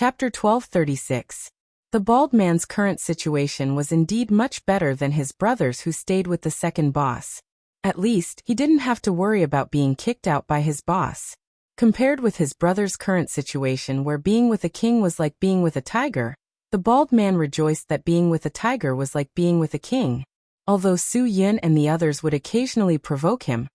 Chapter 1236. The bald man's current situation was indeed much better than his brother's who stayed with the second boss. At least, he didn't have to worry about being kicked out by his boss. Compared with his brother's current situation where being with a king was like being with a tiger, the bald man rejoiced that being with a tiger was like being with a king. Although Su Yun and the others would occasionally provoke him,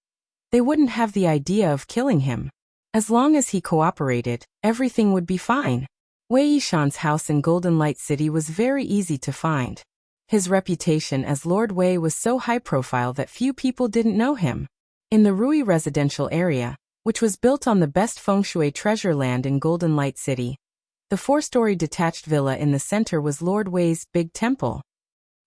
they wouldn't have the idea of killing him. As long as he cooperated, everything would be fine. Wei Yishan's house in Golden Light City was very easy to find. His reputation as Lord Wei was so high-profile that few people didn't know him. In the Rui residential area, which was built on the best feng shui treasure land in Golden Light City, the 4-story detached villa in the center was Lord Wei's big temple.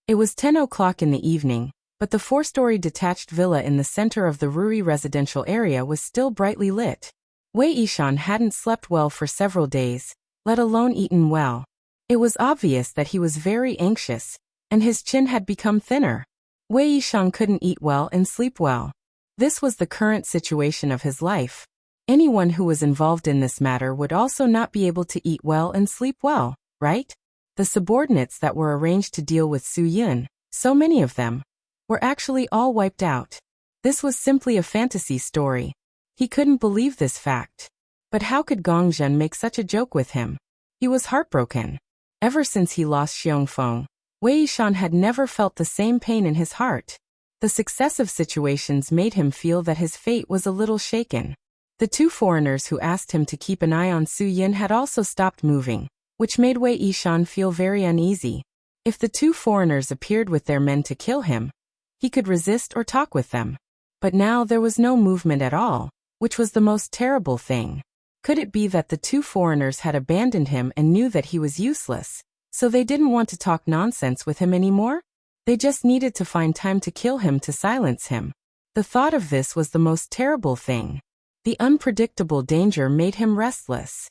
It was 10 o'clock in the evening, but the 4-story detached villa in the center of the Rui residential area was still brightly lit. Wei Yishan hadn't slept well for several days, let alone eaten well. It was obvious that he was very anxious, and his chin had become thinner. Wei Yishan couldn't eat well and sleep well. This was the current situation of his life. Anyone who was involved in this matter would also not be able to eat well and sleep well, right? The subordinates that were arranged to deal with Su Yun, so many of them, were actually all wiped out. This was simply a fantasy story. He couldn't believe this fact. But how could Gong Zhen make such a joke with him? He was heartbroken. Ever since he lost Xiongfeng, Wei Yishan had never felt the same pain in his heart. The successive situations made him feel that his fate was a little shaken. The 2 foreigners who asked him to keep an eye on Su Yun had also stopped moving, which made Wei Yishan feel very uneasy. If the 2 foreigners appeared with their men to kill him, he could resist or talk with them. But now there was no movement at all, which was the most terrible thing. Could it be that the 2 foreigners had abandoned him and knew that he was useless, so they didn't want to talk nonsense with him anymore? They just needed to find time to kill him to silence him. The thought of this was the most terrible thing. The unpredictable danger made him restless.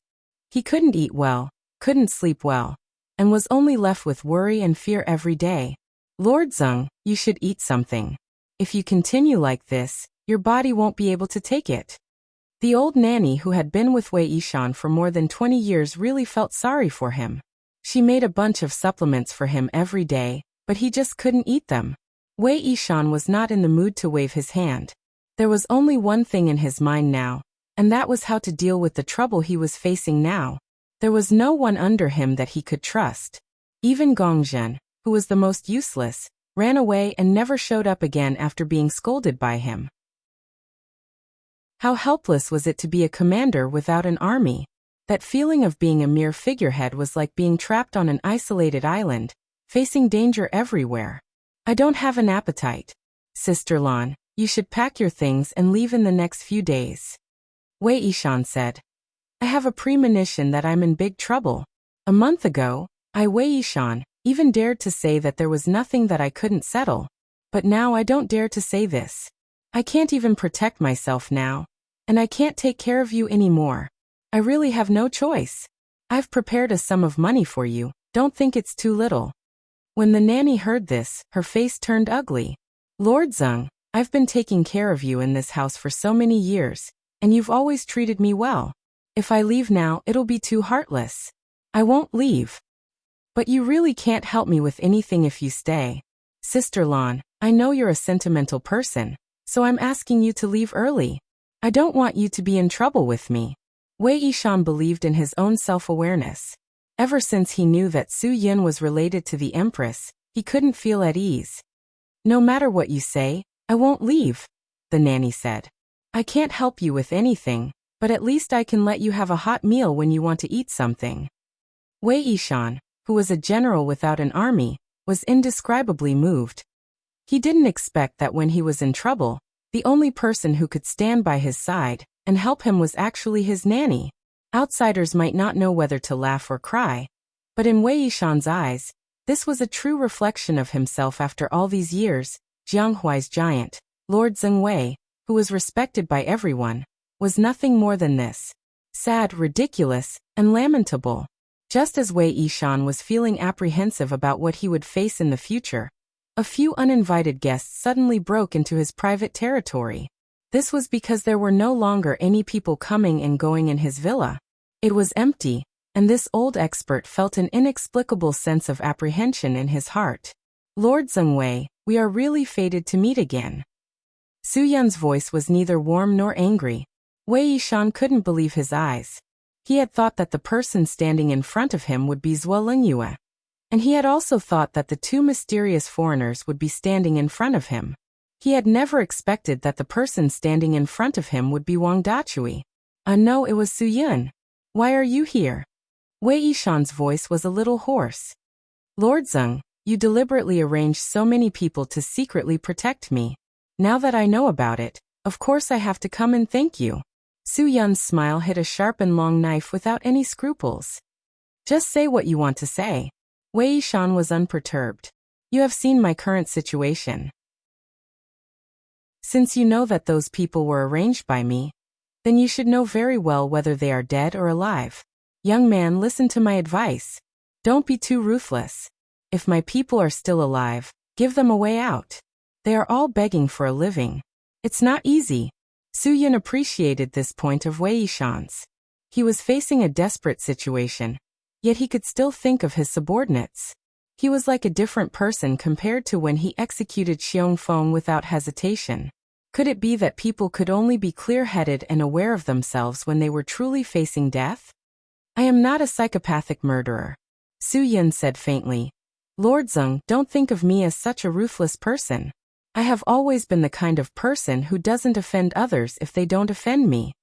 He couldn't eat well, couldn't sleep well, and was only left with worry and fear every day. Lord Zeng, you should eat something. If you continue like this, your body won't be able to take it. The old nanny who had been with Wei Yishan for more than 20 years really felt sorry for him. She made a bunch of supplements for him every day, but he just couldn't eat them. Wei Yishan was not in the mood to wave his hand. There was only one thing in his mind now, and that was how to deal with the trouble he was facing now. There was no one under him that he could trust. Even Gong Zhen, who was the most useless, ran away and never showed up again after being scolded by him. How helpless was it to be a commander without an army? That feeling of being a mere figurehead was like being trapped on an isolated island, facing danger everywhere. I don't have an appetite. Sister Lan, you should pack your things and leave in the next few days. Wei Yishan said. I have a premonition that I'm in big trouble. A month ago, Wei Yishan, even dared to say that there was nothing that I couldn't settle. But now I don't dare to say this. I can't even protect myself now, and I can't take care of you anymore. I really have no choice. I've prepared a sum of money for you, don't think it's too little. When the nanny heard this, her face turned ugly. Lord Zeng, I've been taking care of you in this house for so many years, and you've always treated me well. If I leave now, it'll be too heartless. I won't leave. But you really can't help me with anything if you stay. Sister Lan, I know you're a sentimental person, so I'm asking you to leave early. I don't want you to be in trouble with me. Wei Yishan believed in his own self-awareness. Ever since he knew that Su Yun was related to the Empress, he couldn't feel at ease. No matter what you say, I won't leave, the nanny said. I can't help you with anything, but at least I can let you have a hot meal when you want to eat something. Wei Yishan, who was a general without an army, was indescribably moved. He didn't expect that when he was in trouble, the only person who could stand by his side and help him was actually his nanny. Outsiders might not know whether to laugh or cry, but in Wei Yishan's eyes, this was a true reflection of himself after all these years. Jianghuai's giant, Lord Zeng Wei, who was respected by everyone, was nothing more than this. Sad, ridiculous, and lamentable. Just as Wei Yishan was feeling apprehensive about what he would face in the future, a few uninvited guests suddenly broke into his private territory. This was because there were no longer any people coming and going in his villa. It was empty, and this old expert felt an inexplicable sense of apprehension in his heart. Lord Zhengwei, we are really fated to meet again. Su Yun's voice was neither warm nor angry. Wei Yishan couldn't believe his eyes. He had thought that the person standing in front of him would be Zhuo Lingyue. And he had also thought that the two mysterious foreigners would be standing in front of him. He had never expected that the person standing in front of him would be Wang Dachui. No, it was Su Yun. Why are you here? Wei Yishan's voice was a little hoarse. Lord Zeng, you deliberately arranged so many people to secretly protect me. Now that I know about it, of course I have to come and thank you. Su Yun's smile hit a sharp and long knife without any scruples. Just say what you want to say. Wei Yishan was unperturbed. You have seen my current situation. Since you know that those people were arranged by me, then you should know very well whether they are dead or alive. Young man, listen to my advice. Don't be too ruthless. If my people are still alive, give them a way out. They are all begging for a living. It's not easy. Su Yun appreciated this point of Wei Yishan's. He was facing a desperate situation, yet he could still think of his subordinates. He was like a different person compared to when he executed Xiong Feng without hesitation. Could it be that people could only be clear-headed and aware of themselves when they were truly facing death? I am not a psychopathic murderer. Su Yun said faintly. Lord Zeng, don't think of me as such a ruthless person. I have always been the kind of person who doesn't offend others if they don't offend me.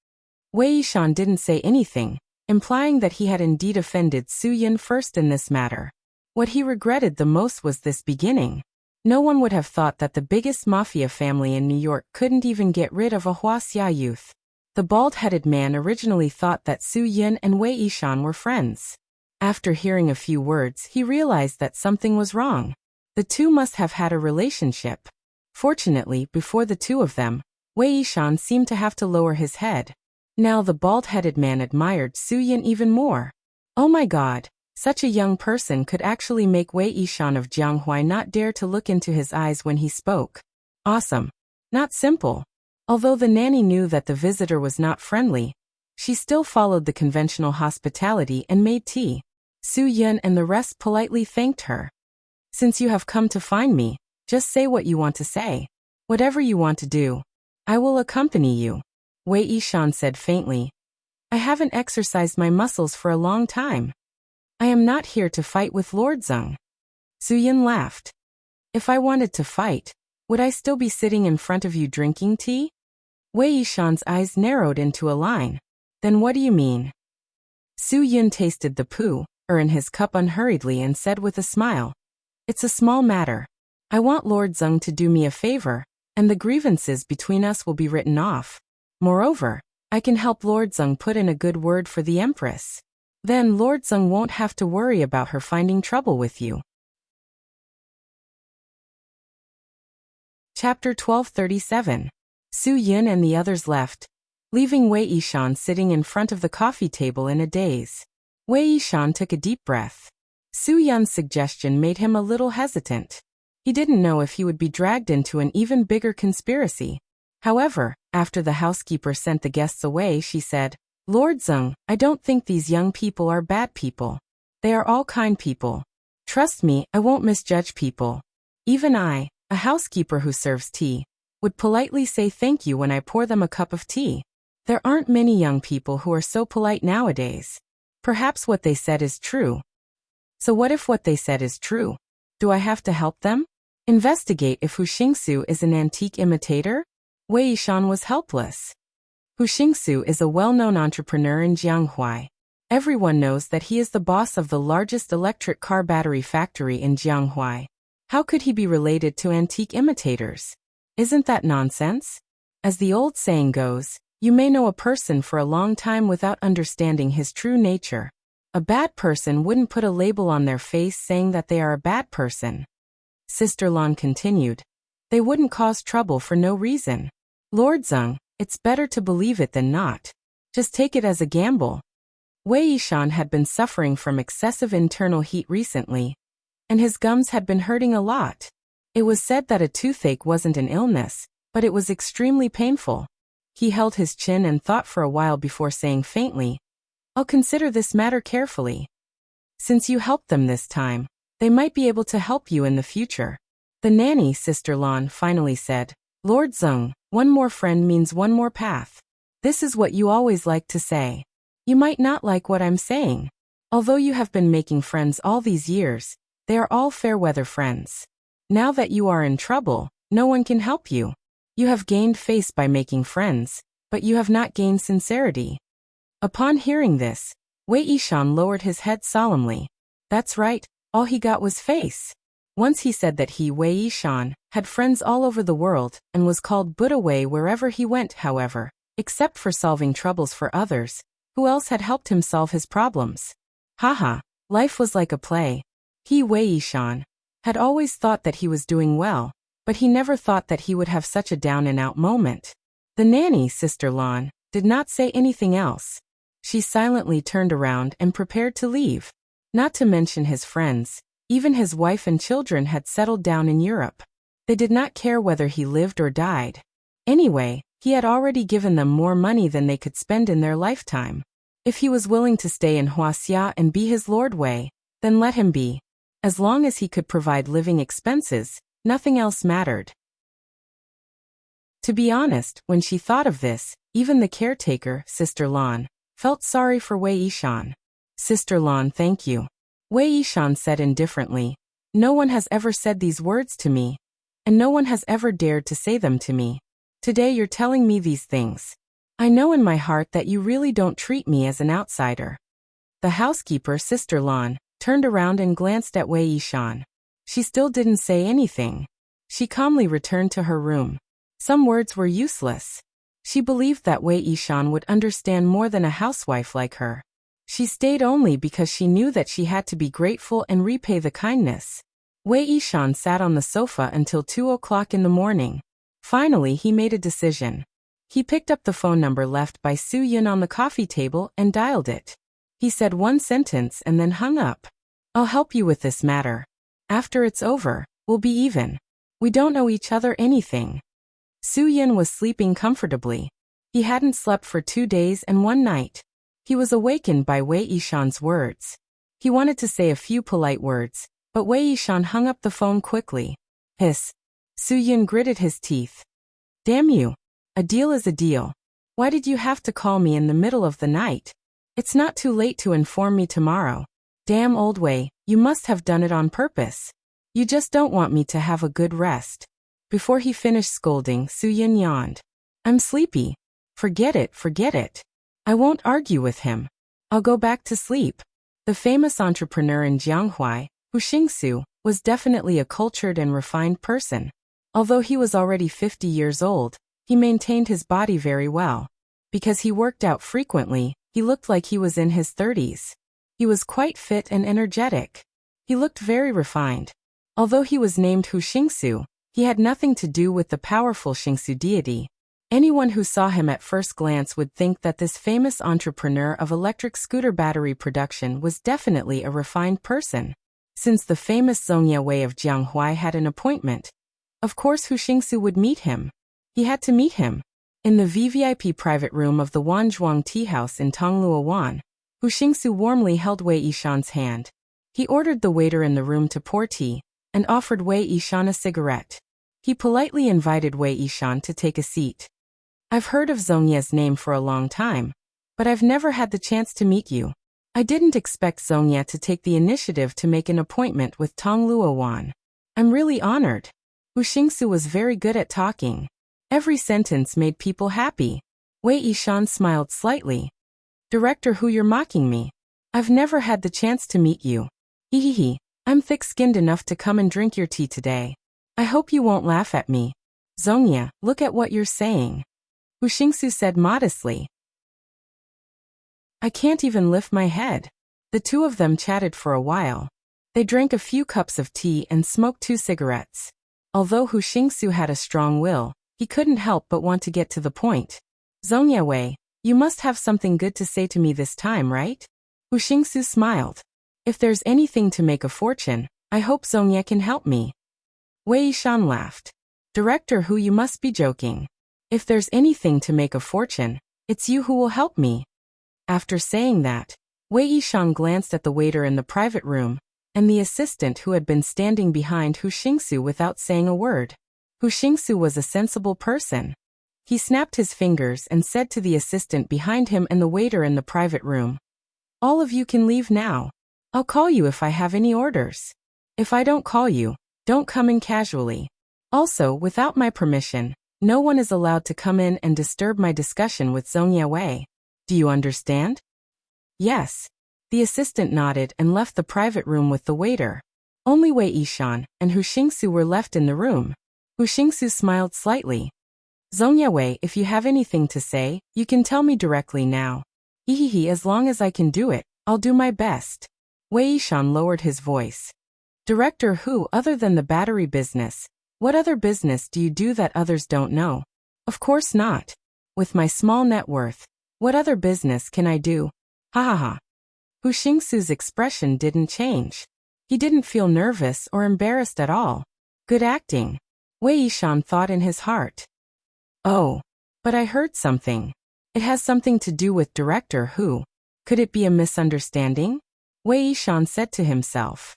Wei Yishan didn't say anything, implying that he had indeed offended Su Yun first in this matter. What he regretted the most was this beginning. No one would have thought that the biggest mafia family in New York couldn't even get rid of a Huaxia youth. The bald-headed man originally thought that Su Yun and Wei Yishan were friends. After hearing a few words, he realized that something was wrong. The two must have had a relationship. Fortunately, before the two of them, Wei Yishan seemed to have to lower his head. Now the bald-headed man admired Su Yun even more. Oh my God, such a young person could actually make Wei Yishan of Jianghuai not dare to look into his eyes when he spoke. Awesome. Not simple. Although the nanny knew that the visitor was not friendly, she still followed the conventional hospitality and made tea. Su Yun and the rest politely thanked her. Since you have come to find me, just say what you want to say. Whatever you want to do, I will accompany you. Wei Yishan said faintly. I haven't exercised my muscles for a long time. I am not here to fight with Lord Zeng. Su Yun laughed. If I wanted to fight, would I still be sitting in front of you drinking tea? Wei Yishan's eyes narrowed into a line. Then what do you mean? Su Yun tasted the pu-er in his cup unhurriedly and said with a smile. It's a small matter. I want Lord Zeng to do me a favor, and the grievances between us will be written off. Moreover, I can help Lord Zeng put in a good word for the Empress. Then Lord Zeng won't have to worry about her finding trouble with you. Chapter 1237. Su Yun and the others left, leaving Wei Yishan sitting in front of the coffee table in a daze. Wei Yishan took a deep breath. Su Yun's suggestion made him a little hesitant. He didn't know if he would be dragged into an even bigger conspiracy. However, after the housekeeper sent the guests away, she said, Lord Zeng, I don't think these young people are bad people. They are all kind people. Trust me, I won't misjudge people. Even I, a housekeeper who serves tea, would politely say thank you when I pour them a cup of tea. There aren't many young people who are so polite nowadays. Perhaps what they said is true. So what if what they said is true? Do I have to help them? Investigate if Hu Xingsu is an antique imitator? Wei Yishan was helpless. Hu Xingsu is a well-known entrepreneur in Jianghuai. Everyone knows that he is the boss of the largest electric car battery factory in Jianghuai. How could he be related to antique imitators? Isn't that nonsense? As the old saying goes, you may know a person for a long time without understanding his true nature. A bad person wouldn't put a label on their face saying that they are a bad person. Sister Lan continued. They wouldn't cause trouble for no reason. Lord Zeng, it's better to believe it than not. Just take it as a gamble. Wei Yishan had been suffering from excessive internal heat recently, and his gums had been hurting a lot. It was said that a toothache wasn't an illness, but it was extremely painful. He held his chin and thought for a while before saying faintly, I'll consider this matter carefully. Since you helped them this time, they might be able to help you in the future. The nanny, Sister Lan, finally said. Lord Zeng, one more friend means one more path. This is what you always like to say. You might not like what I'm saying. Although you have been making friends all these years, they are all fair-weather friends. Now that you are in trouble, no one can help you. You have gained face by making friends, but you have not gained sincerity. Upon hearing this, Wei Yishan lowered his head solemnly. That's right, all he got was face. Once he said that he, Wei Yishan, had friends all over the world and was called Buddha Wei wherever he went, however, except for solving troubles for others. Who else had helped him solve his problems? Haha, life was like a play. He, Wei Yishan, had always thought that he was doing well, but he never thought that he would have such a down-and-out moment. The nanny, Sister Lan, did not say anything else. She silently turned around and prepared to leave. Not to mention his friends, even his wife and children had settled down in Europe. They did not care whether he lived or died. Anyway, he had already given them more money than they could spend in their lifetime. If he was willing to stay in Huaxia and be his Lord Wei, then let him be. As long as he could provide living expenses, nothing else mattered. To be honest, when she thought of this, even the caretaker, Sister Lan, felt sorry for Wei Yishan. Sister Lan, thank you. Wei Yishan said indifferently. No one has ever said these words to me, and no one has ever dared to say them to me. Today you're telling me these things. I know in my heart that you really don't treat me as an outsider. The housekeeper, Sister Lan, turned around and glanced at Wei Yishan. She still didn't say anything. She calmly returned to her room. Some words were useless. She believed that Wei Yishan would understand more than a housewife like her. She stayed only because she knew that she had to be grateful and repay the kindness. Wei Yishan sat on the sofa until 2 o'clock in the morning. Finally, he made a decision. He picked up the phone number left by Su Yun on the coffee table and dialed it. He said one sentence and then hung up. I'll help you with this matter. After it's over, we'll be even. We don't know each other anything. Su Yun was sleeping comfortably. He hadn't slept for 2 days and 1 night. He was awakened by Wei Yishan's words. He wanted to say a few polite words, but Wei Yishan hung up the phone quickly. Hiss. Su Yun gritted his teeth. Damn you. A deal is a deal. Why did you have to call me in the middle of the night? It's not too late to inform me tomorrow. Damn old Wei, you must have done it on purpose. You just don't want me to have a good rest. Before he finished scolding, Su Yun yawned. I'm sleepy. Forget it, forget it. I won't argue with him. I'll go back to sleep. The famous entrepreneur in Jianghuai, Hu Xingsu, was definitely a cultured and refined person. Although he was already 50 years old, he maintained his body very well. Because he worked out frequently, he looked like he was in his 30s. He was quite fit and energetic. He looked very refined. Although he was named Hu Xingsu, he had nothing to do with the powerful Xingsu deity. Anyone who saw him at first glance would think that this famous entrepreneur of electric scooter battery production was definitely a refined person. Since the famous Zongye Wei of Jianghuai had an appointment, of course Hu Xingsu would meet him. He had to meet him. In the VVIP private room of the Wanzhuang Tea House in Tongluowan, Hu Xingsu warmly held Wei Yishan's hand. He ordered the waiter in the room to pour tea, and offered Wei Yishan a cigarette. He politely invited Wei Yishan to take a seat. I've heard of Zongye's name for a long time, but I've never had the chance to meet you. I didn't expect Zongye to take the initiative to make an appointment with Tongluowan. I'm really honored. Hu Xingsu was very good at talking. Every sentence made people happy. Wei Yishan smiled slightly. Director Hu, you're mocking me. I've never had the chance to meet you. Hehehe, I'm thick-skinned enough to come and drink your tea today. I hope you won't laugh at me. Zongye, look at what you're saying. Hu Xingsu said modestly. I can't even lift my head. The two of them chatted for a while. They drank a few cups of tea and smoked 2 cigarettes. Although Hu Xingsu had a strong will, he couldn't help but want to get to the point. Zongye Wei, you must have something good to say to me this time, right? Hu Xingsu smiled. If there's anything to make a fortune, I hope Zongye can help me. Wei Yishan laughed. Director Hu, you must be joking. If there's anything to make a fortune, it's you who will help me. After saying that, Wei Yishan glanced at the waiter in the private room, and the assistant who had been standing behind Hu Xingsu without saying a word. Hu Xingsu was a sensible person. He snapped his fingers and said to the assistant behind him and the waiter in the private room, "All of you can leave now. I'll call you if I have any orders. If I don't call you, don't come in casually. Also, without my permission, no one is allowed to come in and disturb my discussion with Zhongya Wei. Do you understand?" "Yes." The assistant nodded and left the private room with the waiter. Only Wei Yishan and Hu Xingsu were left in the room. Hu Xingsu smiled slightly. "Zhongya Wei, if you have anything to say, you can tell me directly now. Hehehe, as long as I can do it, I'll do my best." Wei Yishan lowered his voice. "Director Hu, other than the battery business, what other business do you do that others don't know?" "Of course not. With my small net worth, what other business can I do? Ha ha ha." Hu Xingsu's expression didn't change. He didn't feel nervous or embarrassed at all. Good acting, Wei Yishan thought in his heart. Oh, but I heard something. It has something to do with Director Hu. Could it be a misunderstanding? Wei Yishan said to himself.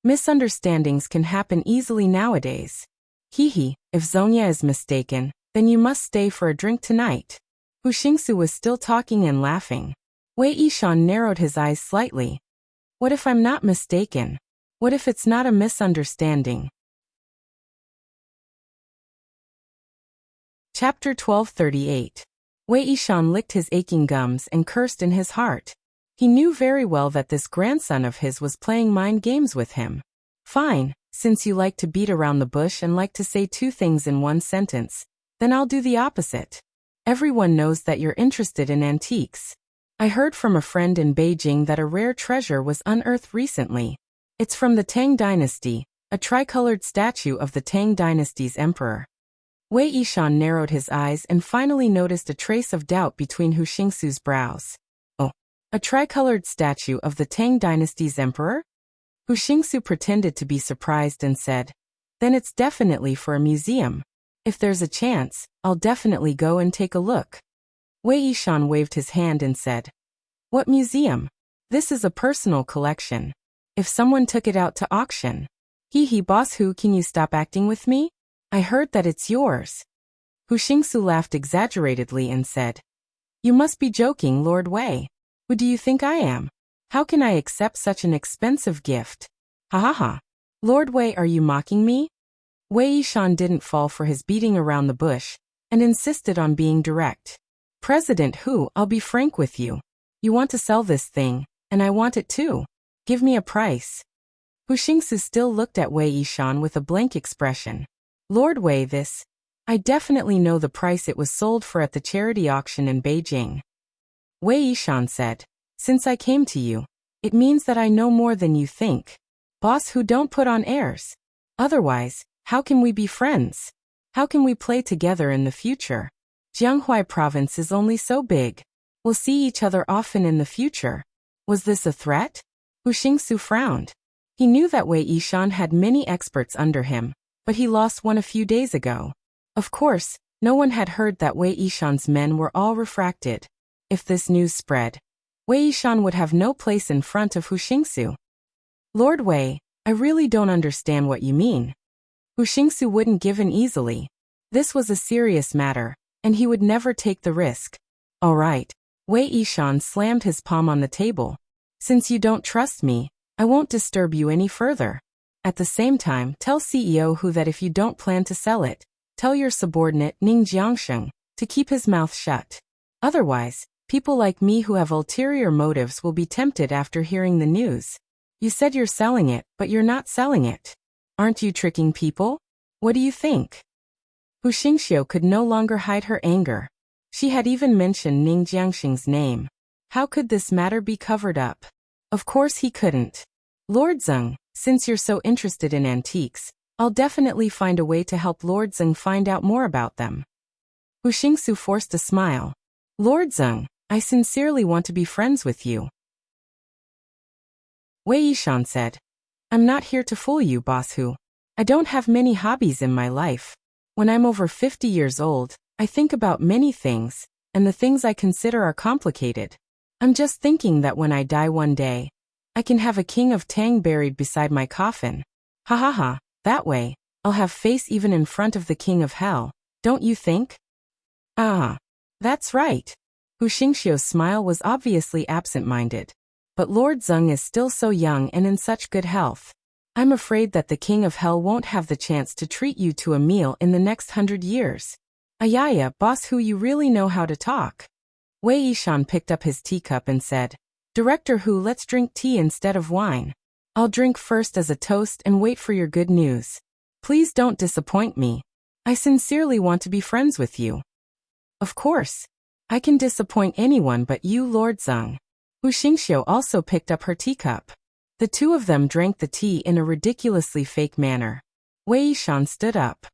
Misunderstandings can happen easily nowadays. Hehe, if Zhongya is mistaken, then you must stay for a drink tonight. Hu Xingsu was still talking and laughing. Wei Yishan narrowed his eyes slightly. What if I'm not mistaken? What if it's not a misunderstanding? Chapter 1238. Wei Yishan licked his aching gums and cursed in his heart. He knew very well that this grandson of his was playing mind games with him. Fine, since you like to beat around the bush and like to say two things in one sentence, then I'll do the opposite. Everyone knows that you're interested in antiques. I heard from a friend in Beijing that a rare treasure was unearthed recently. It's from the Tang Dynasty, a tricolored statue of the Tang Dynasty's emperor. Wei Yishan narrowed his eyes and finally noticed a trace of doubt between Hu Xingsu's brows. Oh, a tricolored statue of the Tang Dynasty's emperor? Hu Xingsu pretended to be surprised and said, Then it's definitely for a museum. If there's a chance, I'll definitely go and take a look. Wei Yishan waved his hand and said, What museum? This is a personal collection. If someone took it out to auction. Hehe, boss Hu, can you stop acting with me? I heard that it's yours. Hu Xingsu laughed exaggeratedly and said, You must be joking, Lord Wei. Who do you think I am? How can I accept such an expensive gift? Ha ha ha. Lord Wei, are you mocking me? Wei Yishan didn't fall for his beating around the bush, and insisted on being direct. President Hu, I'll be frank with you. You want to sell this thing, and I want it too. Give me a price. Hu Xingsu still looked at Wei Yishan with a blank expression. Lord Wei, I definitely know the price it was sold for at the charity auction in Beijing. Wei Yishan said, Since I came to you, it means that I know more than you think. Boss Hu, don't put on airs. Otherwise, how can we be friends? How can we play together in the future? Jianghuai province is only so big. We'll see each other often in the future. Was this a threat? Hu Xingsu frowned. He knew that Wei Yishan had many experts under him, but he lost one a few days ago. Of course, no one had heard that Wei Yishan's men were all refracted. If this news spread, Wei Yishan would have no place in front of Hu Xingsu. Lord Wei, I really don't understand what you mean. Hu Xingsu wouldn't give in easily. This was a serious matter, and he would never take the risk. All right. Wei Yishan slammed his palm on the table. Since you don't trust me, I won't disturb you any further. At the same time, tell CEO Hu that if you don't plan to sell it, tell your subordinate Ning Jiangsheng to keep his mouth shut. Otherwise, people like me who have ulterior motives will be tempted after hearing the news. You said you're selling it, but you're not selling it. Aren't you tricking people? What do you think? Hu Xingxiu could no longer hide her anger. She had even mentioned Ning Jiangsheng's name. How could this matter be covered up? Of course he couldn't. Lord Zeng, since you're so interested in antiques, I'll definitely find a way to help Lord Zeng find out more about them. Hu Xingsu forced a smile. Lord Zeng, I sincerely want to be friends with you. Wei Yishan said, I'm not here to fool you, boss Hu. I don't have many hobbies in my life. When I'm over 50 years old, I think about many things, and the things I consider are complicated. I'm just thinking that when I die one day, I can have a king of Tang buried beside my coffin. Ha ha ha, that way, I'll have face even in front of the king of hell, don't you think? Ah, that's right. Hu Xingqiu's smile was obviously absent-minded. But Lord Zeng is still so young and in such good health. I'm afraid that the king of hell won't have the chance to treat you to a meal in the next 100 years. Ayaya, boss, who you really know how to talk. Wei Yishan picked up his teacup and said, Director Hu, let's drink tea instead of wine. I'll drink first as a toast and wait for your good news. Please don't disappoint me. I sincerely want to be friends with you. Of course. I can disappoint anyone but you, Lord Zeng. Hu Xingqiu also picked up her teacup. The two of them drank the tea in a ridiculously fake manner. Wei Yishan stood up.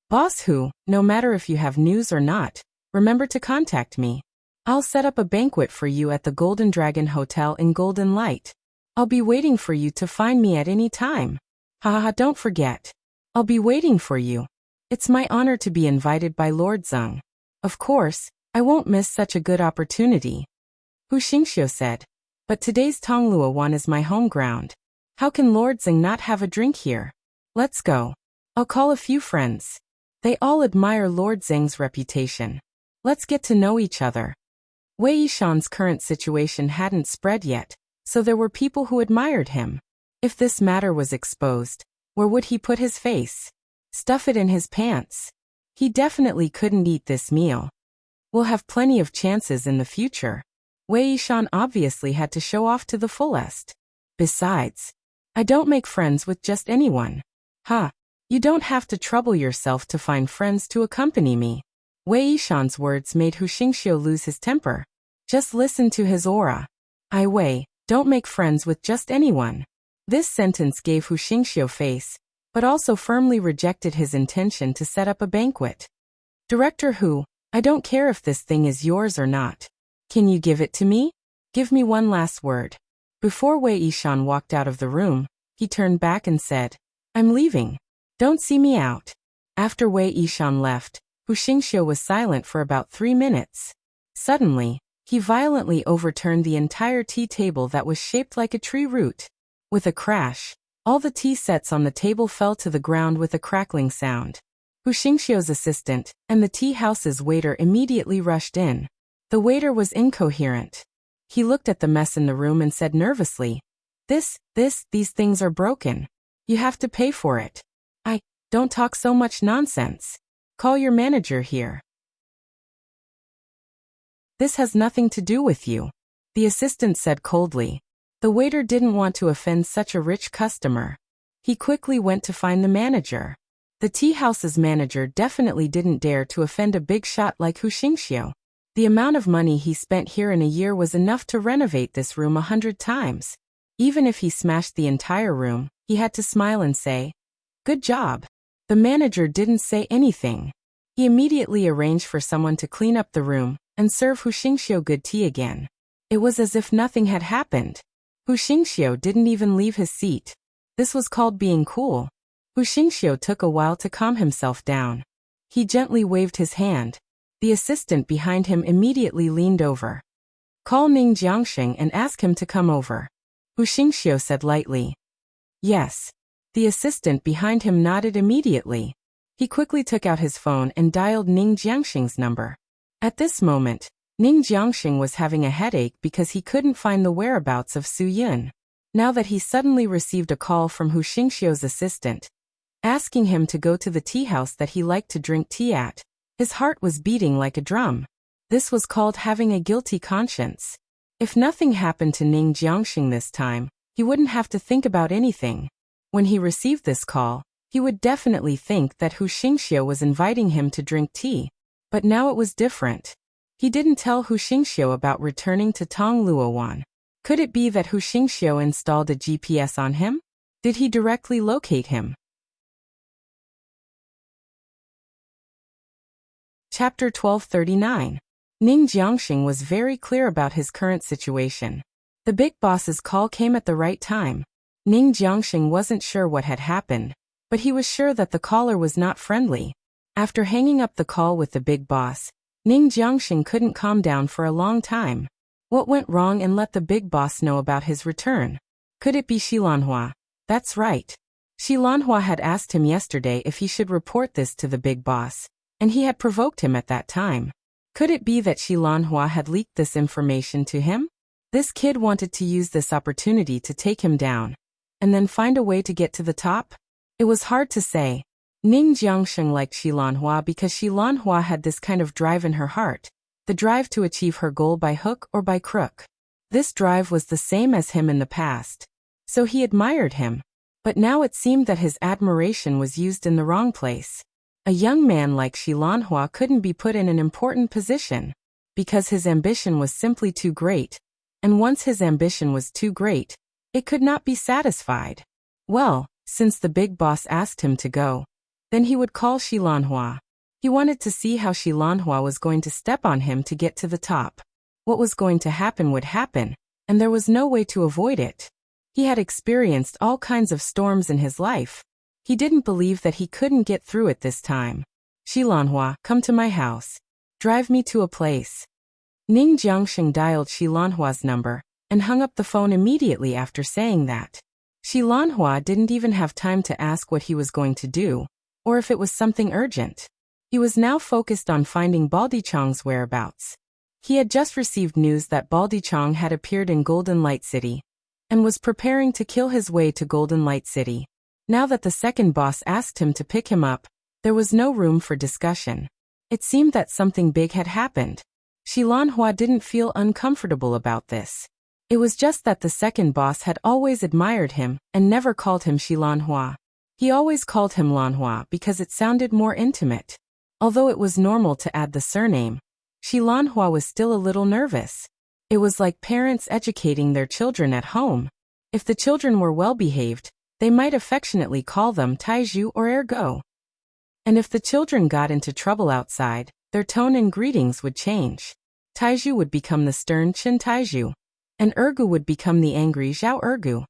Boss Hu, no matter if you have news or not, remember to contact me. I'll set up a banquet for you at the Golden Dragon Hotel in Golden Light. I'll be waiting for you to find me at any time. Ha ha, don't forget. I'll be waiting for you. It's my honor to be invited by Lord Zeng. Of course, I won't miss such a good opportunity. Hu Xingqiu said, but today's Tongluowan is my home ground. How can Lord Zeng not have a drink here? Let's go. I'll call a few friends. They all admire Lord Zeng's reputation. Let's get to know each other. Wei Yishan's current situation hadn't spread yet, so there were people who admired him. If this matter was exposed, where would he put his face? Stuff it in his pants. He definitely couldn't eat this meal. We'll have plenty of chances in the future. Wei Yishan obviously had to show off to the fullest. Besides, I don't make friends with just anyone. Ha! You don't have to trouble yourself to find friends to accompany me. Wei Yishan's words made Hu Xingqiu lose his temper. Just listen to his aura. I Wei, don't make friends with just anyone. This sentence gave Hu Xingqiu face, but also firmly rejected his intention to set up a banquet. Director Hu, I don't care if this thing is yours or not. Can you give it to me? Give me one last word. Before Wei Yishan walked out of the room, he turned back and said, I'm leaving. Don't see me out. After Wei Yishan left, Hu Xingqiu was silent for about 3 minutes. Suddenly, he violently overturned the entire tea table that was shaped like a tree root. With a crash, all the tea sets on the table fell to the ground with a crackling sound. Hu Xingqiu's assistant and the tea house's waiter immediately rushed in. The waiter was incoherent. He looked at the mess in the room and said nervously, these things are broken. You have to pay for it. Don't talk so much nonsense. Call your manager here. This has nothing to do with you, the assistant said coldly. The waiter didn't want to offend such a rich customer. He quickly went to find the manager. The tea house's manager definitely didn't dare to offend a big shot like Hu Xingqiu. The amount of money he spent here in a year was enough to renovate this room 100 times. Even if he smashed the entire room, he had to smile and say, Good job. The manager didn't say anything. He immediately arranged for someone to clean up the room and serve Hu Xingqiu good tea again. It was as if nothing had happened. Hu Xingqiu didn't even leave his seat. This was called being cool. Hu Xingqiu took a while to calm himself down. He gently waved his hand. The assistant behind him immediately leaned over. Call Ning Jiangxing and ask him to come over. Hu Xingqiu said lightly. Yes. The assistant behind him nodded immediately. He quickly took out his phone and dialed Ning Jiangxing's number. At this moment, Ning Jiangxing was having a headache because he couldn't find the whereabouts of Su Yun. Now that he suddenly received a call from Hu Xingqiu's assistant, asking him to go to the tea house that he liked to drink tea at, his heart was beating like a drum. This was called having a guilty conscience. If nothing happened to Ning Jiangxing this time, he wouldn't have to think about anything. When he received this call, he would definitely think that Hu Xingqiu was inviting him to drink tea. But now it was different. He didn't tell Hu Xingqiu about returning to Tongluowan. Could it be that Hu Xingqiu installed a GPS on him? Did he directly locate him? Chapter 1239. Ning Jiangxing was very clear about his current situation. The big boss's call came at the right time. Ning Jiangxing wasn't sure what had happened, but he was sure that the caller was not friendly. After hanging up the call with the big boss, Ning Jiangxing couldn't calm down for a long time. What went wrong and let the big boss know about his return? Could it be Xilanhua? That's right. Xilanhua had asked him yesterday if he should report this to the big boss, and he had provoked him at that time. Could it be that Xilanhua had leaked this information to him? This kid wanted to use this opportunity to take him down, and then find a way to get to the top? It was hard to say. Ning Jiangsheng liked Xilanhua because Xilanhua had this kind of drive in her heart, the drive to achieve her goal by hook or by crook. This drive was the same as him in the past, so he admired him. But now it seemed that his admiration was used in the wrong place. A young man like Xilanhua couldn't be put in an important position, because his ambition was simply too great, and once his ambition was too great, it could not be satisfied. Well, since the big boss asked him to go, then he would call Xilanhua. He wanted to see how Xilanhua was going to step on him to get to the top. What was going to happen would happen, and there was no way to avoid it. He had experienced all kinds of storms in his life. He didn't believe that he couldn't get through it this time. Xilanhua, come to my house. Drive me to a place. Ning Jiangsheng dialed Xilanhua's number and hung up the phone immediately after saying that. Xilanhua didn't even have time to ask what he was going to do, or if it was something urgent. He was now focused on finding Baldichong's whereabouts. He had just received news that Baldichong had appeared in Golden Light City, and was preparing to kill his way to Golden Light City. Now that the second boss asked him to pick him up, there was no room for discussion. It seemed that something big had happened. Xilanhua didn't feel uncomfortable about this. It was just that the second boss had always admired him and never called him Xilanhua. He always called him Lanhua because it sounded more intimate. Although it was normal to add the surname, Xilanhua was still a little nervous. It was like parents educating their children at home. If the children were well-behaved, they might affectionately call them Taiju or Ergo. And if the children got into trouble outside, their tone and greetings would change. Taiju would become the stern Chin Taiju, and Ergo would become the angry Zhao Ergu.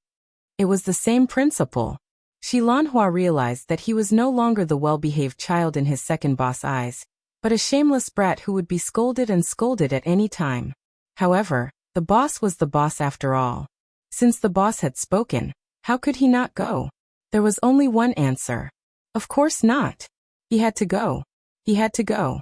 It was the same principle. Xilanhua realized that he was no longer the well-behaved child in his second boss eyes, but a shameless brat who would be scolded and scolded at any time. However, the boss was the boss after all. Since the boss had spoken, how could he not go? There was only one answer. Of course not. He had to go. He had to go.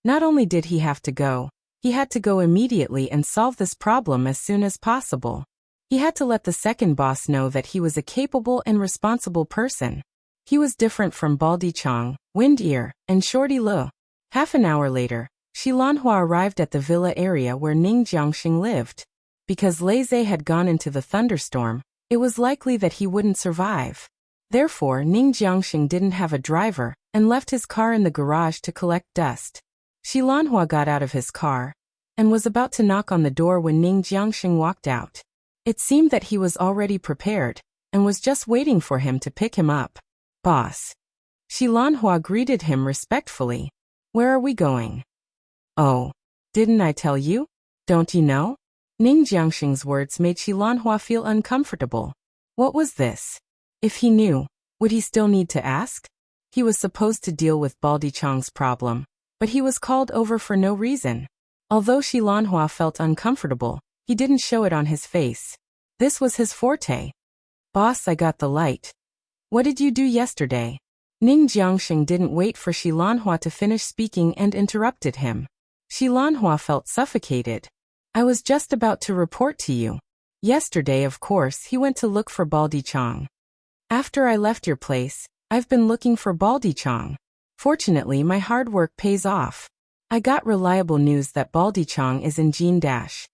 Not only did he have to go, he had to go immediately and solve this problem as soon as possible. He had to let the second boss know that he was a capable and responsible person. He was different from Baldichong, Wind Ear, and Shorty Lu. Half an hour later, Xilanhua arrived at the villa area where Ning Jiangxing lived. Because Lei had gone into the thunderstorm, it was likely that he wouldn't survive. Therefore, Ning Jiangxing didn't have a driver and left his car in the garage to collect dust. Xilanhua got out of his car and was about to knock on the door when Ning Jiangxing walked out. It seemed that he was already prepared and was just waiting for him to pick him up. Boss. Xilanhua greeted him respectfully. Where are we going? Oh, didn't I tell you? Don't you know? Ning Jiangxing's words made Xilanhua feel uncomfortable. What was this? If he knew, would he still need to ask? He was supposed to deal with Baldichong's problem, but he was called over for no reason. Although Xilanhua felt uncomfortable, he didn't show it on his face. This was his forte. Boss, I got the light. What did you do yesterday? Ning Jiangxing didn't wait for Xilanhua to finish speaking and interrupted him. Xilanhua felt suffocated. I was just about to report to you. Yesterday, of course, he went to look for Baldichong. After I left your place, I've been looking for Baldichong. Fortunately, my hard work pays off. I got reliable news that Baldichong is in Jin Dash.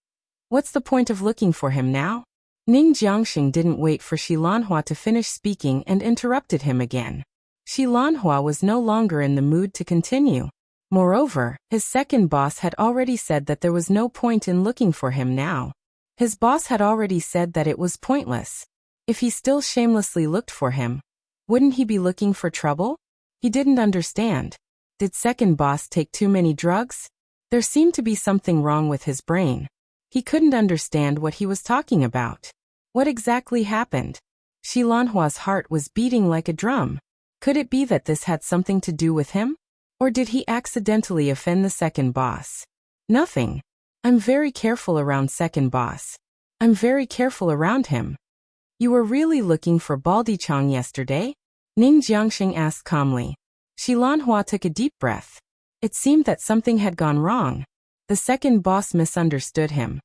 What's the point of looking for him now? Ning Jiangxing didn't wait for Xilanhua to finish speaking and interrupted him again. Xilanhua was no longer in the mood to continue. Moreover, his second boss had already said that there was no point in looking for him now. His boss had already said that it was pointless. If he still shamelessly looked for him, wouldn't he be looking for trouble? He didn't understand. Did second boss take too many drugs? There seemed to be something wrong with his brain. He couldn't understand what he was talking about. What exactly happened? Xilanhua's heart was beating like a drum. Could it be that this had something to do with him? Or did he accidentally offend the second boss? Nothing. I'm very careful around second boss. I'm very careful around him. You were really looking for Baldy Chong yesterday? Ning Jiangxing asked calmly. Xilanhua took a deep breath. It seemed that something had gone wrong. The second boss misunderstood him.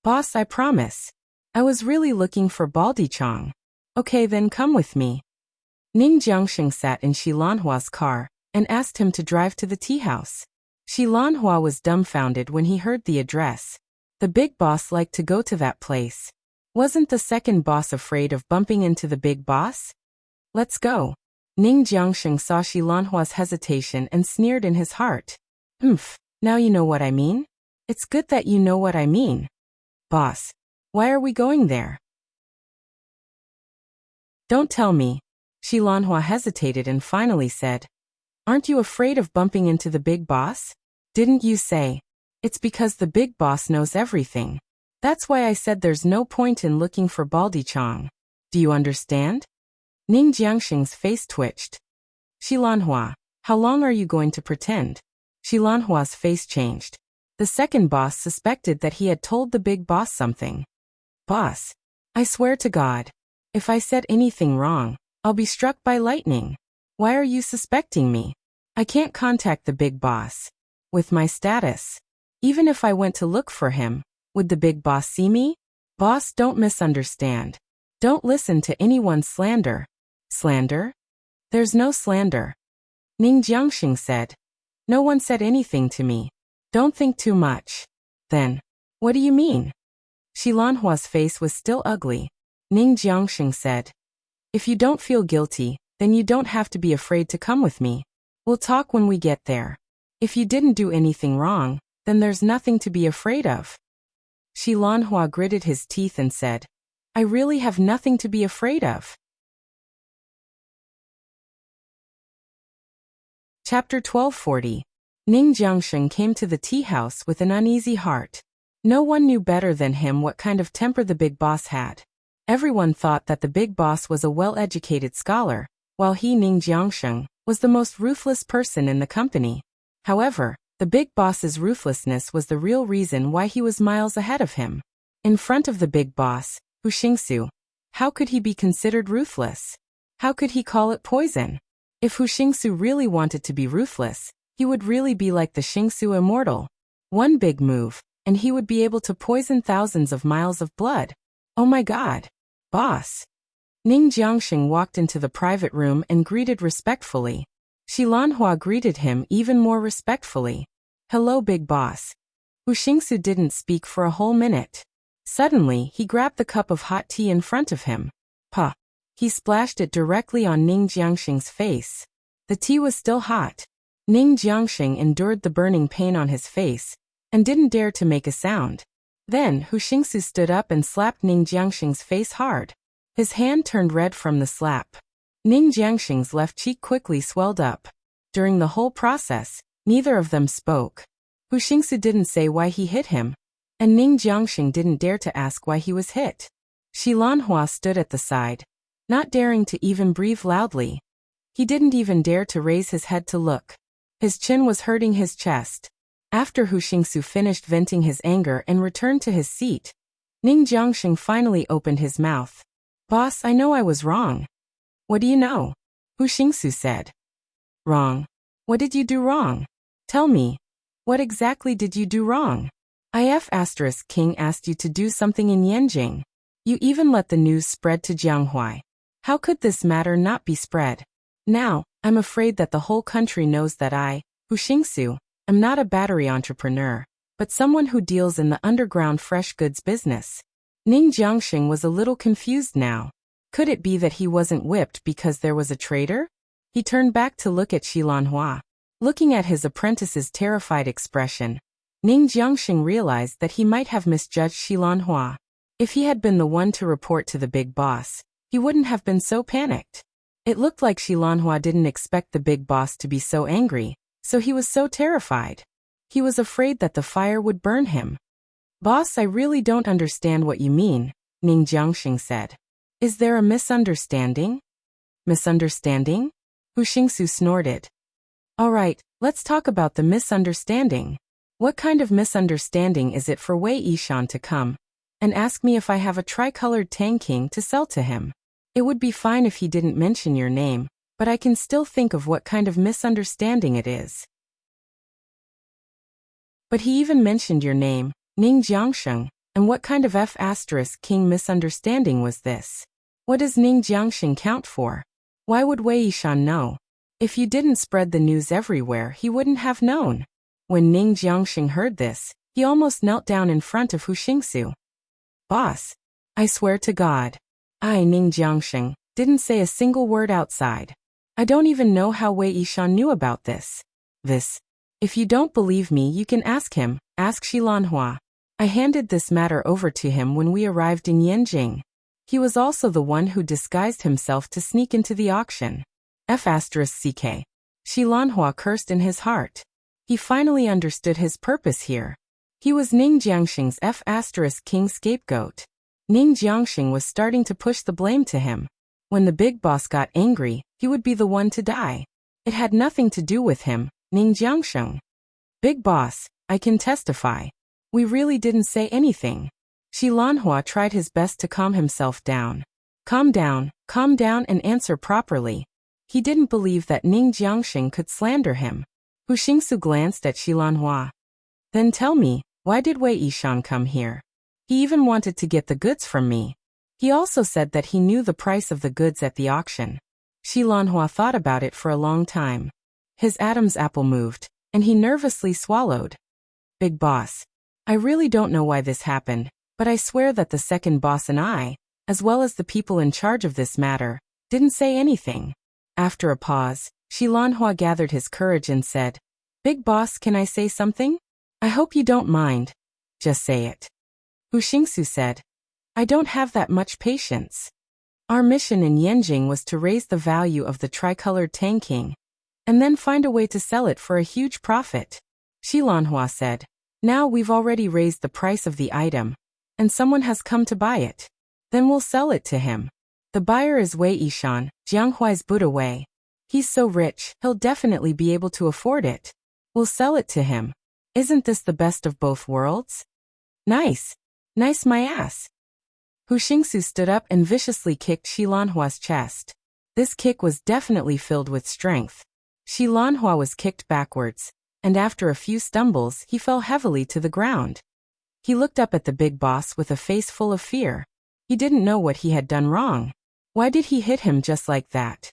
Boss, I promise. I was really looking for Baldy Chong. Okay, then come with me. Ning Jiangxing sat in Xilanhua's car and asked him to drive to the tea house. Xilanhua was dumbfounded when he heard the address. The big boss liked to go to that place. Wasn't the second boss afraid of bumping into the big boss? Let's go. Ning Jiangxing saw Xilanhua's hesitation and sneered in his heart. Now you know what I mean? It's good that you know what I mean. Boss, why are we going there? Don't tell me. Xilanhua hesitated and finally said, Aren't you afraid of bumping into the big boss? Didn't you say? It's because the big boss knows everything. That's why I said there's no point in looking for Baldy Chong. Do you understand? Ning Jiangxing's face twitched. Xilanhua, how long are you going to pretend? Xilanhua's face changed. The second boss suspected that he had told the big boss something. Boss, I swear to God, if I said anything wrong, I'll be struck by lightning. Why are you suspecting me? I can't contact the big boss. With my status. Even if I went to look for him, would the big boss see me? Boss, don't misunderstand. Don't listen to anyone's slander. Slander? There's no slander. Ning Jiangxing said. No one said anything to me. Don't think too much. Then, what do you mean? Xilanhua's face was still ugly. Ning Jiangxing said. If you don't feel guilty, then you don't have to be afraid to come with me. We'll talk when we get there. If you didn't do anything wrong, then there's nothing to be afraid of. Xilanhua gritted his teeth and said, I really have nothing to be afraid of. Chapter 1240. Ning Jiangxing came to the tea house with an uneasy heart. No one knew better than him what kind of temper the big boss had. Everyone thought that the big boss was a well-educated scholar, while he, Ning Jiangxing, was the most ruthless person in the company. However, the big boss's ruthlessness was the real reason why he was miles ahead of him. In front of the big boss, Hu Xingsu, how could he be considered ruthless? How could he call it poison? If Hu Xingsu really wanted to be ruthless, he would really be like the Xingsu immortal. One big move, and he would be able to poison thousands of miles of blood. Oh my God! Boss! Ning Jiangxing walked into the private room and greeted respectfully. Xilanhua greeted him even more respectfully. Hello, big boss. Hu Xingsu didn't speak for a whole minute. Suddenly, he grabbed the cup of hot tea in front of him. Puh! He splashed it directly on Ning Jiangxing's face. The tea was still hot. Ning Jiangxing endured the burning pain on his face and didn't dare to make a sound. Then Hu Xingsu stood up and slapped Ning Jiangxing's face hard. His hand turned red from the slap. Ning Jiangxing's left cheek quickly swelled up. During the whole process, neither of them spoke. Hu Xingsu didn't say why he hit him, and Ning Jiangxing didn't dare to ask why he was hit. Xilanhua stood at the side, not daring to even breathe loudly. He didn't even dare to raise his head to look. His chin was hurting his chest. After Hu Xingsu finished venting his anger and returned to his seat, Ning Jiangxing finally opened his mouth. Boss, I know I was wrong. What do you know? Hu Xingsu said. Wrong. What did you do wrong? Tell me. What exactly did you do wrong? If King asked you to do something in Yanjing. You even let the news spread to Jianghuai. How could this matter not be spread? Now, I'm afraid that the whole country knows that I, Hu Xingsu, am not a battery entrepreneur, but someone who deals in the underground fresh goods business. Ning Jiangxing was a little confused now. Could it be that he wasn't whipped because there was a traitor? He turned back to look at Xilanhua. Looking at his apprentice's terrified expression, Ning Jiangxing realized that he might have misjudged Xilanhua. If he had been the one to report to the big boss, he wouldn't have been so panicked. It looked like Xilanhua didn't expect the big boss to be so angry, so he was so terrified. He was afraid that the fire would burn him. Boss, I really don't understand what you mean, Ning Jiangxing said. Is there a misunderstanding? Misunderstanding? Hu Xingsu snorted. All right, let's talk about the misunderstanding. What kind of misunderstanding is it for Wei Yishan to come and ask me if I have a tricolored Tangking to sell to him? It would be fine if he didn't mention your name, but I can still think of what kind of misunderstanding it is. But he even mentioned your name, Ning Jiangsheng, and what kind of F*King misunderstanding was this? What does Ning Jiangsheng count for? Why would Wei Yishan know? If you didn't spread the news everywhere, he wouldn't have known. When Ning Jiangsheng heard this, he almost knelt down in front of Hu Xingsu. Boss, I swear to God, I, Ning Jiangsheng, didn't say a single word outside. I don't even know how Wei Yishan knew about this. If you don't believe me, you can ask him, ask Xilanhua. I handed this matter over to him when we arrived in Yanjing. He was also the one who disguised himself to sneak into the auction. F***ck. Xilanhua cursed in his heart. He finally understood his purpose here. He was Ning Jiangsheng's F***king scapegoat. Ning Jiangsheng was starting to push the blame to him. When the big boss got angry, he would be the one to die. It had nothing to do with him, Ning Jiangsheng. Big boss, I can testify. We really didn't say anything. Xilanhua tried his best to calm himself down. Calm down and answer properly. He didn't believe that Ning Jiangsheng could slander him. Hu Xingsu glanced at Xilanhua. Then tell me, why did Wei Yishan come here? He even wanted to get the goods from me. He also said that he knew the price of the goods at the auction. Xilanhua thought about it for a long time. His Adam's apple moved, and he nervously swallowed. Big boss, I really don't know why this happened, but I swear that the second boss and I, as well as the people in charge of this matter, didn't say anything. After a pause, Xilanhua gathered his courage and said, Big boss, can I say something? I hope you don't mind. Just say it. Hu Xingsu said, I don't have that much patience. Our mission in Yanjing was to raise the value of the tricolored Tangking, and then find a way to sell it for a huge profit. Xilanhua said, now we've already raised the price of the item, and someone has come to buy it. Then we'll sell it to him. The buyer is Wei Yishan, Jianghuai's Buddha Wei. He's so rich, he'll definitely be able to afford it. We'll sell it to him. Isn't this the best of both worlds? Nice. Nice my ass. Hu Xingsu stood up and viciously kicked Xilanhua's chest. This kick was definitely filled with strength. Xilanhua was kicked backwards, and after a few stumbles, he fell heavily to the ground. He looked up at the big boss with a face full of fear. He didn't know what he had done wrong. Why did he hit him just like that?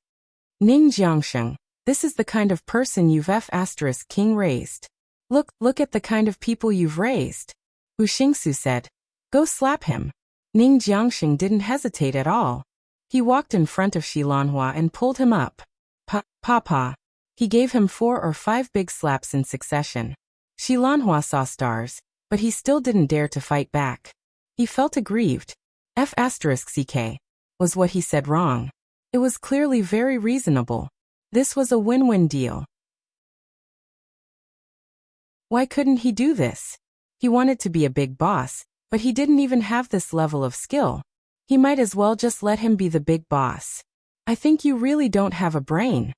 Ning Jiangsheng, this is the kind of person you've F***king raised. Look at the kind of people you've raised. Hu Xingsu said, go slap him. Ning Jiangsheng didn't hesitate at all. He walked in front of Xilanhua and pulled him up. Papa. He gave him 4 or 5 big slaps in succession. Xilanhua saw stars, but he still didn't dare to fight back. He felt aggrieved. F***ck. Was what he said wrong? It was clearly very reasonable. This was a win-win deal. Why couldn't he do this? He wanted to be a big boss, but he didn't even have this level of skill. He might as well just let him be the big boss. I think you really don't have a brain.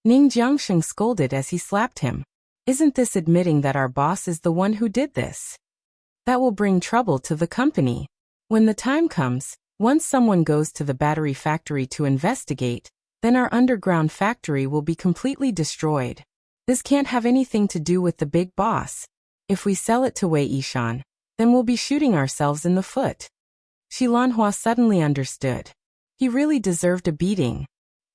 Ning Jiangsheng scolded as he slapped him. Isn't this admitting that our boss is the one who did this? That will bring trouble to the company. When the time comes, once someone goes to the battery factory to investigate, then our underground factory will be completely destroyed. This can't have anything to do with the big boss. If we sell it to Wei Yishan, then we'll be shooting ourselves in the foot. Xilanhua suddenly understood. He really deserved a beating.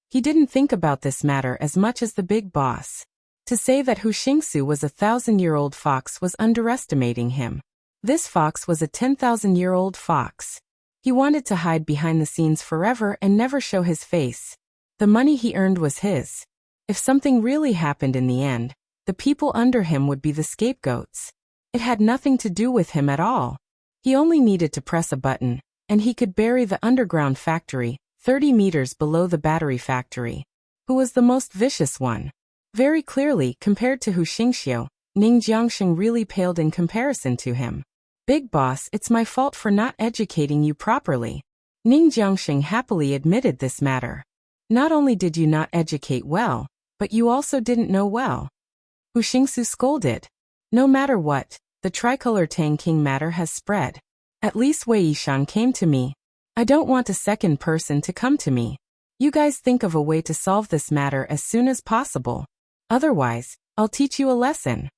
He didn't think about this matter as much as the big boss. To say that Hu Xingsu was a 1,000-year-old fox was underestimating him. This fox was a 10,000-year-old fox. He wanted to hide behind the scenes forever and never show his face. The money he earned was his. If something really happened in the end, the people under him would be the scapegoats. It had nothing to do with him at all. He only needed to press a button, and he could bury the underground factory, 30 meters below the battery factory. Who was the most vicious one? Very clearly, compared to Hu Xingxiu, Ning Jiangsheng really paled in comparison to him. Big boss, it's my fault for not educating you properly. Ning Jiangsheng happily admitted this matter. Not only did you not educate well, but you also didn't know well. Hu Xingsu scolded. No matter what, the tricolor Tang King matter has spread. At least Wei Yishan came to me. I don't want a second person to come to me. You guys think of a way to solve this matter as soon as possible. Otherwise, I'll teach you a lesson.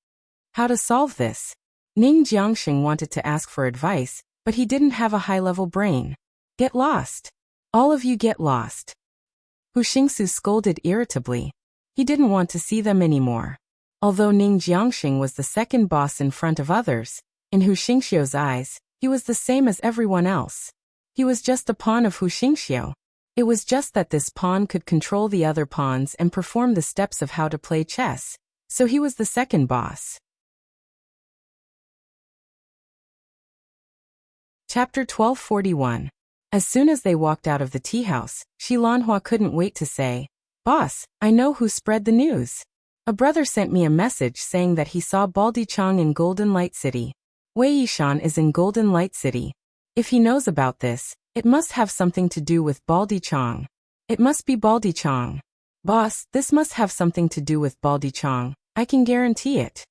How to solve this? Ning Jiangxing wanted to ask for advice, but he didn't have a high-level brain. Get lost. All of you get lost. Hu Xingsu scolded irritably. He didn't want to see them anymore. Although Ning Jiangxing was the second boss in front of others, in Hu Xingxiu's eyes, he was the same as everyone else. He was just a pawn of Hu Xingxiu. It was just that this pawn could control the other pawns and perform the steps of how to play chess, so he was the second boss. Chapter 1241. As soon as they walked out of the tea house, Shi Lanhua couldn't wait to say, "Boss, I know who spread the news. A brother sent me a message saying that he saw Baldi Chang in Golden Light City. Wei Yishan is in Golden Light City. If he knows about this, it must have something to do with Baldi Chang. It must be Baldi Chang. Boss, this must have something to do with Baldi Chang. I can guarantee it."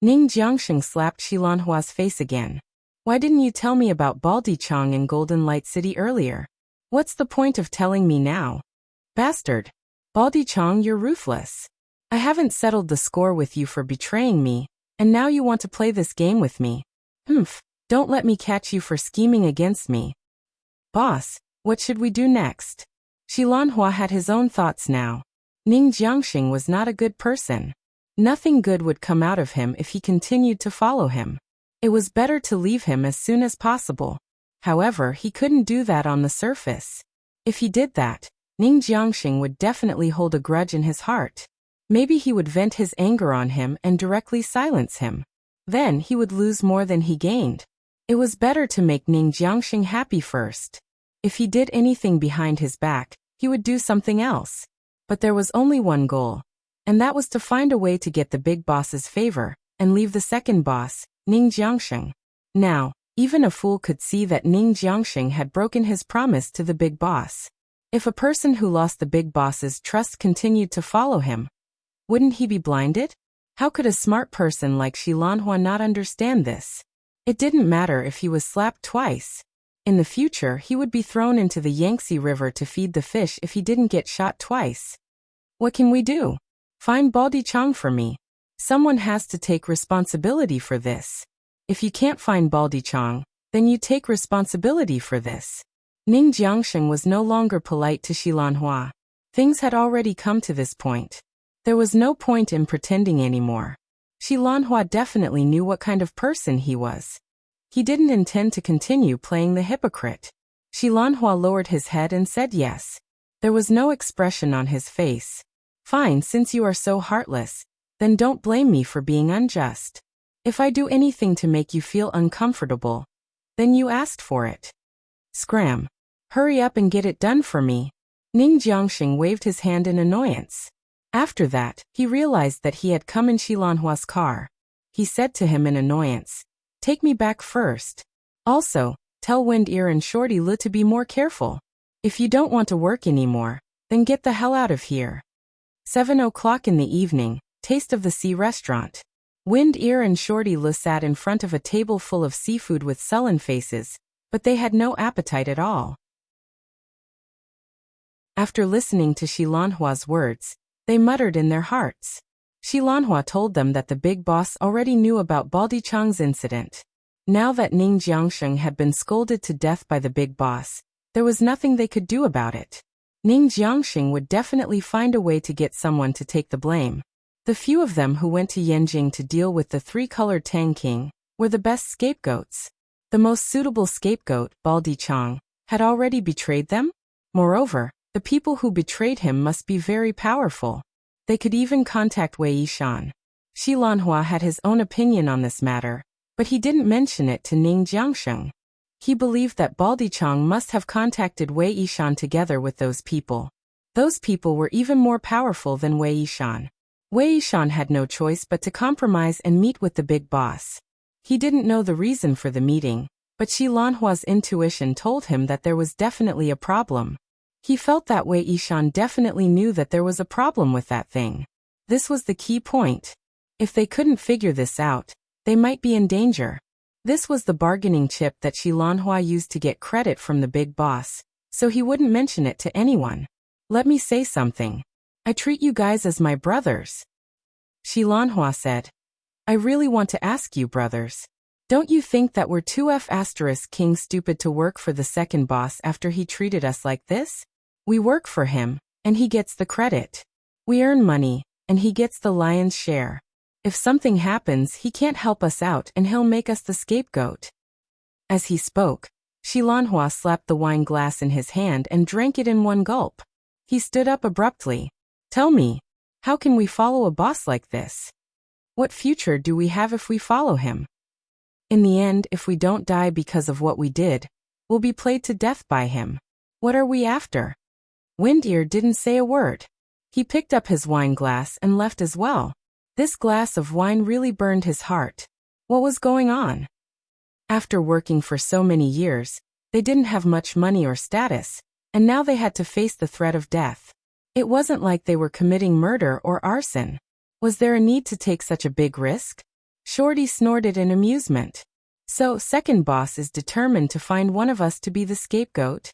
Ning Jiangxing slapped Shi Lanhua's face again. "Why didn't you tell me about Baldi Chang in Golden Light City earlier? What's the point of telling me now? Bastard. Baldi Chang, you're ruthless. I haven't settled the score with you for betraying me, and now you want to play this game with me. Humph, don't let me catch you for scheming against me. Boss, what should we do next?" Shi Lanhua had his own thoughts now. Ning Jiangxing was not a good person. Nothing good would come out of him if he continued to follow him. It was better to leave him as soon as possible. However, he couldn't do that on the surface. If he did that, Ning Jiangxing would definitely hold a grudge in his heart. Maybe he would vent his anger on him and directly silence him. Then he would lose more than he gained. It was better to make Ning Jiangxing happy first. If he did anything behind his back, he would do something else. But there was only one goal, and that was to find a way to get the big boss's favor and leave the second boss, Ning Jiangxing. Now, even a fool could see that Ning Jiangxing had broken his promise to the big boss. If a person who lost the big boss's trust continued to follow him, wouldn't he be blinded? How could a smart person like Shi Lanhua not understand this? It didn't matter if he was slapped twice. In the future, he would be thrown into the Yangtze River to feed the fish if he didn't get shot twice. What can we do? Find Baldi Chang for me. Someone has to take responsibility for this. If you can't find Baldi Chang, then you take responsibility for this. Ning Jiangxing was no longer polite to Shi Lanhua. Things had already come to this point. There was no point in pretending anymore. Shi Lanhua definitely knew what kind of person he was. He didn't intend to continue playing the hypocrite. Shi Lanhua lowered his head and said yes. There was no expression on his face. "Fine, since you are so heartless, then don't blame me for being unjust. If I do anything to make you feel uncomfortable, then you asked for it. Scram. Hurry up and get it done for me." Ning Jiangxing waved his hand in annoyance. After that, he realized that he had come in Shi Lanhua's car. He said to him in annoyance, "Take me back first. Also, tell Wind Ear and Shorty Lu to be more careful. If you don't want to work anymore, then get the hell out of here." 7 o'clock in the evening, Taste of the Sea restaurant. Wind Ear and Shorty Lu sat in front of a table full of seafood with sullen faces, but they had no appetite at all. After listening to Shi Lanhua's words, they muttered in their hearts. Shi Lanhua told them that the big boss already knew about Baldi Chang's incident. Now that Ning Jiangxing had been scolded to death by the big boss, there was nothing they could do about it. Ning Jiangxing would definitely find a way to get someone to take the blame. The few of them who went to Yanjing to deal with the three-colored Tang King were the best scapegoats. The most suitable scapegoat, Baldi Chang, had already betrayed them. Moreover, the people who betrayed him must be very powerful. They could even contact Wei Yishan. Shi Lanhua had his own opinion on this matter, but he didn't mention it to Ning Jiangxing. He believed that Baldi Chang must have contacted Wei Yishan together with those people. Those people were even more powerful than Wei Yishan. Wei Yishan had no choice but to compromise and meet with the big boss. He didn't know the reason for the meeting, but Shi Lanhua's intuition told him that there was definitely a problem. He felt that Wei Yishan definitely knew that there was a problem with that thing. This was the key point. If they couldn't figure this out, they might be in danger. This was the bargaining chip that Xilanhua used to get credit from the big boss, so he wouldn't mention it to anyone. Let me say something. I treat you guys as my brothers. Xilanhua said. I really want to ask you, brothers. Don't you think that we're too *king stupid to work for the second boss after he treated us like this? We work for him, and he gets the credit. We earn money, and he gets the lion's share. If something happens, he can't help us out and he'll make us the scapegoat. As he spoke, Xilanhua slapped the wine glass in his hand and drank it in one gulp. He stood up abruptly. Tell me, how can we follow a boss like this? What future do we have if we follow him? In the end, if we don't die because of what we did, we'll be played to death by him. What are we after? Wind Ear didn't say a word. He picked up his wine glass and left as well. This glass of wine really burned his heart. What was going on? After working for so many years, they didn't have much money or status, and now they had to face the threat of death. It wasn't like they were committing murder or arson. Was there a need to take such a big risk? Shorty snorted in amusement. So, second boss is determined to find one of us to be the scapegoat?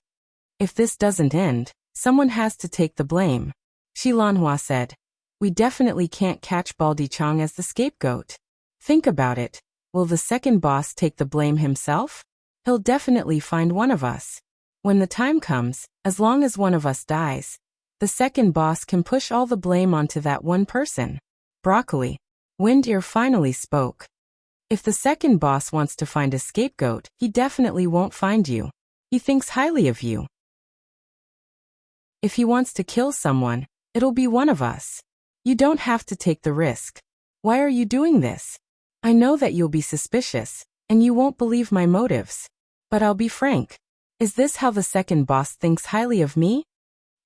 If this doesn't end, someone has to take the blame. Xilanhua said. We definitely can't catch Baldy Chong as the scapegoat. Think about it. Will the second boss take the blame himself? He'll definitely find one of us. When the time comes, as long as one of us dies, the second boss can push all the blame onto that one person. Broccoli. Wind Ear finally spoke. If the second boss wants to find a scapegoat, he definitely won't find you. He thinks highly of you. If he wants to kill someone, it'll be one of us. You don't have to take the risk. Why are you doing this? I know that you'll be suspicious, and you won't believe my motives. But I'll be frank. Is this how the second boss thinks highly of me?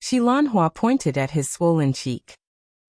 Xilanhua pointed at his swollen cheek.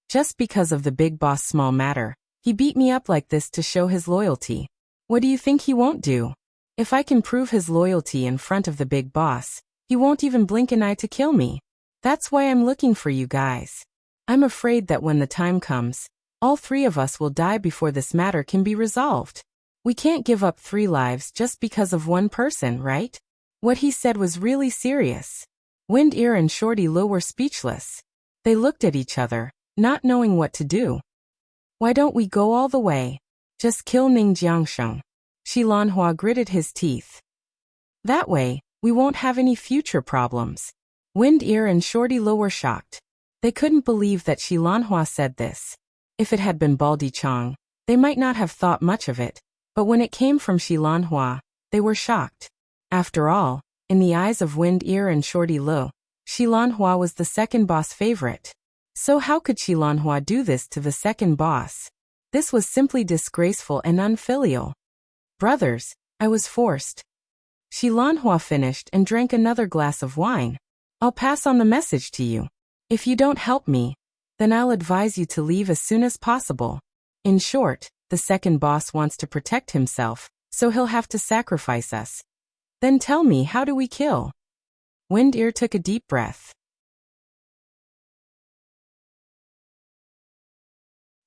Just because of the big boss' small matter, he beat me up like this to show his loyalty. What do you think he won't do? If I can prove his loyalty in front of the big boss, he won't even blink an eye to kill me. That's why I'm looking for you guys. I'm afraid that when the time comes, all three of us will die before this matter can be resolved. We can't give up 3 lives just because of one person, right? What he said was really serious. Wind Ear and Shorty Lo were speechless. They looked at each other, not knowing what to do. Why don't we go all the way? Just kill Ning Jiangsheng. Xilanhua gritted his teeth. That way, we won't have any future problems. Wind Ear and Shorty Lo were shocked. They couldn't believe that Xilanhua said this. If it had been Baldy Chong, they might not have thought much of it, but when it came from Xilanhua, they were shocked. After all, in the eyes of Wind Ear and Shorty Lo, Xilanhua was the second boss favorite. So how could Xilanhua do this to the second boss? This was simply disgraceful and unfilial. Brothers, I was forced. Xilanhua finished and drank another glass of wine. I'll pass on the message to you. If you don't help me, then I'll advise you to leave as soon as possible. In short, the second boss wants to protect himself, so he'll have to sacrifice us. Then tell me, how do we kill? Wind Ear took a deep breath.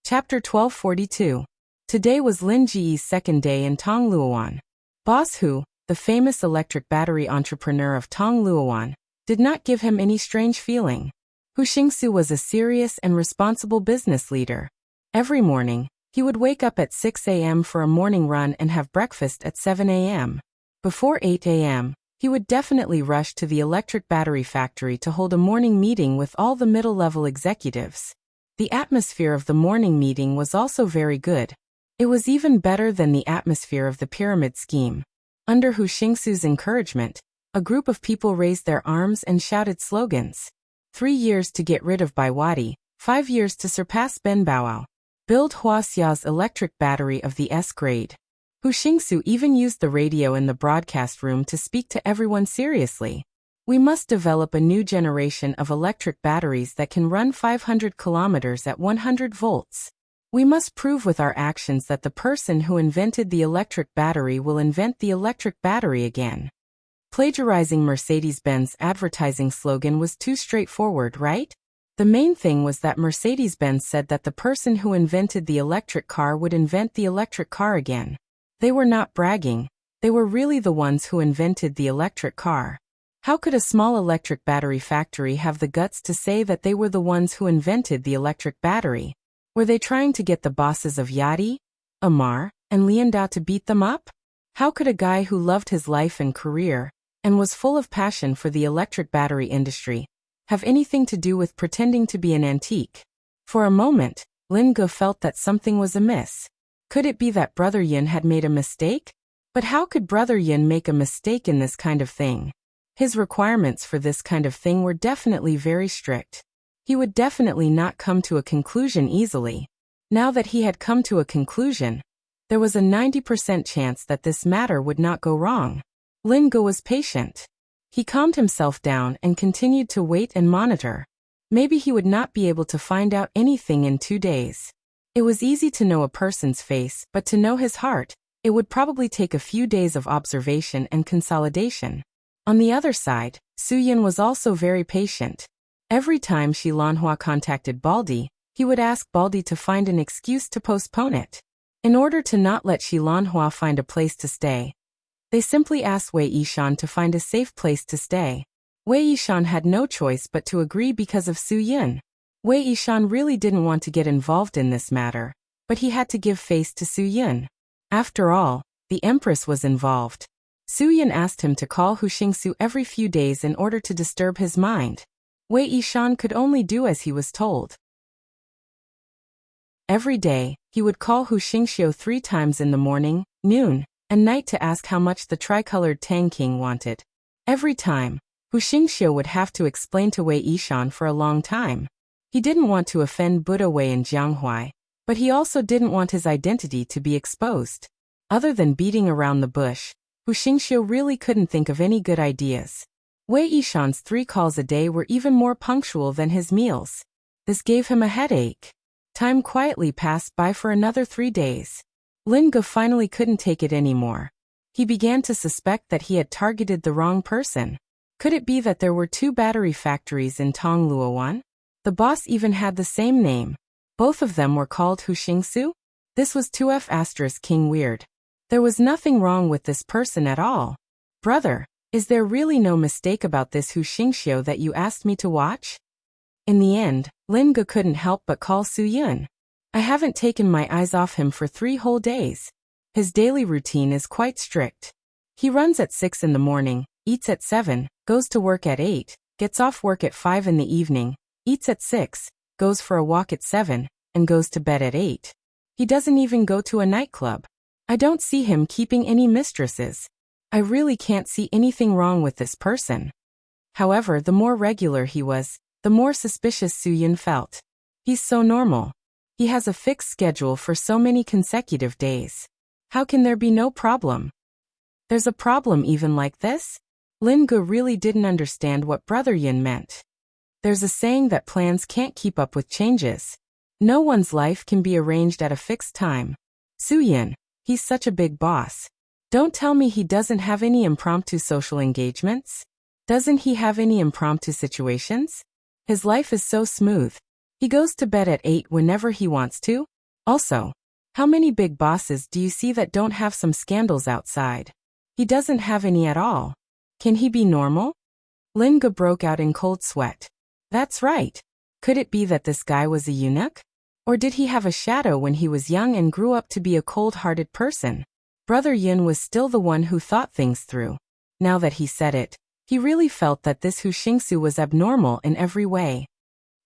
Chapter 1242. Today was Lin Ji's second day in Tongluoan. Boss Hu, the famous electric battery entrepreneur of Tongluoan, did not give him any strange feeling. Hu Xingsu was a serious and responsible business leader. Every morning, he would wake up at 6 a.m. for a morning run and have breakfast at 7 a.m. Before 8 a.m., he would definitely rush to the electric battery factory to hold a morning meeting with all the middle-level executives. The atmosphere of the morning meeting was also very good. It was even better than the atmosphere of the pyramid scheme. Under Hu Xingsu's encouragement, a group of people raised their arms and shouted slogans. 3 years to get rid of Baiwadi, 5 years to surpass Ben Baoao. Build Huaxia's electric battery of the S grade. Hu Xingsu even used the radio in the broadcast room to speak to everyone seriously. We must develop a new generation of electric batteries that can run 500 kilometers at 100 volts. We must prove with our actions that the person who invented the electric battery will invent the electric battery again. Plagiarizing Mercedes-Benz advertising slogan was too straightforward, right? The main thing was that Mercedes-Benz said that the person who invented the electric car would invent the electric car again. They were not bragging. They were really the ones who invented the electric car. How could a small electric battery factory have the guts to say that they were the ones who invented the electric battery? Were they trying to get the bosses of Yadi, Amar, and Liandao to beat them up? How could a guy who loved his life and career, and was full of passion for the electric battery industry, have anything to do with pretending to be an antique? For a moment, Lin Ge felt that something was amiss. Could it be that Brother Yin had made a mistake? But how could Brother Yin make a mistake in this kind of thing? His requirements for this kind of thing were definitely very strict. He would definitely not come to a conclusion easily. Now that he had come to a conclusion, there was a 90% chance that this matter would not go wrong. Lin Ge was patient. He calmed himself down and continued to wait and monitor. Maybe he would not be able to find out anything in 2 days. It was easy to know a person's face, but to know his heart, it would probably take a few days of observation and consolidation. On the other side, Su Yin was also very patient. Every time Shi Lanhua contacted Baldi, he would ask Baldi to find an excuse to postpone it. In order to not let Shi Lanhua find a place to stay, they simply asked Wei Yishan to find a safe place to stay. Wei Yishan had no choice but to agree because of Su Yin. Wei Yishan really didn't want to get involved in this matter, but he had to give face to Su Yin. After all, the Empress was involved. Su Yin asked him to call Hu Xingsu every few days in order to disturb his mind. Wei Yishan could only do as he was told. Every day, he would call Hu Xingxiu 3 times in the morning, noon, and night to ask how much the tricolored Tang King wanted. Every time, Hu Xingxiu would have to explain to Wei Yishan for a long time. He didn't want to offend Buddha Wei and Jianghuai, but he also didn't want his identity to be exposed. Other than beating around the bush, Hu Xingxiu really couldn't think of any good ideas. Wei Yishan's 3 calls a day were even more punctual than his meals. This gave him a headache. Time quietly passed by for another 3 days. Lin Ge finally couldn't take it anymore. He began to suspect that he had targeted the wrong person. Could it be that there were 2 battery factories in Tongluowan? The boss even had the same name. Both of them were called Hu Xingsu? This was 2F** King weird. There was nothing wrong with this person at all. Brother, is there really no mistake about this Hu Xingxiu that you asked me to watch? In the end, Lin Ge couldn't help but call Su Yin. I haven't taken my eyes off him for 3 whole days. His daily routine is quite strict. He runs at 6 in the morning, eats at 7, goes to work at 8, gets off work at 5 in the evening, eats at 6, goes for a walk at 7, and goes to bed at 8. He doesn't even go to a nightclub. I don't see him keeping any mistresses. I really can't see anything wrong with this person. However, the more regular he was, the more suspicious Su Yin felt. He's so normal. He has a fixed schedule for so many consecutive days. How can there be no problem? There's a problem even like this? Lin Ge really didn't understand what Brother Yin meant. There's a saying that plans can't keep up with changes. No one's life can be arranged at a fixed time. Su Yin, he's such a big boss. Don't tell me he doesn't have any impromptu social engagements. Doesn't he have any impromptu situations? His life is so smooth. He goes to bed at 8 whenever he wants to. Also, how many big bosses do you see that don't have some scandals outside? He doesn't have any at all. Can he be normal? Lin Ge broke out in cold sweat. That's right. Could it be that this guy was a eunuch? Or did he have a shadow when he was young and grew up to be a cold-hearted person? Brother Yin was still the one who thought things through. Now that he said it, he really felt that this Hu Xingsu was abnormal in every way.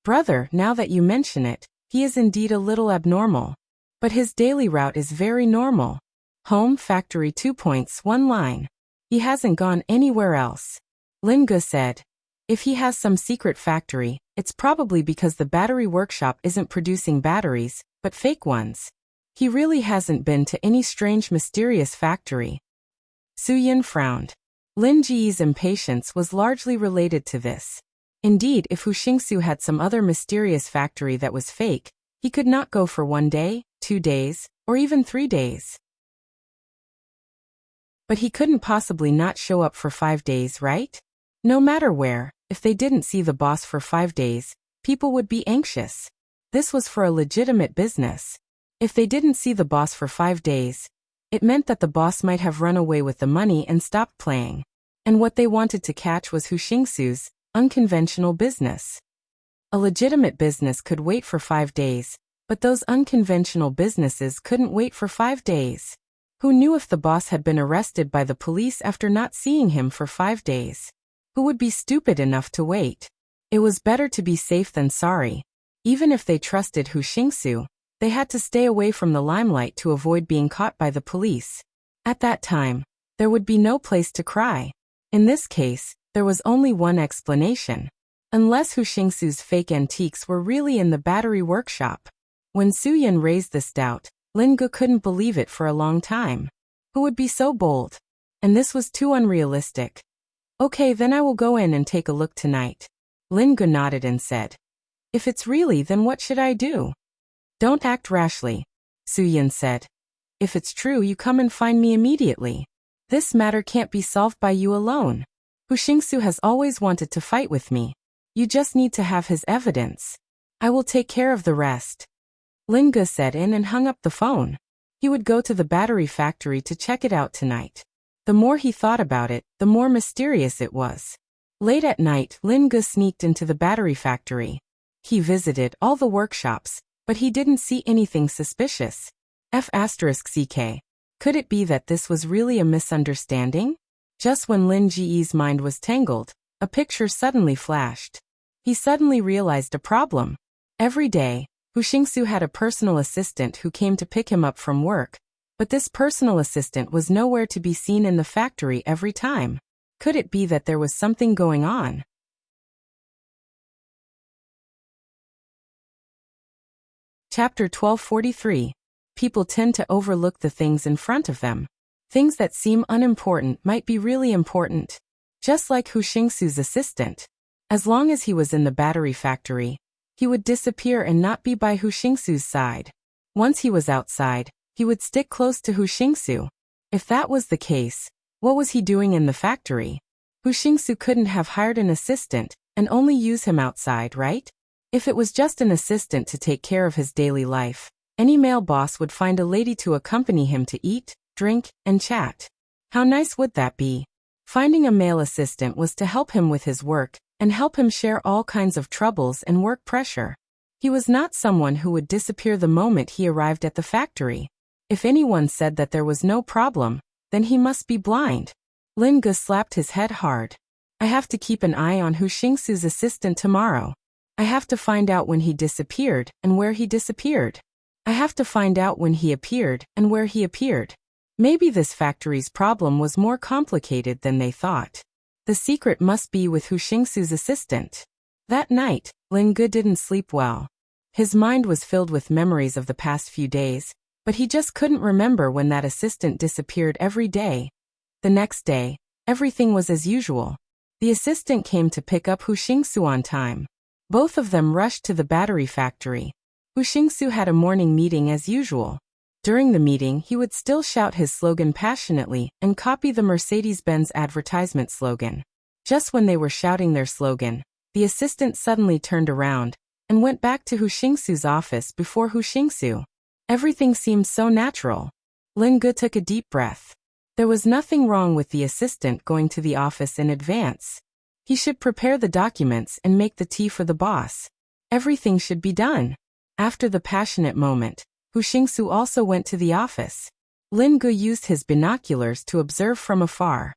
Brother, now that you mention it, he is indeed a little abnormal. But his daily route is very normal. Home, factory, 2 points, 1 line. He hasn't gone anywhere else. Lin Ge said, if he has some secret factory, it's probably because the battery workshop isn't producing batteries, but fake ones. He really hasn't been to any strange mysterious factory. Su Yin frowned. Lin Ji's impatience was largely related to this. Indeed, if Hu Xingsu had some other mysterious factory that was fake, he could not go for 1 day, 2 days, or even 3 days. But he couldn't possibly not show up for 5 days, right? No matter where, if they didn't see the boss for 5 days, people would be anxious. This was for a legitimate business. If they didn't see the boss for 5 days, it meant that the boss might have run away with the money and stopped playing. And what they wanted to catch was Hu Xingsu's unconventional business. A legitimate business could wait for 5 days, but those unconventional businesses couldn't wait for 5 days. Who knew if the boss had been arrested by the police after not seeing him for 5 days? Who would be stupid enough to wait? It was better to be safe than sorry. Even if they trusted Hu Xingsu, they had to stay away from the limelight to avoid being caught by the police. At that time, there would be no place to cry. In this case, there was only one explanation. Unless Hu Xingsu's fake antiques were really in the battery workshop. When Su Yan raised this doubt, Lin Ge couldn't believe it for a long time. Who would be so bold? And this was too unrealistic. Okay, then I will go in and take a look tonight. Lin Ge nodded and said. If it's really, then what should I do? Don't act rashly, Su Yan said. If it's true, you come and find me immediately. This matter can't be solved by you alone. Hu Xingsu has always wanted to fight with me. You just need to have his evidence. I will take care of the rest. Lin Ge said and hung up the phone. He would go to the battery factory to check it out tonight. The more he thought about it, the more mysterious it was. Late at night, Lin Ge sneaked into the battery factory. He visited all the workshops, but he didn't see anything suspicious. F***ck. Could it be that this was really a misunderstanding? Just when Lin Ji's mind was tangled, a picture suddenly flashed. He suddenly realized a problem. Every day, Hu Xingsu had a personal assistant who came to pick him up from work, but this personal assistant was nowhere to be seen in the factory every time. Could it be that there was something going on? Chapter 1243. People tend to overlook the things in front of them. Things that seem unimportant might be really important. Just like Hu Xingsu's assistant. As long as he was in the battery factory, he would disappear and not be by Hu Xingsu's side. Once he was outside, he would stick close to Hu Xingsu. If that was the case, what was he doing in the factory? Hu Xingsu couldn't have hired an assistant and only use him outside, right? If it was just an assistant to take care of his daily life, any male boss would find a lady to accompany him to eat, drink, and chat. How nice would that be? Finding a male assistant was to help him with his work and help him share all kinds of troubles and work pressure. He was not someone who would disappear the moment he arrived at the factory. If anyone said that there was no problem, then he must be blind. Lin Ge slapped his head hard. I have to keep an eye on Hu Xingsu's assistant tomorrow. I have to find out when he disappeared and where he disappeared. I have to find out when he appeared and where he appeared. Maybe this factory's problem was more complicated than they thought. The secret must be with Hu Xingsu's assistant. That night, Lin Ge didn't sleep well. His mind was filled with memories of the past few days, but he just couldn't remember when that assistant disappeared every day. The next day, everything was as usual. The assistant came to pick up Hu Xingsu on time. Both of them rushed to the battery factory. Hu Xingsu had a morning meeting as usual. During the meeting, he would still shout his slogan passionately and copy the Mercedes-Benz advertisement slogan. Just when they were shouting their slogan, the assistant suddenly turned around and went back to Hu Xingsu's office before Hu Xingsu. Everything seemed so natural. Lin Ge took a deep breath. There was nothing wrong with the assistant going to the office in advance. He should prepare the documents and make the tea for the boss. Everything should be done. After the passionate moment, Hu Xingsu also went to the office. Lin Ge used his binoculars to observe from afar.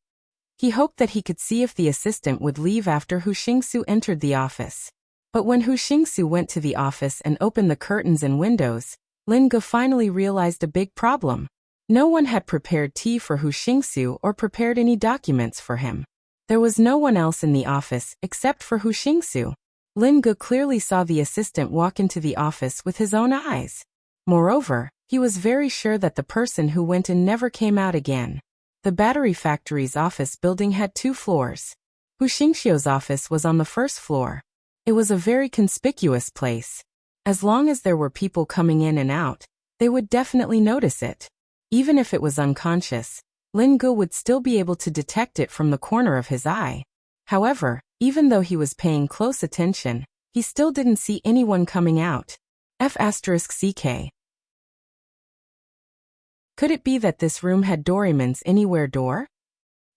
He hoped that he could see if the assistant would leave after Hu Xingsu entered the office. But when Hu Xingsu went to the office and opened the curtains and windows, Lin Ge finally realized a big problem. No one had prepared tea for Hu Xingsu or prepared any documents for him. There was no one else in the office except for Hu Xingsu. Lin Ge clearly saw the assistant walk into the office with his own eyes. Moreover, he was very sure that the person who went in never came out again. The battery factory's office building had 2 floors. Hu Xingxiu's office was on the first floor. It was a very conspicuous place. As long as there were people coming in and out, they would definitely notice it. Even if it was unconscious, Lin Ge would still be able to detect it from the corner of his eye. However, even though he was paying close attention, he He still didn't see anyone coming out. F***CK. Could it be that this room had Doraemon's anywhere door?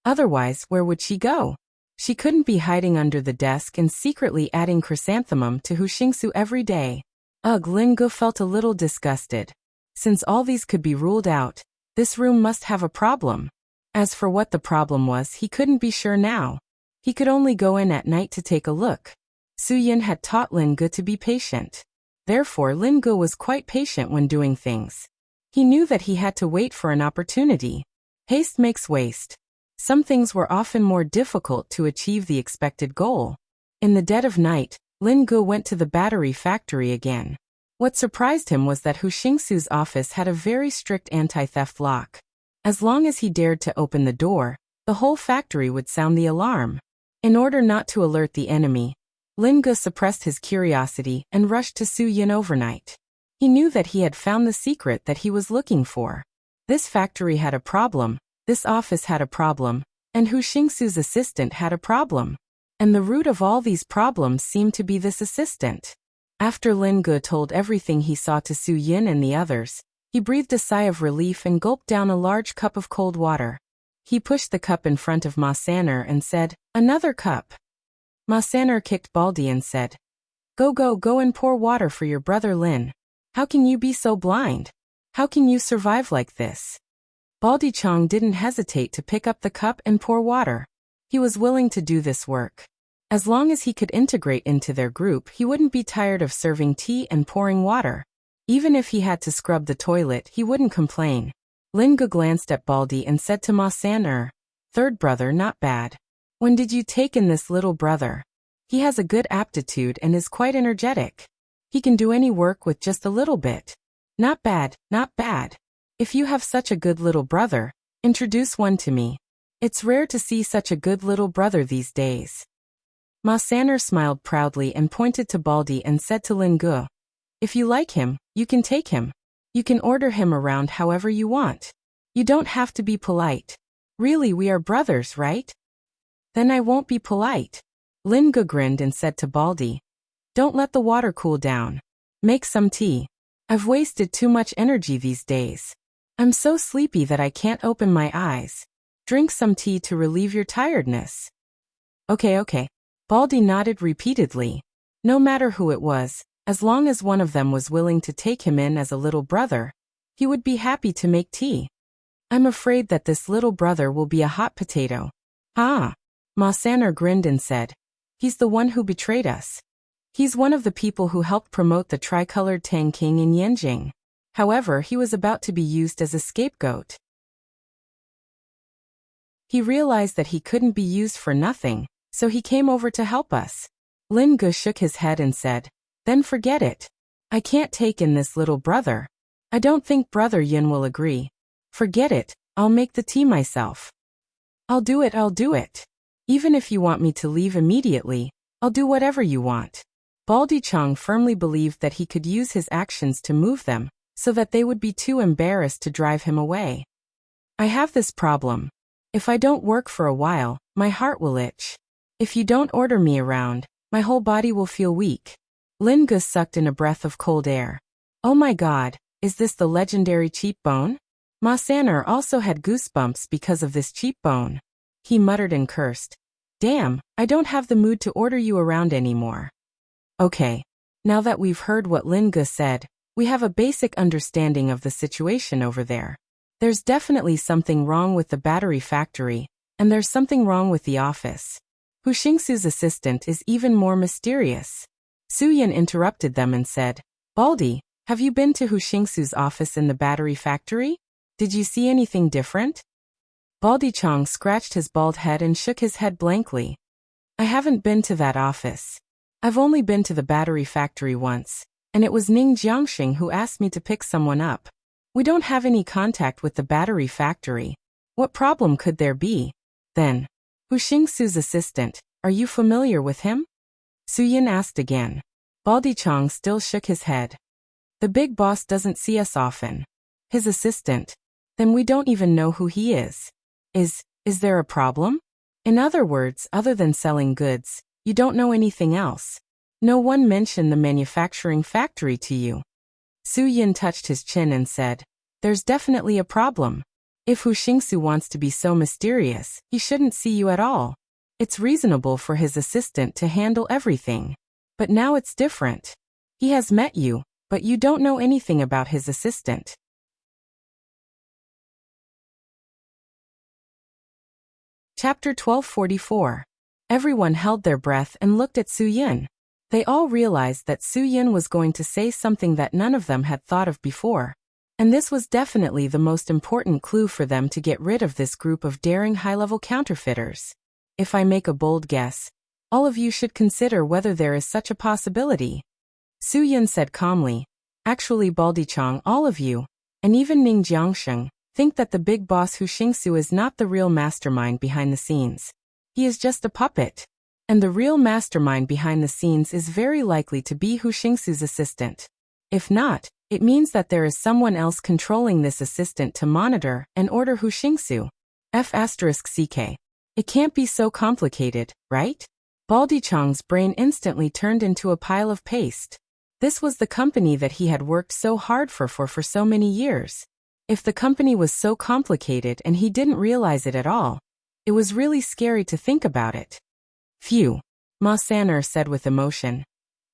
Otherwise, where would she go? She couldn't be hiding under the desk and secretly adding chrysanthemum to Hushingsu every day. Ugh, Lin-gu felt a little disgusted. Since all these could be ruled out, this room must have a problem. As for what the problem was, he couldn't be sure now. He could only go in at night to take a look. Su-yin had taught Lin-gu to be patient. Therefore, Lin-gu was quite patient when doing things. He knew that he had to wait for an opportunity. Haste makes waste. Some things were often more difficult to achieve the expected goal. In the dead of night, Lin-gu went to the battery factory again. What surprised him was that Hushingsu's office had a very strict anti-theft lock. As long as he dared to open the door, the whole factory would sound the alarm. In order not to alert the enemy, Lin-gu suppressed his curiosity and rushed to Su-yin overnight. He knew that he had found the secret that he was looking for. This factory had a problem, this office had a problem, and Hushingsu's assistant had a problem. And the root of all these problems seemed to be this assistant. After Lin-gu told everything he saw to Su-yin and the others, he breathed a sigh of relief and gulped down a large cup of cold water. He pushed the cup in front of Ma Sanner and said, "Another cup." Ma Sanner kicked Baldy and said, Go and pour water for your brother Lin. How can you be so blind? How can you survive like this?" Baldy Chong didn't hesitate to pick up the cup and pour water. He was willing to do this work. As long as he could integrate into their group, he wouldn't be tired of serving tea and pouring water. Even if he had to scrub the toilet, he wouldn't complain. Lin-gu glanced at Baldy and said to Ma Sanner, "Third brother, not bad. When did you take in this little brother? He has a good aptitude and is quite energetic. He can do any work with just a little bit. Not bad, not bad. If you have such a good little brother, introduce one to me. It's rare to see such a good little brother these days." Ma Sanner smiled proudly and pointed to Baldy and said to Lin-gu, "If you like him, you can take him. You can order him around however you want. You don't have to be polite. Really, we are brothers, right?" "Then I won't be polite." Lin-gu grinned and said to Baldy, "Don't let the water cool down. Make some tea. I've wasted too much energy these days. I'm so sleepy that I can't open my eyes. Drink some tea to relieve your tiredness." Okay. Baldy nodded repeatedly. No matter who it was, as long as one of them was willing to take him in as a little brother, he would be happy to make tea. "I'm afraid that this little brother will be a hot potato." "Ah." Ma Sanner grinned and said, "He's the one who betrayed us. He's one of the people who helped promote the tricolored Tang King in Yanjing. However, he was about to be used as a scapegoat. He realized that he couldn't be used for nothing, so he came over to help us." Lin-gu shook his head and said, "Then forget it. I can't take in this little brother. I don't think Brother Yin will agree. Forget it, I'll make the tea myself." I'll do it. Even if you want me to leave immediately, I'll do whatever you want." Baldy Chong firmly believed that he could use his actions to move them, so that they would be too embarrassed to drive him away. "I have this problem. If I don't work for a while, my heart will itch. If you don't order me around, my whole body will feel weak." Lin-gu sucked in a breath of cold air. "Oh my god, is this the legendary cheap bone?" Ma Sanner also had goosebumps because of this cheap bone. He muttered and cursed. "Damn, I don't have the mood to order you around anymore." Okay. Now that we've heard what Lin-gu said, we have a basic understanding of the situation over there. There's definitely something wrong with the battery factory, and there's something wrong with the office. Hushingsu's assistant is even more mysterious. Su-yin interrupted them and said, "Baldy, have you been to Hushingsu's office in the battery factory? Did you see anything different?" Baldy Chong scratched his bald head and shook his head blankly. "I haven't been to that office. I've only been to the battery factory once, and it was Ning Jiangxing who asked me to pick someone up. We don't have any contact with the battery factory. What problem could there be?" Then, "Hushingsu's assistant, are you familiar with him?" Su-yin asked again. Baldy Chong still shook his head. "The big boss doesn't see us often. His assistant? Then we don't even know who he is. Is there a problem? In other words, other than selling goods, you don't know anything else?" No one mentioned the manufacturing factory to you. Su Yin touched his chin and said, there's definitely a problem. If Hu Xingsu wants to be so mysterious, he shouldn't see you at all. It's reasonable for his assistant to handle everything. But now it's different. He has met you, but you don't know anything about his assistant. Chapter 1244. Everyone held their breath and looked at Su Yin. They all realized that Su Yin was going to say something that none of them had thought of before. And this was definitely the most important clue for them to get rid of this group of daring high-level counterfeiters. If I make a bold guess, all of you should consider whether there is such a possibility. Su Yin said calmly, actually Baldi-chang, all of you, and even Ning Jiangsheng, think that the big boss Hu Xingsu is not the real mastermind behind the scenes. He is just a puppet. And the real mastermind behind the scenes is very likely to be Hu Xingsu's assistant. If not, it means that there is someone else controlling this assistant to monitor and order Hu Xingsu. F***ck. It can't be so complicated, right? Baldi-chang's brain instantly turned into a pile of paste. This was the company that he had worked so hard for so many years. If the company was so complicated and he didn't realize it at all, it was really scary to think about it. Phew, Ma San'er said with emotion.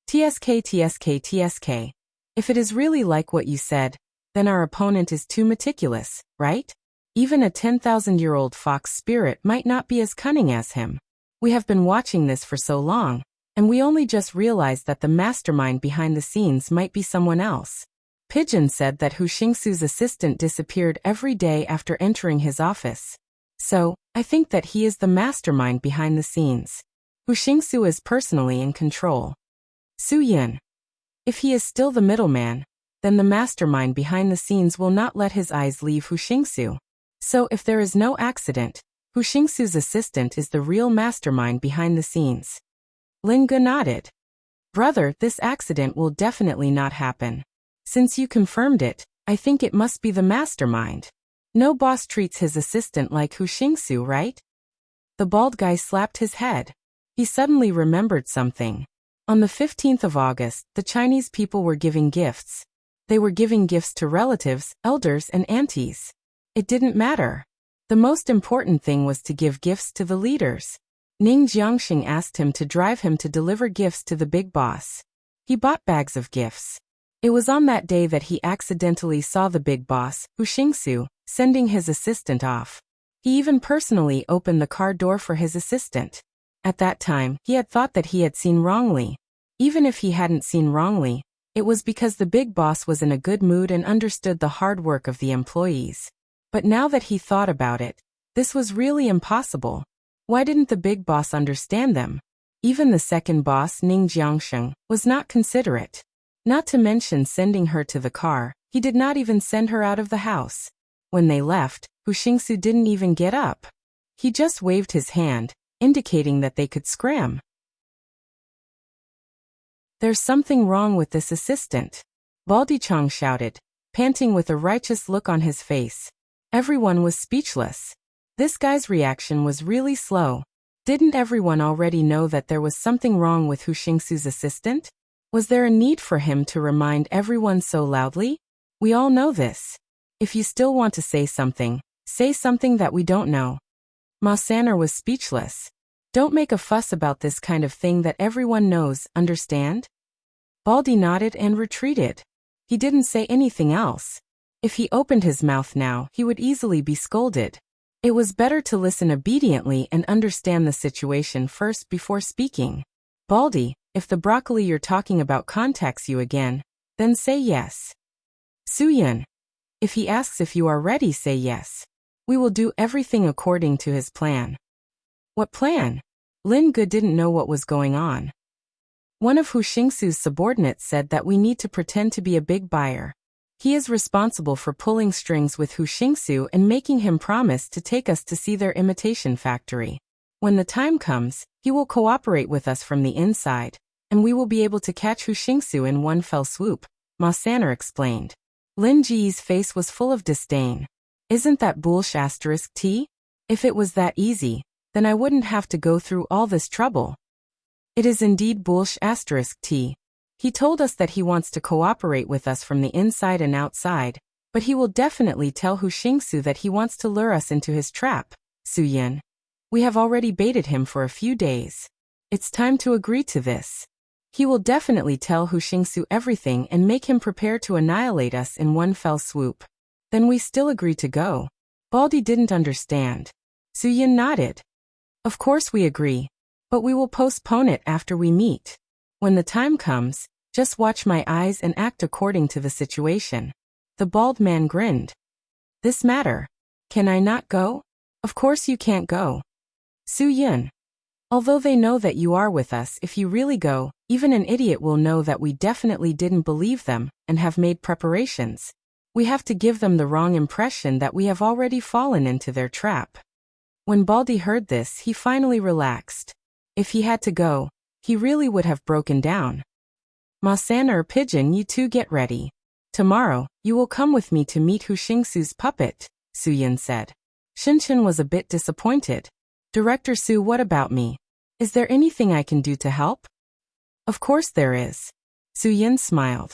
TSK. If it is really like what you said, then our opponent is too meticulous, right? Even a 10,000-year-old fox spirit might not be as cunning as him. We have been watching this for so long, and we only just realized that the mastermind behind the scenes might be someone else. Pigeon said that Hu Xingsu's assistant disappeared every day after entering his office. So, I think that he is the mastermind behind the scenes. Hu Xingsu is personally in control. Su Yin. If he is still the middleman, then the mastermind behind the scenes will not let his eyes leave Hu Xingsu. So if there is no accident, Hu Xingsu's assistant is the real mastermind behind the scenes. Lin Ge nodded. Brother, this accident will definitely not happen. Since you confirmed it, I think it must be the mastermind. No boss treats his assistant like Hu Xingsu, right? The bald guy slapped his head. He suddenly remembered something. On the 15th of August, the Chinese people were giving gifts. They were giving gifts to relatives, elders, and aunties. It didn't matter. The most important thing was to give gifts to the leaders. Ning Jiangxing asked him to drive him to deliver gifts to the big boss. He bought bags of gifts. It was on that day that he accidentally saw the big boss, Hu Xingsu, sending his assistant off. He even personally opened the car door for his assistant. At that time, he had thought that he had seen wrongly. Even if he hadn't seen wrongly, it was because the big boss was in a good mood and understood the hard work of the employees. But now that he thought about it, this was really impossible. Why didn't the big boss understand them? Even the second boss, Ning Jiangsheng, was not considerate. Not to mention sending her to the car, he did not even send her out of the house. When they left, Hu Xingsu didn't even get up. He just waved his hand, indicating that they could scram. There's something wrong with this assistant. Baldi-chang shouted, panting with a righteous look on his face. Everyone was speechless. This guy's reaction was really slow. Didn't everyone already know that there was something wrong with Hu Xingsu's assistant? Was there a need for him to remind everyone so loudly? We all know this. If you still want to say something that we don't know. Ma San'er was speechless. Don't make a fuss about this kind of thing that everyone knows, understand? Baldi nodded and retreated. He didn't say anything else. If he opened his mouth now, he would easily be scolded. It was better to listen obediently and understand the situation first before speaking. Baldi, if the broccoli you're talking about contacts you again, then say yes. Su Yin. If he asks if you are ready, say yes. We will do everything according to his plan. What plan? Lin Ge didn't know what was going on. One of Hu Xingsu's subordinates said that we need to pretend to be a big buyer. He is responsible for pulling strings with Hu Xingsu and making him promise to take us to see their imitation factory. When the time comes, he will cooperate with us from the inside, and we will be able to catch Hu Xingsu in one fell swoop, Ma San'er explained. Lin Ji's face was full of disdain. Isn't that bullsh*t? If it was that easy, then I wouldn't have to go through all this trouble. It is indeed bullsh *t. He told us that he wants to cooperate with us from the inside and outside, but he will definitely tell Hu Xingsu that he wants to lure us into his trap, Su Yin. We have already baited him for a few days. It's time to agree to this. He will definitely tell Hu Xingsu everything and make him prepare to annihilate us in one fell swoop. Then we still agree to go. Baldy didn't understand. Su Yin nodded. Of course we agree. But we will postpone it after we meet. When the time comes, just watch my eyes and act according to the situation. The bald man grinned. This matter. Can I not go? Of course you can't go. Su Yin. Although they know that you are with us, if you really go, even an idiot will know that we definitely didn't believe them and have made preparations. We have to give them the wrong impression that we have already fallen into their trap. When Baldy heard this, he finally relaxed. If he had to go, he really would have broken down. Ma-san or Pigeon, you two get ready. Tomorrow, you will come with me to meet Hu Xingsu's puppet, Su Yin said. Shinshin was a bit disappointed. Director Su, what about me? Is there anything I can do to help? Of course there is. Su Yin smiled.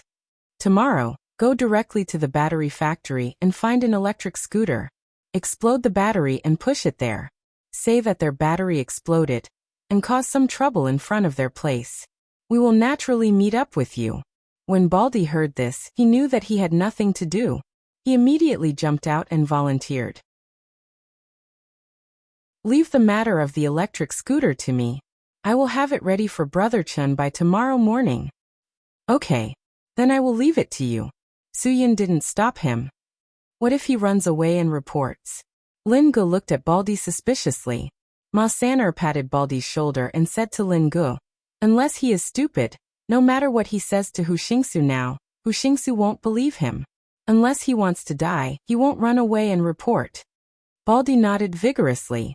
Tomorrow, go directly to the battery factory and find an electric scooter. Explode the battery and push it there. Say that their battery exploded and cause some trouble in front of their place. We will naturally meet up with you. When Baldy heard this, he knew that he had nothing to do. He immediately jumped out and volunteered. Leave the matter of the electric scooter to me. I will have it ready for Brother Chun by tomorrow morning. Okay. Then I will leave it to you. Su Yin didn't stop him. What if he runs away and reports? Lin Gu looked at Baldy suspiciously. Ma Saner patted Baldy's shoulder and said to Lin Gu, unless he is stupid, no matter what he says to Hu Xingsu now, Hu Xingsu won't believe him. Unless he wants to die, he won't run away and report. Baldy nodded vigorously.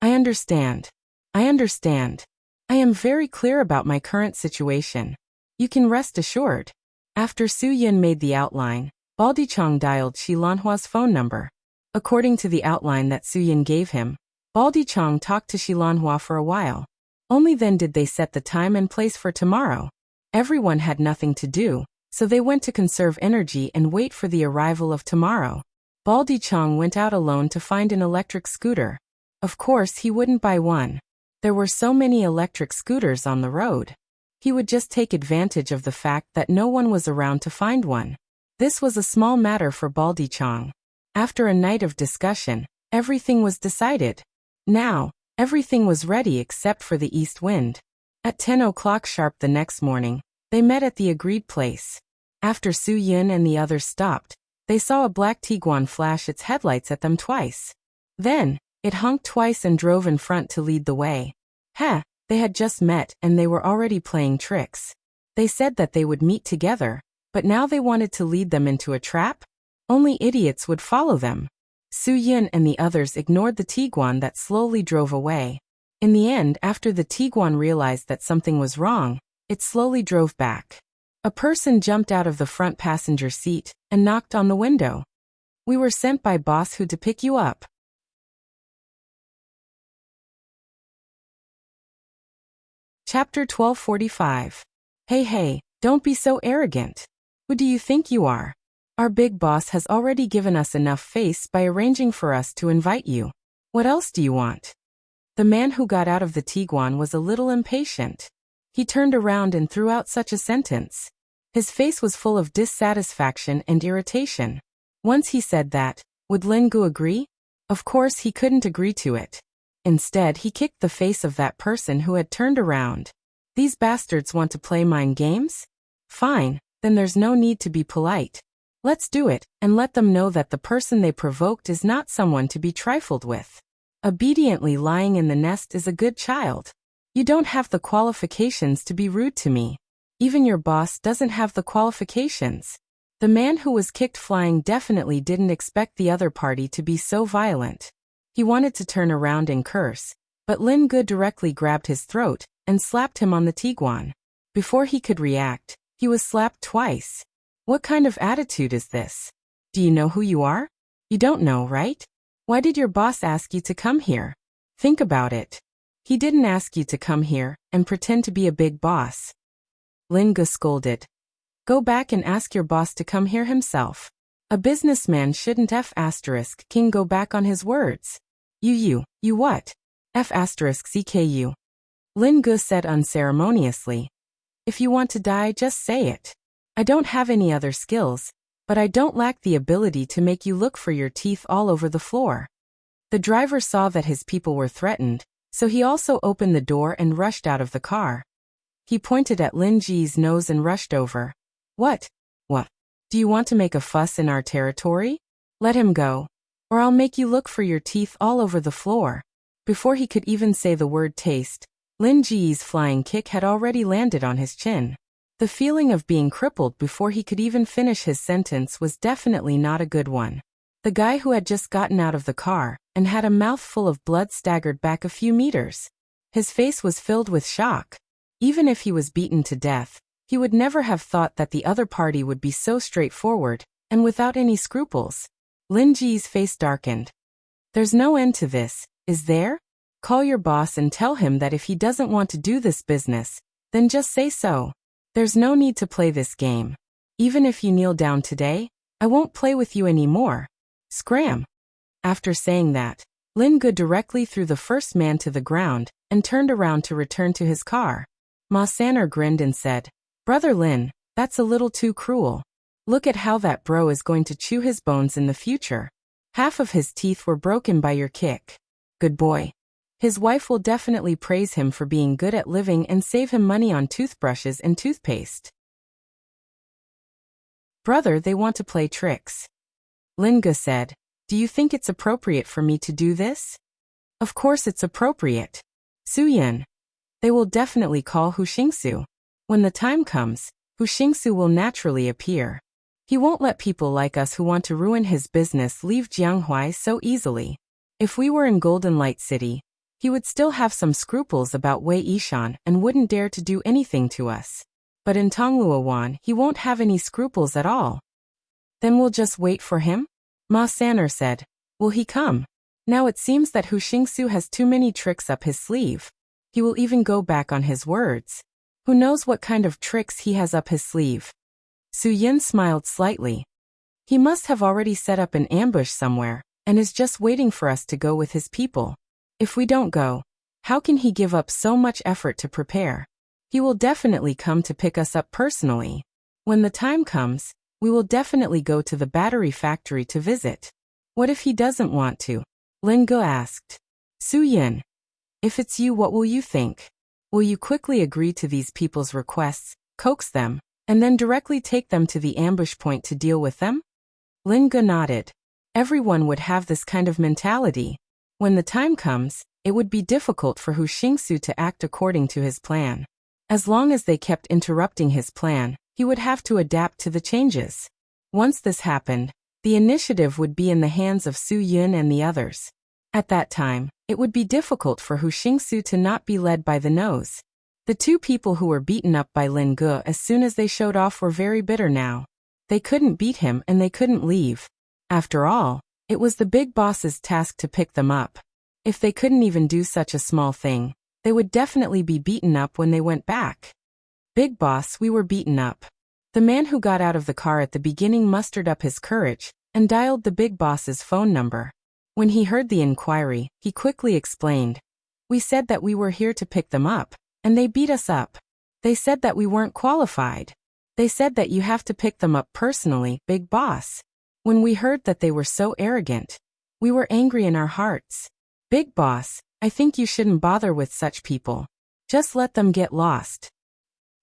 I understand. I understand. I am very clear about my current situation. You can rest assured. After Su Yin made the outline, Baldy Chong dialed Shi Lanhua's phone number. According to the outline that Su Yin gave him, Baldy Chong talked to Shi Lanhua for a while. Only then did they set the time and place for tomorrow. Everyone had nothing to do, so they went to conserve energy and wait for the arrival of tomorrow. Baldy Chong went out alone to find an electric scooter. Of course he wouldn't buy one. There were so many electric scooters on the road. He would just take advantage of the fact that no one was around to find one. This was a small matter for Baldy Chong. After a night of discussion, everything was decided. Now, everything was ready except for the east wind. At 10 o'clock sharp the next morning, they met at the agreed place. After Su Yin and the others stopped, they saw a black Tiguan flash its headlights at them twice. Then, it honked twice and drove in front to lead the way. They had just met and they were already playing tricks. They said that they would meet together, but now they wanted to lead them into a trap? Only idiots would follow them. Su Yin and the others ignored the Tiguan that slowly drove away. In the end, after the Tiguan realized that something was wrong, it slowly drove back. A person jumped out of the front passenger seat and knocked on the window. We were sent by Boss Hu to pick you up. Chapter 1245. Hey, don't be so arrogant. Who do you think you are? Our big boss has already given us enough face by arranging for us to invite you. What else do you want? The man who got out of the Tiguan was a little impatient. He turned around and threw out such a sentence. His face was full of dissatisfaction and irritation. Once he said that, would Lin Gu agree? Of course he couldn't agree to it. Instead, he kicked the face of that person who had turned around. These bastards want to play mind games? Fine, then there's no need to be polite. Let's do it, and let them know that the person they provoked is not someone to be trifled with. Obediently lying in the nest is a good child. You don't have the qualifications to be rude to me. Even your boss doesn't have the qualifications. The man who was kicked flying definitely didn't expect the other party to be so violent. He wanted to turn around and curse, but Lin Gu directly grabbed his throat and slapped him on the Tiguan. Before he could react, he was slapped twice. What kind of attitude is this? Do you know who you are? You don't know, right? Why did your boss ask you to come here? Think about it. He didn't ask you to come here and pretend to be a big boss. Lin Ge scolded. Go back and ask your boss to come here himself. A businessman shouldn't King go back on his words. You what? CKU. Lin Ge said unceremoniously. If you want to die, just say it. I don't have any other skills, but I don't lack the ability to make you look for your teeth all over the floor. The driver saw that his people were threatened, so he also opened the door and rushed out of the car. He pointed at Lin Ji's nose and rushed over. What? Do you want to make a fuss in our territory? Let him go, or I'll make you look for your teeth all over the floor. Before he could even say the word taste, Lin Ji's flying kick had already landed on his chin. The feeling of being crippled before he could even finish his sentence was definitely not a good one. The guy who had just gotten out of the car and had a mouthful of blood staggered back a few meters. His face was filled with shock. Even if he was beaten to death, he would never have thought that the other party would be so straightforward and without any scruples. Lin Ji's face darkened. There's no end to this, is there? Call your boss and tell him that if he doesn't want to do this business, then just say so. There's no need to play this game. Even if you kneel down today, I won't play with you anymore. Scram. After saying that, Lin Ge directly threw the first man to the ground and turned around to return to his car. Ma San'er grinned and said, Brother Lin, that's a little too cruel. Look at how that bro is going to chew his bones in the future. Half of his teeth were broken by your kick. Good boy. His wife will definitely praise him for being good at living and save him money on toothbrushes and toothpaste. Brother, they want to play tricks. Lin Ge said, Do you think it's appropriate for me to do this? Of course it's appropriate. Su Yin. They will definitely call Hu Xingsu. When the time comes, Hu Xingsu will naturally appear. He won't let people like us who want to ruin his business leave Jianghuai so easily. If we were in Golden Light City, he would still have some scruples about Wei Yishan and wouldn't dare to do anything to us. But in Tongluowan, he won't have any scruples at all. Then we'll just wait for him? Ma San'er said. Will he come? Now it seems that Hu Xingsu has too many tricks up his sleeve. He will even go back on his words. Who knows what kind of tricks he has up his sleeve? Su Yin smiled slightly. He must have already set up an ambush somewhere, and is just waiting for us to go with his people. If we don't go, how can he give up so much effort to prepare? He will definitely come to pick us up personally. When the time comes, we will definitely go to the battery factory to visit. What if he doesn't want to? Lin Ge asked. Su Yin. If it's you, what will you think? Will you quickly agree to these people's requests, coax them, and then directly take them to the ambush point to deal with them? Lin Ge nodded. Everyone would have this kind of mentality. When the time comes, it would be difficult for Hu Xingsu to act according to his plan. As long as they kept interrupting his plan, he would have to adapt to the changes. Once this happened, the initiative would be in the hands of Su Yun and the others. At that time, it would be difficult for Hu Xingsu to not be led by the nose. The two people who were beaten up by Lin Ge as soon as they showed off were very bitter now. They couldn't beat him and they couldn't leave. After all, it was the big boss's task to pick them up. If they couldn't even do such a small thing, they would definitely be beaten up when they went back. Big boss, we were beaten up. The man who got out of the car at the beginning mustered up his courage and dialed the big boss's phone number. When he heard the inquiry, he quickly explained. We said that we were here to pick them up, and they beat us up. They said that we weren't qualified. They said that you have to pick them up personally, big boss. When we heard that they were so arrogant, we were angry in our hearts. Big boss, I think you shouldn't bother with such people. Just let them get lost.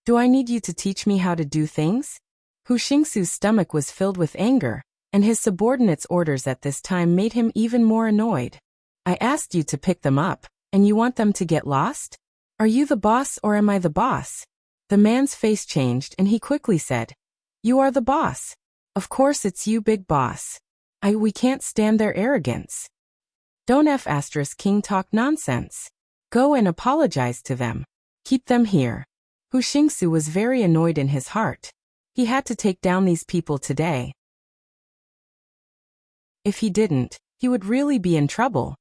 Do I need you to teach me how to do things? Hu Xingsu's stomach was filled with anger, and his subordinates' orders at this time made him even more annoyed. I asked you to pick them up, and you want them to get lost? Are you the boss or am I the boss? The man's face changed and he quickly said, You are the boss. Of course it's you, big boss. We can't stand their arrogance. Don't King talk nonsense. Go and apologize to them. Keep them here. Hu Xingsu was very annoyed in his heart. He had to take down these people today. If he didn't, he would really be in trouble.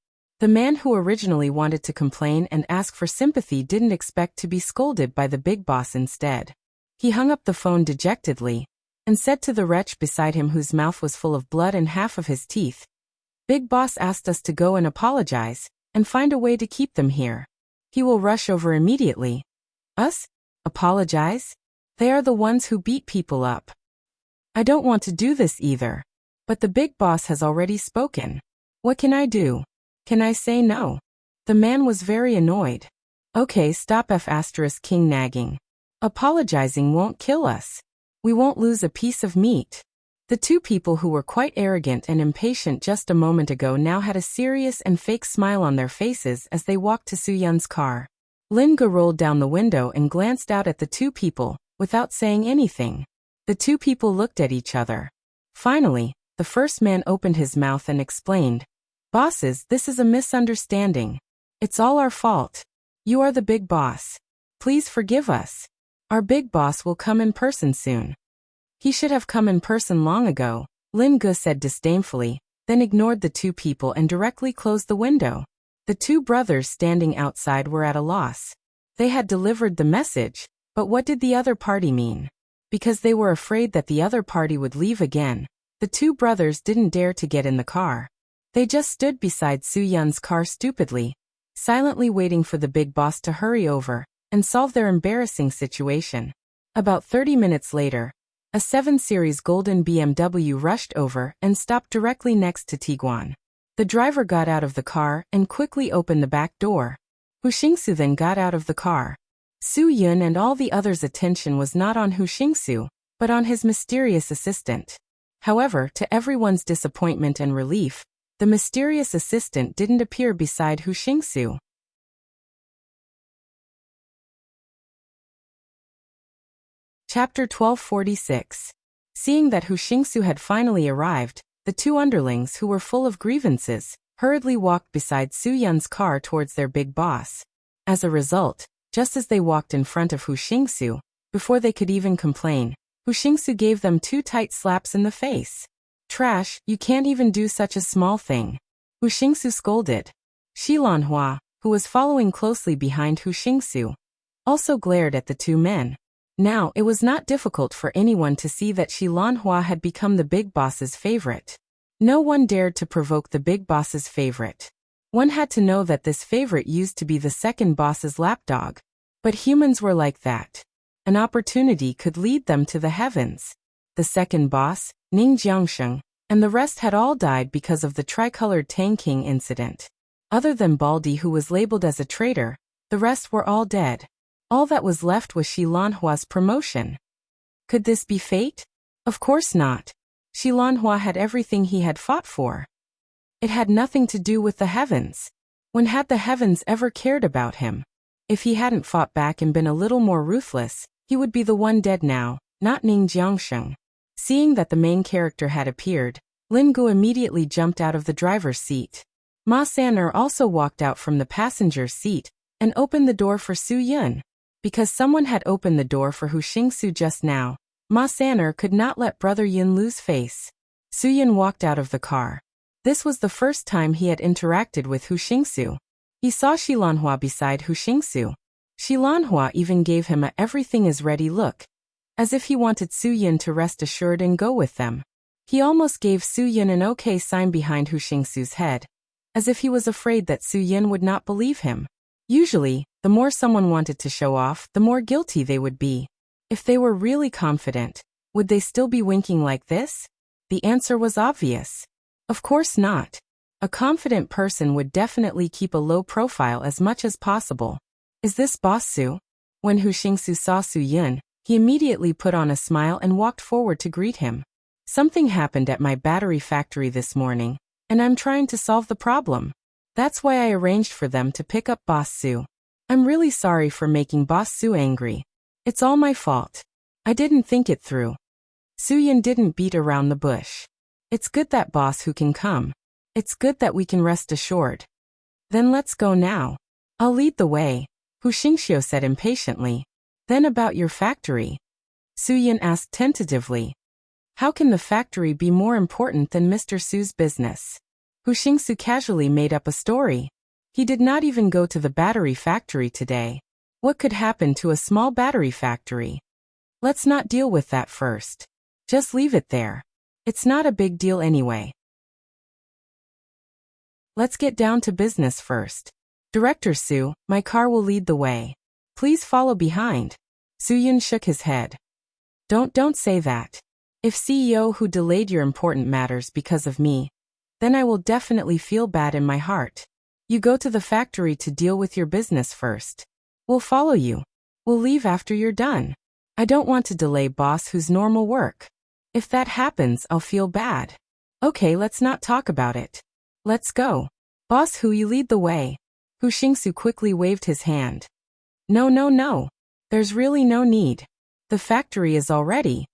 The man who originally wanted to complain and ask for sympathy didn't expect to be scolded by the big boss instead. He hung up the phone dejectedly and said to the wretch beside him whose mouth was full of blood and half of his teeth, "Big boss asked us to go and apologize and find a way to keep them here. He will rush over immediately." "Us? Apologize? They are the ones who beat people up. I don't want to do this either. But the big boss has already spoken. What can I do? Can I say no?" The man was very annoyed. "Okay, stop King nagging. Apologizing won't kill us. We won't lose a piece of meat." The two people who were quite arrogant and impatient just a moment ago now had a serious and fake smile on their faces as they walked to Soo-Yun's car. Lin-gu rolled down the window and glanced out at the two people, without saying anything. The two people looked at each other. Finally, the first man opened his mouth and explained, "Bosses, this is a misunderstanding. It's all our fault. You are the big boss. Please forgive us. Our big boss will come in person soon." "He should have come in person long ago," Lin-gu said disdainfully, then ignored the two people and directly closed the window. The two brothers standing outside were at a loss. They had delivered the message, but what did the other party mean? Because they were afraid that the other party would leave again, the two brothers didn't dare to get in the car. They just stood beside Soo-Yun's car stupidly, silently waiting for the big boss to hurry over and solve their embarrassing situation. About 30 minutes later, a 7 Series golden BMW rushed over and stopped directly next to Tiguan. The driver got out of the car and quickly opened the back door. Hu Xingsu then got out of the car. Soo-Yun and all the others' attention was not on Hu Xingsu, but on his mysterious assistant. However, to everyone's disappointment and relief, the mysterious assistant didn't appear beside Hu Xingsu. Chapter 1246. Seeing that Hu Xingsu had finally arrived, the two underlings who were full of grievances hurriedly walked beside Soo-Yun's car towards their big boss. As a result, just as they walked in front of Hu Xingsu, before they could even complain, Hu Xingsu gave them 2 tight slaps in the face. "Trash, you can't even do such a small thing," Hu Xingsu scolded. Shi Lanhua, who was following closely behind Hu Xingsu, also glared at the two men. Now, it was not difficult for anyone to see that Shi Lanhua had become the big boss's favorite. No one dared to provoke the big boss's favorite. One had to know that this favorite used to be the second boss's lapdog. But humans were like that. An opportunity could lead them to the heavens. The second boss, Ning Jiangsheng, and the rest had all died because of the tricolored Tang King incident. Other than Baldi, who was labeled as a traitor, the rest were all dead. All that was left was Shi Lanhua's promotion. Could this be fate? Of course not. Shi Lanhua had everything he had fought for. It had nothing to do with the heavens. When had the heavens ever cared about him? If he hadn't fought back and been a little more ruthless, he would be the one dead now, not Ning Jiangsheng. Seeing that the main character had appeared, Lin-gu immediately jumped out of the driver's seat. Ma San'er also walked out from the passenger seat and opened the door for Soo-Yun. Because someone had opened the door for Hu Xingsu just now, Ma San'er could not let Brother Yun lose face. Soo-Yun walked out of the car. This was the first time he had interacted with Hu Xingsu. He saw Shi Lanhua beside Hu Xingsu. Shi Lanhua even gave him a "everything is ready" look, as if he wanted Soo-Yun to rest assured and go with them. He almost gave Soo-Yun an okay sign behind Hu Xingsu's head, as if he was afraid that Soo-Yun would not believe him. Usually, the more someone wanted to show off, the more guilty they would be. If they were really confident, would they still be winking like this? The answer was obvious. Of course not. A confident person would definitely keep a low profile as much as possible. Is this Boss Su? When Hu Xingsu saw Soo-Yun, he immediately put on a smile and walked forward to greet him. Something happened at my battery factory this morning, and I'm trying to solve the problem. That's why I arranged for them to pick up Boss Su. I'm really sorry for making Boss Su angry. It's all my fault. I didn't think it through. Soo-Yun didn't beat around the bush. It's good that Boss Who can come. It's good that we can rest assured. Then let's go now. I'll lead the way, Hu Xingxiu said impatiently. Then about your factory? Soo-Yun asked tentatively. How can the factory be more important than Mr. Su's business? Hu Xingsu casually made up a story. He did not even go to the battery factory today. What could happen to a small battery factory? Let's not deal with that first. Just leave it there. It's not a big deal anyway. Let's get down to business first. Director Su, my car will lead the way. Please follow behind. Su Yun shook his head. Don't say that. If CEO Hu delayed your important matters because of me, then I will definitely feel bad in my heart. You go to the factory to deal with your business first. We'll follow you. We'll leave after you're done. I don't want to delay Boss Hu's normal work. If that happens, I'll feel bad. Okay, let's not talk about it. Let's go. Boss Hu, you lead the way. Hu Xingsu quickly waved his hand. No. There's really no need. The factory is all ready.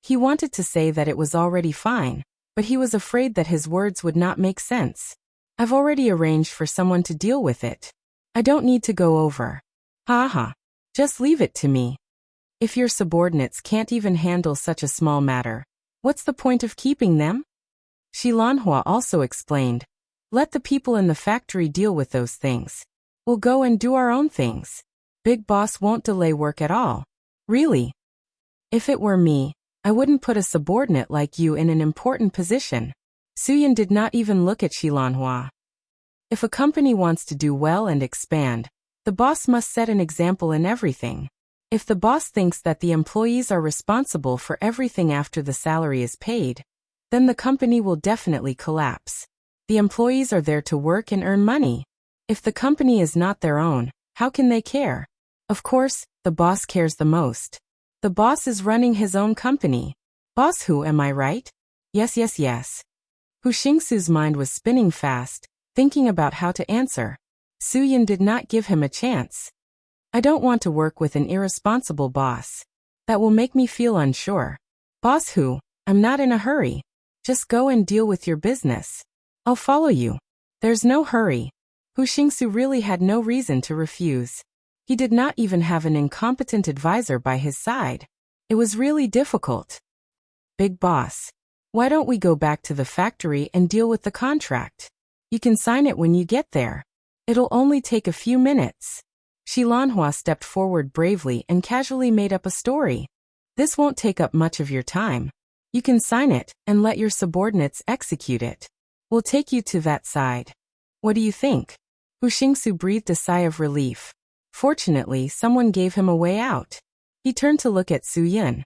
He wanted to say that it was already fine, but he was afraid that his words would not make sense. I've already arranged for someone to deal with it. I don't need to go over. Haha. Just leave it to me. If your subordinates can't even handle such a small matter, what's the point of keeping them? Shi Lanhua also explained. Let the people in the factory deal with those things. We'll go and do our own things. Big Boss won't delay work at all. Really? If it were me, I wouldn't put a subordinate like you in an important position. Suyin did not even look at Shi Lanhua. If a company wants to do well and expand, the boss must set an example in everything. If the boss thinks that the employees are responsible for everything after the salary is paid, then the company will definitely collapse. The employees are there to work and earn money. If the company is not their own, how can they care? Of course, the boss cares the most. The boss is running his own company. Boss Hu, am I right? Yes. Hu Xingsu's mind was spinning fast, thinking about how to answer. Suyin did not give him a chance. I don't want to work with an irresponsible boss. That will make me feel unsure. Boss Hu, I'm not in a hurry. Just go and deal with your business. I'll follow you. There's no hurry. Hu Xingsu really had no reason to refuse. He did not even have an incompetent advisor by his side. It was really difficult. Big Boss, why don't we go back to the factory and deal with the contract? You can sign it when you get there. It'll only take a few minutes. Shi Lanhua stepped forward bravely and casually made up a story. This won't take up much of your time. You can sign it and let your subordinates execute it. We'll take you to that side. What do you think? Hu Xingsu breathed a sigh of relief. Fortunately, someone gave him a way out. He turned to look at Su Yun.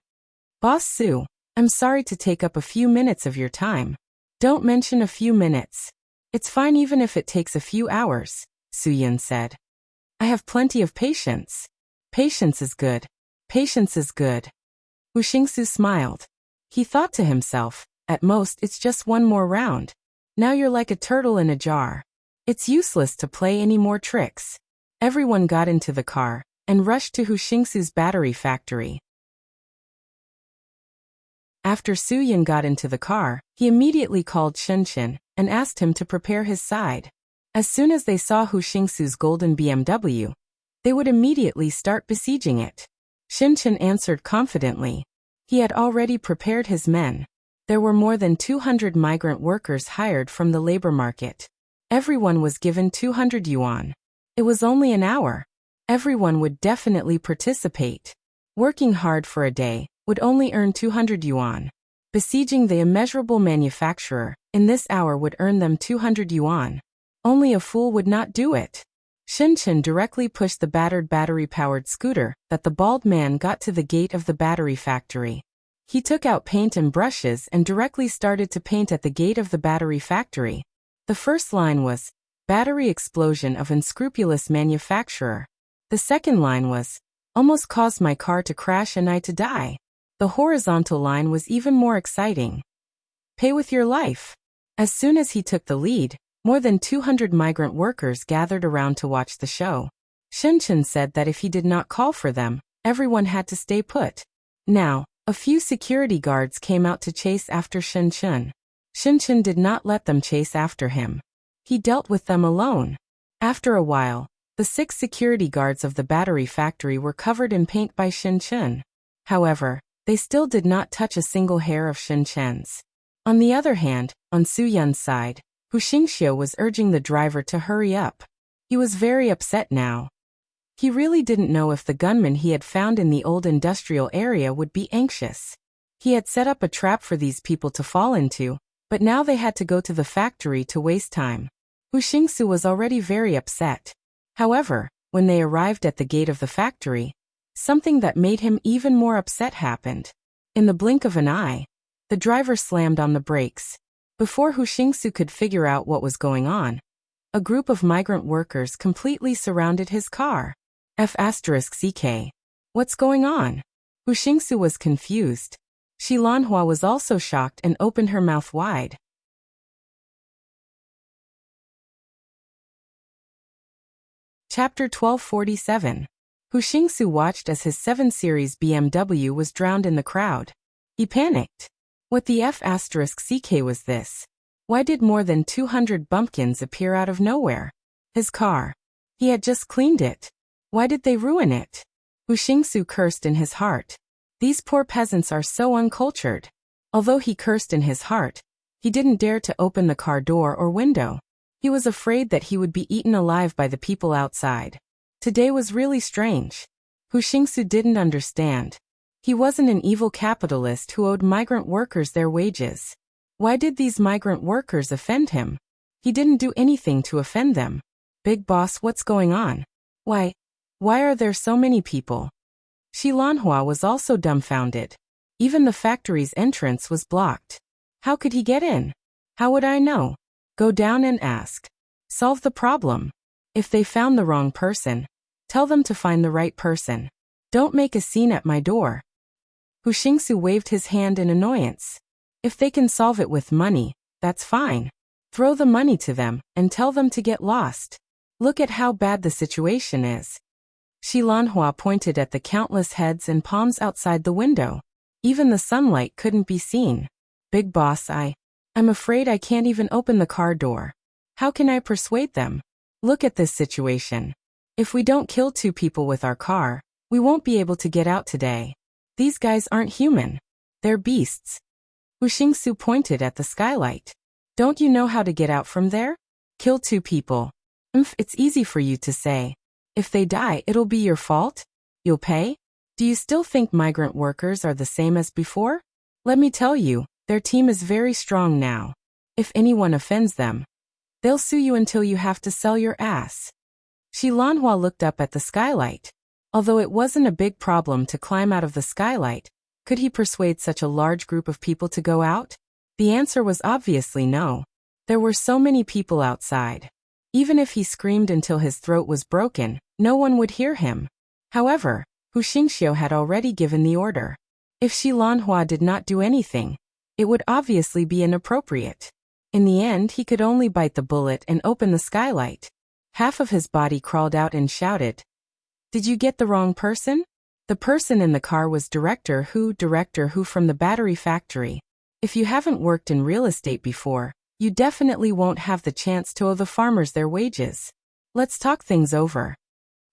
Boss Su, I'm sorry to take up a few minutes of your time. Don't mention a few minutes. It's fine even if it takes a few hours, Su Yun said. I have plenty of patience. Patience is good. Patience is good. Hu Xingsu smiled. He thought to himself, at most it's just one more round. Now you're like a turtle in a jar. It's useless to play any more tricks. Everyone got into the car and rushed to Hu Xingsu's battery factory. After Su Yun got into the car, he immediately called Shenchen and asked him to prepare his side. As soon as they saw Hu Xingsu's golden BMW, they would immediately start besieging it. Shenchen answered confidently. He had already prepared his men. There were more than 200 migrant workers hired from the labor market. Everyone was given 200 yuan. It was only an hour. Everyone would definitely participate. Working hard for a day would only earn 200 yuan. Besieging the immeasurable manufacturer in this hour would earn them 200 yuan. Only a fool would not do it. Shenchen directly pushed the battered battery-powered scooter that the bald man got to the gate of the battery factory. He took out paint and brushes and directly started to paint at the gate of the battery factory. The first line was, "Battery explosion of unscrupulous manufacturer." The second line was, "Almost caused my car to crash and I to die." The horizontal line was even more exciting. "Pay with your life." As soon as he took the lead, more than 200 migrant workers gathered around to watch the show. Shenchen said that if he did not call for them, everyone had to stay put. Now, a few security guards came out to chase after Shenchen. Shenchen did not let them chase after him. He dealt with them alone. After a while, the 6 security guards of the battery factory were covered in paint by Shenchen. However, they still did not touch a single hair of Shenchen's. On the other hand, on Su Yun's side, Hu Xingxiu was urging the driver to hurry up. He was very upset now. He really didn't know if the gunman he had found in the old industrial area would be anxious. He had set up a trap for these people to fall into, but now they had to go to the factory to waste time. Hu Xingxiu was already very upset. However, when they arrived at the gate of the factory, something that made him even more upset happened. In the blink of an eye, the driver slammed on the brakes. Before Hu Xingxiu could figure out what was going on, a group of migrant workers completely surrounded his car. F***CK. What's going on? Hu Xingxiu was confused. Shi Lanhua was also shocked and opened her mouth wide. Chapter 1247. Hu Xingxiu watched as his 7 Series BMW was drowned in the crowd. He panicked. What the F***CK was this? Why did more than 200 bumpkins appear out of nowhere? His car. He had just cleaned it. Why did they ruin it? Hu Xingxiu cursed in his heart. These poor peasants are so uncultured. Although he cursed in his heart, he didn't dare to open the car door or window. He was afraid that he would be eaten alive by the people outside. Today was really strange. Hu Xingxiu didn't understand. He wasn't an evil capitalist who owed migrant workers their wages. Why did these migrant workers offend him? He didn't do anything to offend them. Big boss, what's going on? Why are there so many people? Shi Lanhua was also dumbfounded. Even the factory's entrance was blocked. How could he get in? How would I know? Go down and ask. Solve the problem. If they found the wrong person, tell them to find the right person. Don't make a scene at my door. Hu Xingxiu waved his hand in annoyance. If they can solve it with money, that's fine. Throw the money to them and tell them to get lost. Look at how bad the situation is. Shi Lanhua pointed at the countless heads and palms outside the window. Even the sunlight couldn't be seen. Big boss, I'm afraid I can't even open the car door. How can I persuade them? Look at this situation. If we don't kill 2 people with our car, we won't be able to get out today. These guys aren't human. They're beasts. Hu Xingxiu pointed at the skylight. Don't you know how to get out from there? Kill 2 people. It's easy for you to say. If they die, it'll be your fault? You'll pay? Do you still think migrant workers are the same as before? Let me tell you, their team is very strong now. If anyone offends them, they'll sue you until you have to sell your ass. Shi Lanhua looked up at the skylight. Although it wasn't a big problem to climb out of the skylight, could he persuade such a large group of people to go out? The answer was obviously no. There were so many people outside. Even if he screamed until his throat was broken, no one would hear him. However, Hu Xingxiu had already given the order. If Shi Lanhua did not do anything, it would obviously be inappropriate. In the end, he could only bite the bullet and open the skylight. Half of his body crawled out and shouted, "Did you get the wrong person?" The person in the car was Director Hu from the battery factory. If you haven't worked in real estate before, you definitely won't have the chance to owe the farmers their wages. Let's talk things over.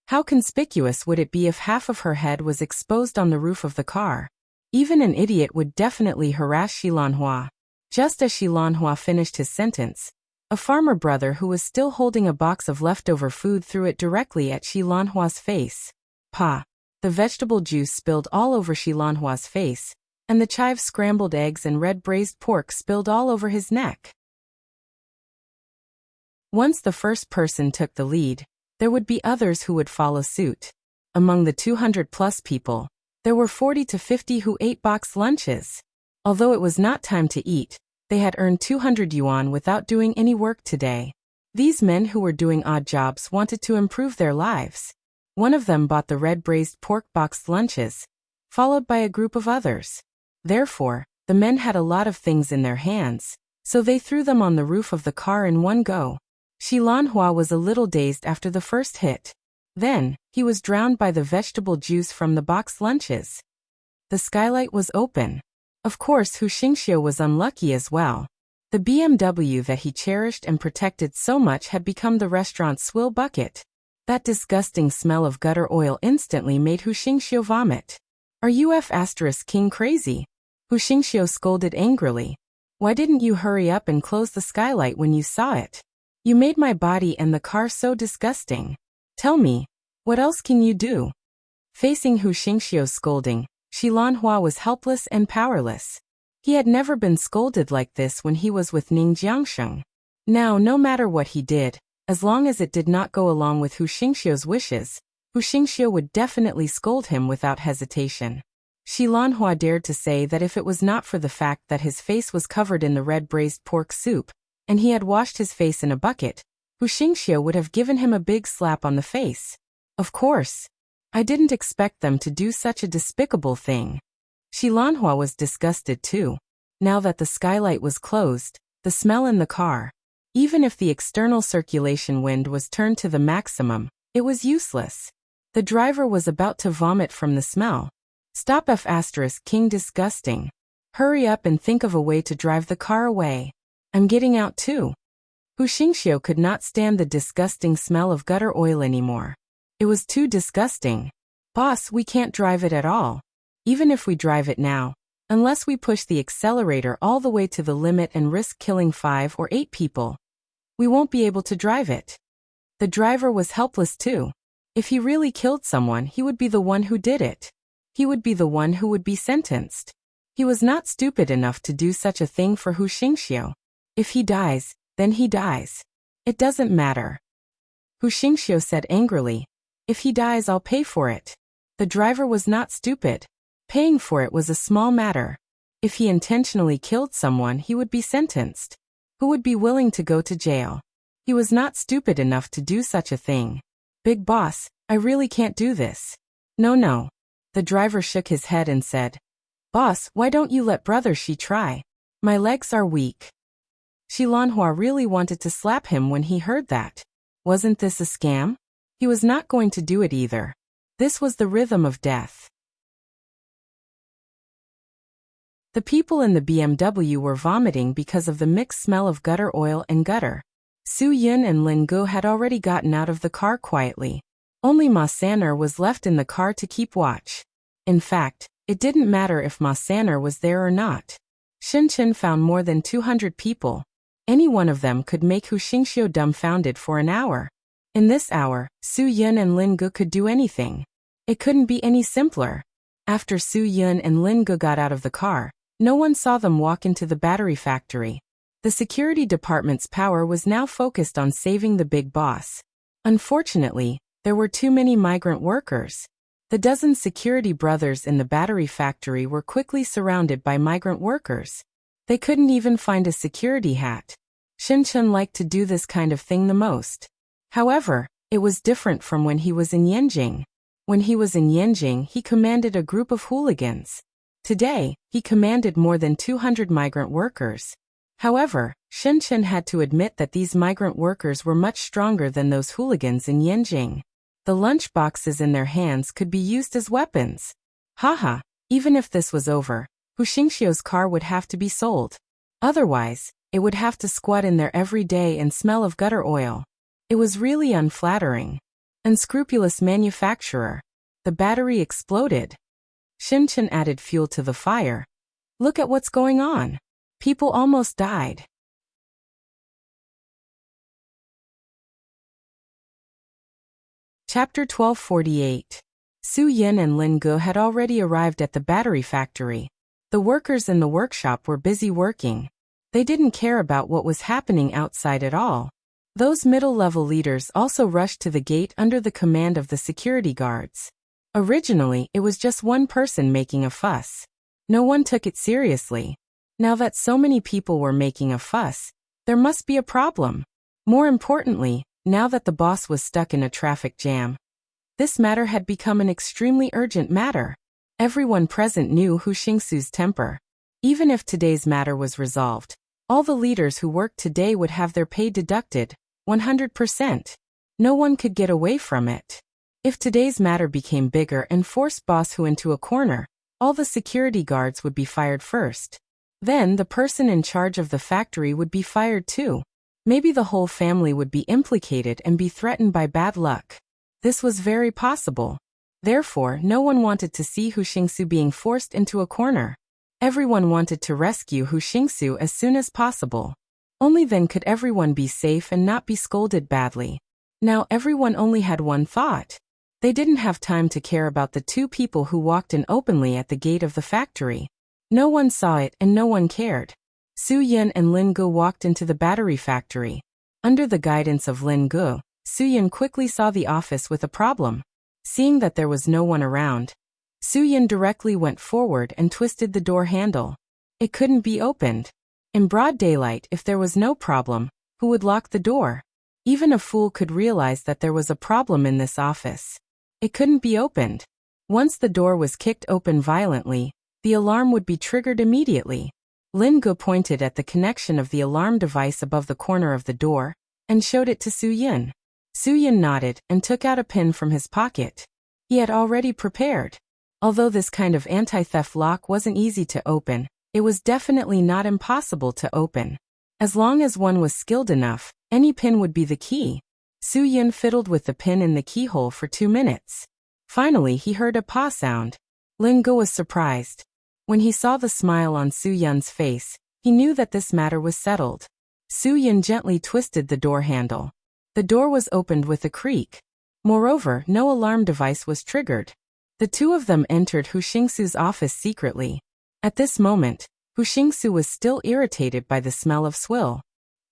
How conspicuous would it be if half of her head was exposed on the roof of the car? Even an idiot would definitely harass Shi Lanhua. Just as Shi Lanhua finished his sentence, a farmer brother who was still holding a box of leftover food threw it directly at Shi Lanhua's face. Pa! The vegetable juice spilled all over Shi Lanhua's face, and the chive scrambled eggs and red braised pork spilled all over his neck. Once the first person took the lead, there would be others who would follow suit. Among the 200-plus people, there were 40 to 50 who ate box lunches. Although it was not time to eat, they had earned 200 yuan without doing any work today. These men who were doing odd jobs wanted to improve their lives. One of them bought the red braised pork boxed lunches, followed by a group of others. Therefore, the men had a lot of things in their hands, so they threw them on the roof of the car in one go. Shi Lanhua was a little dazed after the first hit. Then, he was drowned by the vegetable juice from the boxed lunches. The skylight was open. Of course, Hu Xingxiu was unlucky as well. The BMW that he cherished and protected so much had become the restaurant's swill bucket. That disgusting smell of gutter oil instantly made Hu Xingxiu vomit. Are you King crazy? Hu Xingxiu scolded angrily. Why didn't you hurry up and close the skylight when you saw it? You made my body and the car so disgusting. Tell me, what else can you do? Facing Hu Xingxiu's scolding, Xilanhua was helpless and powerless. He had never been scolded like this when he was with Ning Jiangsheng. Now, no matter what he did, as long as it did not go along with Hu Xingxiu's wishes, Hu Xingxiu would definitely scold him without hesitation. Xilanhua dared to say that if it was not for the fact that his face was covered in the red braised pork soup, and he had washed his face in a bucket, Hu Xingxiu would have given him a big slap on the face. Of course. I didn't expect them to do such a despicable thing. Xilanhua was disgusted too. Now that the skylight was closed, the smell in the car, even if the external circulation wind was turned to the maximum, it was useless. The driver was about to vomit from the smell. Stop F*** King disgusting. Hurry up and think of a way to drive the car away. I'm getting out too. Hu Xingxiu could not stand the disgusting smell of gutter oil anymore. It was too disgusting. Boss, we can't drive it at all. Even if we drive it now, unless we push the accelerator all the way to the limit and risk killing 5 or 8 people, we won't be able to drive it. The driver was helpless too. If he really killed someone, he would be the one who did it. He would be the one who would be sentenced. He was not stupid enough to do such a thing for Hu Xingxiu. If he dies, then he dies. It doesn't matter. Hu Xingxiu said angrily, if he dies, I'll pay for it. The driver was not stupid. Paying for it was a small matter. If he intentionally killed someone, he would be sentenced. Who would be willing to go to jail? He was not stupid enough to do such a thing. Big boss, I really can't do this. No. The driver shook his head and said, Boss, why don't you let brother Shi try? My legs are weak. Xilanhua really wanted to slap him when he heard that. Wasn't this a scam? He was not going to do it either. This was the rhythm of death. The people in the BMW were vomiting because of the mixed smell of gutter oil and gutter. Su Yun and Lin Gu had already gotten out of the car quietly. Only Ma San'er was left in the car to keep watch. In fact, it didn't matter if Ma San'er was there or not. Shinchen found more than 200 people. Any one of them could make Hu Xingxiu dumbfounded for an hour. In this hour, Su Yun and Lin Gu could do anything. It couldn't be any simpler. After Su Yun and Lin Gu got out of the car, no one saw them walk into the battery factory. The security department's power was now focused on saving the big boss. Unfortunately, there were too many migrant workers. The dozen security brothers in the battery factory were quickly surrounded by migrant workers. They couldn't even find a security hat. Shinchen liked to do this kind of thing the most. However, it was different from when he was in Yanjing. When he was in Yanjing, he commanded a group of hooligans. Today, he commanded more than 200 migrant workers. However, Shinchen had to admit that these migrant workers were much stronger than those hooligans in Yanjing. The lunch boxes in their hands could be used as weapons. Haha, even if this was over, Hu Xingxiu's car would have to be sold. Otherwise, it would have to squat in there every day and smell of gutter oil. It was really unflattering. Unscrupulous manufacturer. The battery exploded. Shinchen added fuel to the fire. Look at what's going on. People almost died. Chapter 1248. Su Yin and Lin Gu had already arrived at the battery factory. The workers in the workshop were busy working. They didn't care about what was happening outside at all. Those middle-level leaders also rushed to the gate under the command of the security guards. Originally, it was just one person making a fuss. No one took it seriously. Now that so many people were making a fuss, there must be a problem. More importantly, now that the boss was stuck in a traffic jam, this matter had become an extremely urgent matter. Everyone present knew Hu Xingxiu's temper. Even if today's matter was resolved, all the leaders who worked today would have their pay deducted, 100%. No one could get away from it. If today's matter became bigger and forced Boss Hu into a corner, all the security guards would be fired first. Then the person in charge of the factory would be fired too. Maybe the whole family would be implicated and be threatened by bad luck. This was very possible. Therefore, no one wanted to see Hu Xingxiu being forced into a corner. Everyone wanted to rescue Hu Xingsu as soon as possible. Only then could everyone be safe and not be scolded badly. Now everyone only had one thought. They didn't have time to care about the two people who walked in openly at the gate of the factory. No one saw it and no one cared. Su Yin and Lin Gu walked into the battery factory. Under the guidance of Lin Gu, Su Yin quickly saw the office with a problem. Seeing that there was no one around, Su Yin directly went forward and twisted the door handle. It couldn't be opened. In broad daylight, if there was no problem, who would lock the door? Even a fool could realize that there was a problem in this office. It couldn't be opened. Once the door was kicked open violently, the alarm would be triggered immediately. Lin Gu pointed at the connection of the alarm device above the corner of the door and showed it to Su Yin. Su Yin nodded and took out a pin from his pocket. He had already prepared. Although this kind of anti-theft lock wasn't easy to open, it was definitely not impossible to open. As long as one was skilled enough, any pin would be the key. Su Yin fiddled with the pin in the keyhole for 2 minutes. Finally, he heard a paw sound. Lin Gu was surprised. When he saw the smile on Su Yin's face, he knew that this matter was settled. Su Yin gently twisted the door handle. The door was opened with a creak. Moreover, no alarm device was triggered. The two of them entered Hu Xingsu's office secretly. At this moment, Hu Xingsu was still irritated by the smell of swill.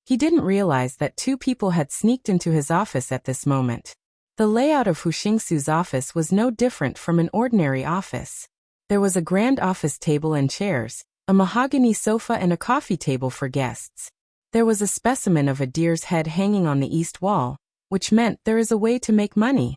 He didn't realize that two people had sneaked into his office at this moment. The layout of Hu Xingsu's office was no different from an ordinary office. There was a grand office table and chairs, a mahogany sofa and a coffee table for guests. There was a specimen of a deer's head hanging on the east wall, which meant there is a way to make money.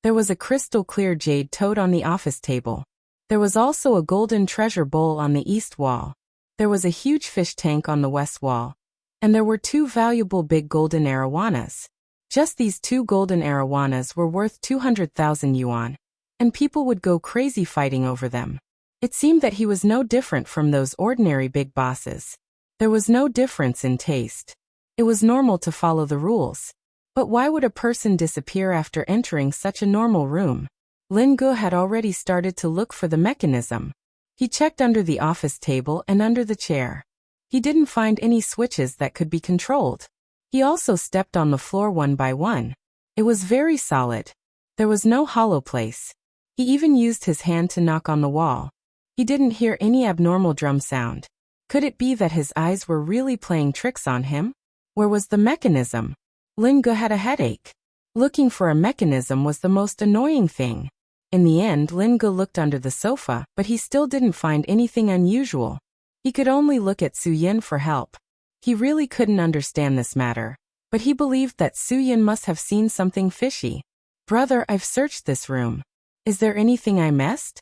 There was a crystal-clear jade toad on the office table. There was also a golden treasure bowl on the east wall. There was a huge fish tank on the west wall. And there were 2 valuable big golden arowanas. Just these 2 golden arowanas were worth 200,000 yuan. And people would go crazy fighting over them. It seemed that he was no different from those ordinary big bosses. There was no difference in taste. It was normal to follow the rules. But why would a person disappear after entering such a normal room? Lin Gu had already started to look for the mechanism. He checked under the office table and under the chair. He didn't find any switches that could be controlled. He also stepped on the floor one by one. It was very solid. There was no hollow place. He even used his hand to knock on the wall. He didn't hear any abnormal drum sound. Could it be that his eyes were really playing tricks on him? Where was the mechanism? Lin Gu had a headache. Looking for a mechanism was the most annoying thing. In the end, Lin Gu looked under the sofa, but he still didn't find anything unusual. He could only look at Su Yin for help. He really couldn't understand this matter, but he believed that Su Yin must have seen something fishy. "Brother, I've searched this room. Is there anything I missed?"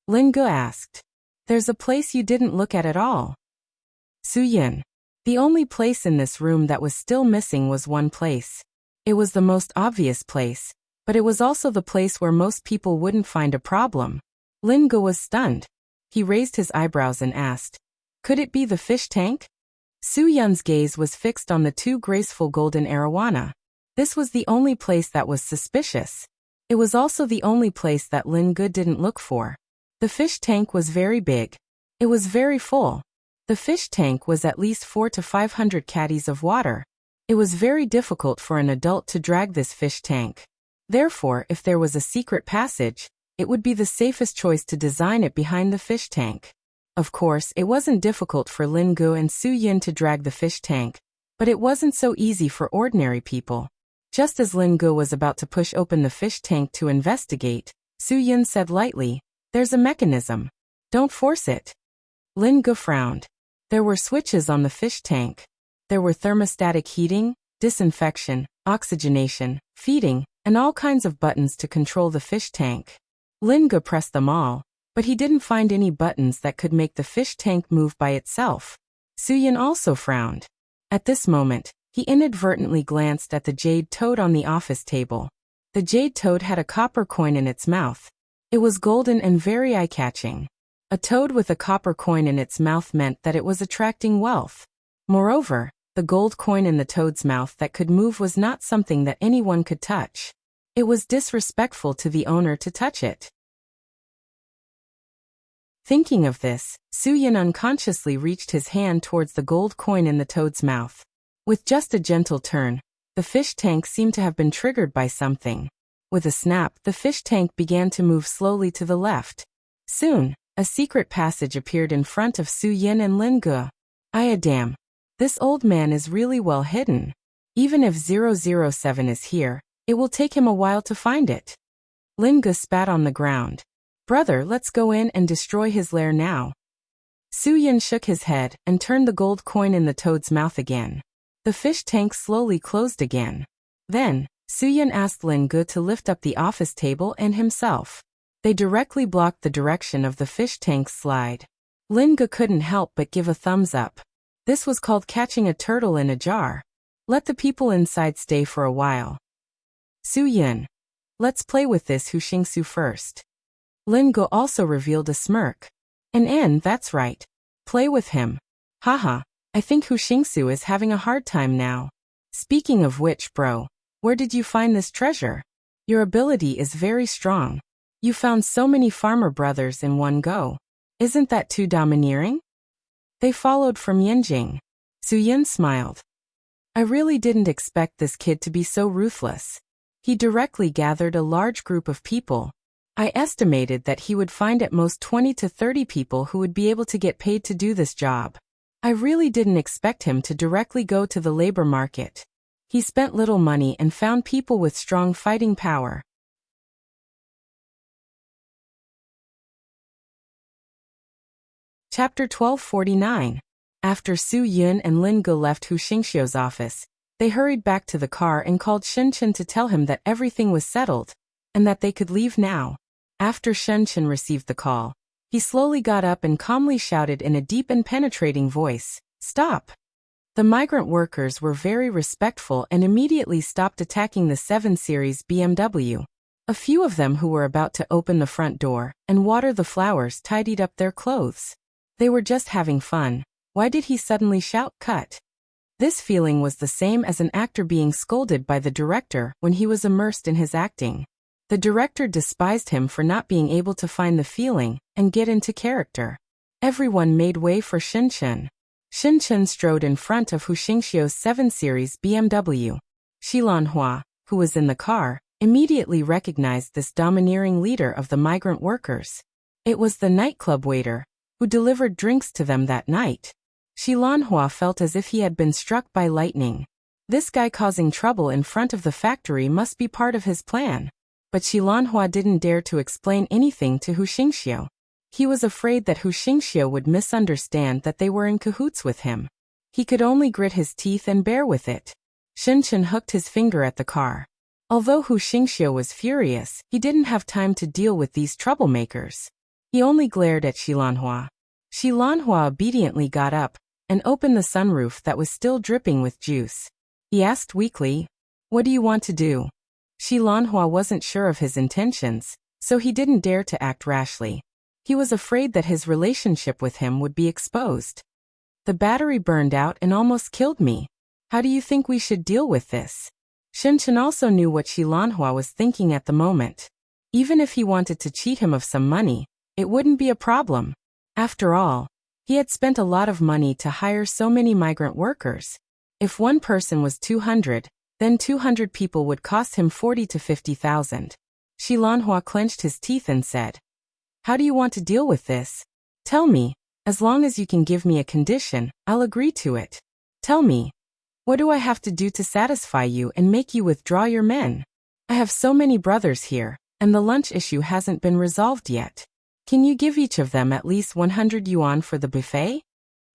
Lin Gu asked. "There's a place you didn't look at all." Su Yin. The only place in this room that was still missing was one place. It was the most obvious place, but it was also the place where most people wouldn't find a problem. Lin Gu was stunned. He raised his eyebrows and asked, "Could it be the fish tank?" Su Yun's gaze was fixed on the 2 graceful golden arowana. This was the only place that was suspicious. It was also the only place that Lin Gu didn't look for. The fish tank was very big. It was very full. The fish tank was at least 400 to 500 caddies of water. It was very difficult for an adult to drag this fish tank. Therefore, if there was a secret passage, it would be the safest choice to design it behind the fish tank. Of course, it wasn't difficult for Lin Gu and Su Yin to drag the fish tank, but it wasn't so easy for ordinary people. Just as Lin Gu was about to push open the fish tank to investigate, Su Yin said lightly, "There's a mechanism. Don't force it." Lin Gu frowned. There were switches on the fish tank. There were thermostatic heating, disinfection, oxygenation, feeding, and all kinds of buttons to control the fish tank. Lin Gu pressed them all, but he didn't find any buttons that could make the fish tank move by itself. Su Yin also frowned. At this moment, he inadvertently glanced at the jade toad on the office table. The jade toad had a copper coin in its mouth. It was golden and very eye-catching. A toad with a copper coin in its mouth meant that it was attracting wealth. Moreover, the gold coin in the toad's mouth that could move was not something that anyone could touch. It was disrespectful to the owner to touch it. Thinking of this, Su Yin unconsciously reached his hand towards the gold coin in the toad's mouth. With just a gentle turn, the fish tank seemed to have been triggered by something. With a snap, the fish tank began to move slowly to the left. Soon, a secret passage appeared in front of Su Yin and Lin Ge. Damn. This old man is really well hidden. Even if 007 is here, it will take him a while to find it. Lin Ge spat on the ground. Brother, let's go in and destroy his lair now. Su Yin shook his head and turned the gold coin in the toad's mouth again. The fish tank slowly closed again. Then, Su Yin asked Lin Ge to lift up the office table and himself. They directly blocked the direction of the fish tank's slide. Lin Ge couldn't help but give a thumbs up. This was called catching a turtle in a jar. Let the people inside stay for a while. Su Yin. Let's play with this Hu Xingsu first. Lin Ge also revealed a smirk. That's right. Play with him. Haha, I think Hu Xingsu is having a hard time now. Speaking of which, bro, where did you find this treasure? Your ability is very strong. You found so many farmer brothers in one go. Isn't that too domineering? They followed from Yanjing. Su Yin smiled. I really didn't expect this kid to be so ruthless. He directly gathered a large group of people. I estimated that he would find at most 20 to 30 people who would be able to get paid to do this job. I really didn't expect him to directly go to the labor market. He spent little money and found people with strong fighting power. Chapter 1249. After Su Yin and Lin Ge left Hu Xingxiu's office, they hurried back to the car and called Shenchen to tell him that everything was settled, and that they could leave now. After Shenchen received the call, he slowly got up and calmly shouted in a deep and penetrating voice, "Stop!" The migrant workers were very respectful and immediately stopped attacking the 7 Series BMW. A few of them who were about to open the front door and water the flowers tidied up their clothes. They were just having fun. Why did he suddenly shout, "Cut"? This feeling was the same as an actor being scolded by the director when he was immersed in his acting. The director despised him for not being able to find the feeling and get into character. Everyone made way for Shenchen. Shenchen strode in front of Hu Xingxiu's 7 Series BMW. Xilanhua, who was in the car, immediately recognized this domineering leader of the migrant workers. It was the nightclub waiter, who delivered drinks to them that night. Xilanhua felt as if he had been struck by lightning. This guy causing trouble in front of the factory must be part of his plan. But Xilanhua didn't dare to explain anything to Hu Xingxiu. He was afraid that Hu Xingxiu would misunderstand that they were in cahoots with him. He could only grit his teeth and bear with it. Shenchen hooked his finger at the car. Although Hu Xingxiu was furious, he didn't have time to deal with these troublemakers. He only glared at Xilanhua. Xilanhua obediently got up and opened the sunroof that was still dripping with juice. He asked weakly, "What do you want to do?" Xilanhua wasn't sure of his intentions, so he didn't dare to act rashly. He was afraid that his relationship with him would be exposed. "The battery burned out and almost killed me. How do you think we should deal with this?" Shenchen also knew what Xilanhua was thinking at the moment. Even if he wanted to cheat him of some money, it wouldn't be a problem. After all, he had spent a lot of money to hire so many migrant workers. If one person was 200, then 200 people would cost him 40 to 50,000. Xilanhua clenched his teeth and said, "How do you want to deal with this? Tell me. As long as you can give me a condition, I'll agree to it. Tell me. What do I have to do to satisfy you and make you withdraw your men? I have so many brothers here, and the lunch issue hasn't been resolved yet. Can you give each of them at least 100 yuan for the buffet?"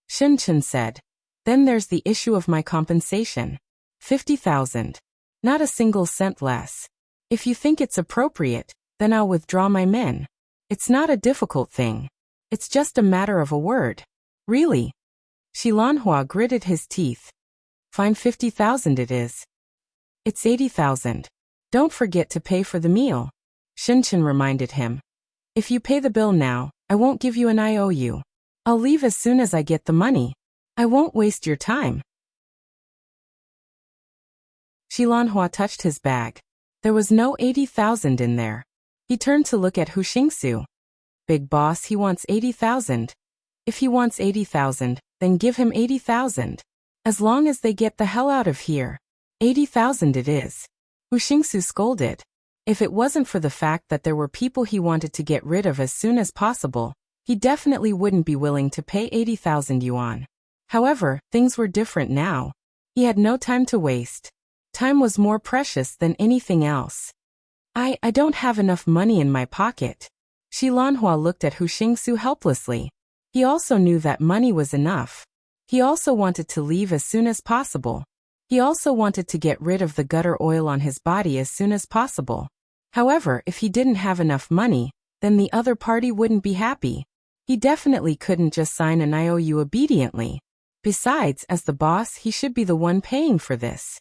Shenchen said, "Then there's the issue of my compensation. 50,000. Not a single cent less. If you think it's appropriate, then I'll withdraw my men. It's not a difficult thing. It's just a matter of a word." "Really?" Xilanhua gritted his teeth. "Fine, 50,000 it is." "It's 80,000. Don't forget to pay for the meal," Shenchen reminded him. "If you pay the bill now, I won't give you an IOU. I'll leave as soon as I get the money. I won't waste your time." Xilanhua touched his bag. There was no 80,000 in there. He turned to look at Hu Xingsu. Big boss, he wants 80,000. If he wants 80,000, then give him 80,000. As long as they get the hell out of here. 80,000 it is. Hu Xingsu scolded. If it wasn't for the fact that there were people he wanted to get rid of as soon as possible, he definitely wouldn't be willing to pay 80,000 yuan. However, things were different now. He had no time to waste. Time was more precious than anything else. I don't have enough money in my pocket. Shi Lanhua looked at Hu Xingsu helplessly. He also knew that money was enough. He also wanted to leave as soon as possible. He also wanted to get rid of the gutter oil on his body as soon as possible. However, if he didn't have enough money, then the other party wouldn't be happy. He definitely couldn't just sign an IOU obediently. Besides, as the boss, he should be the one paying for this.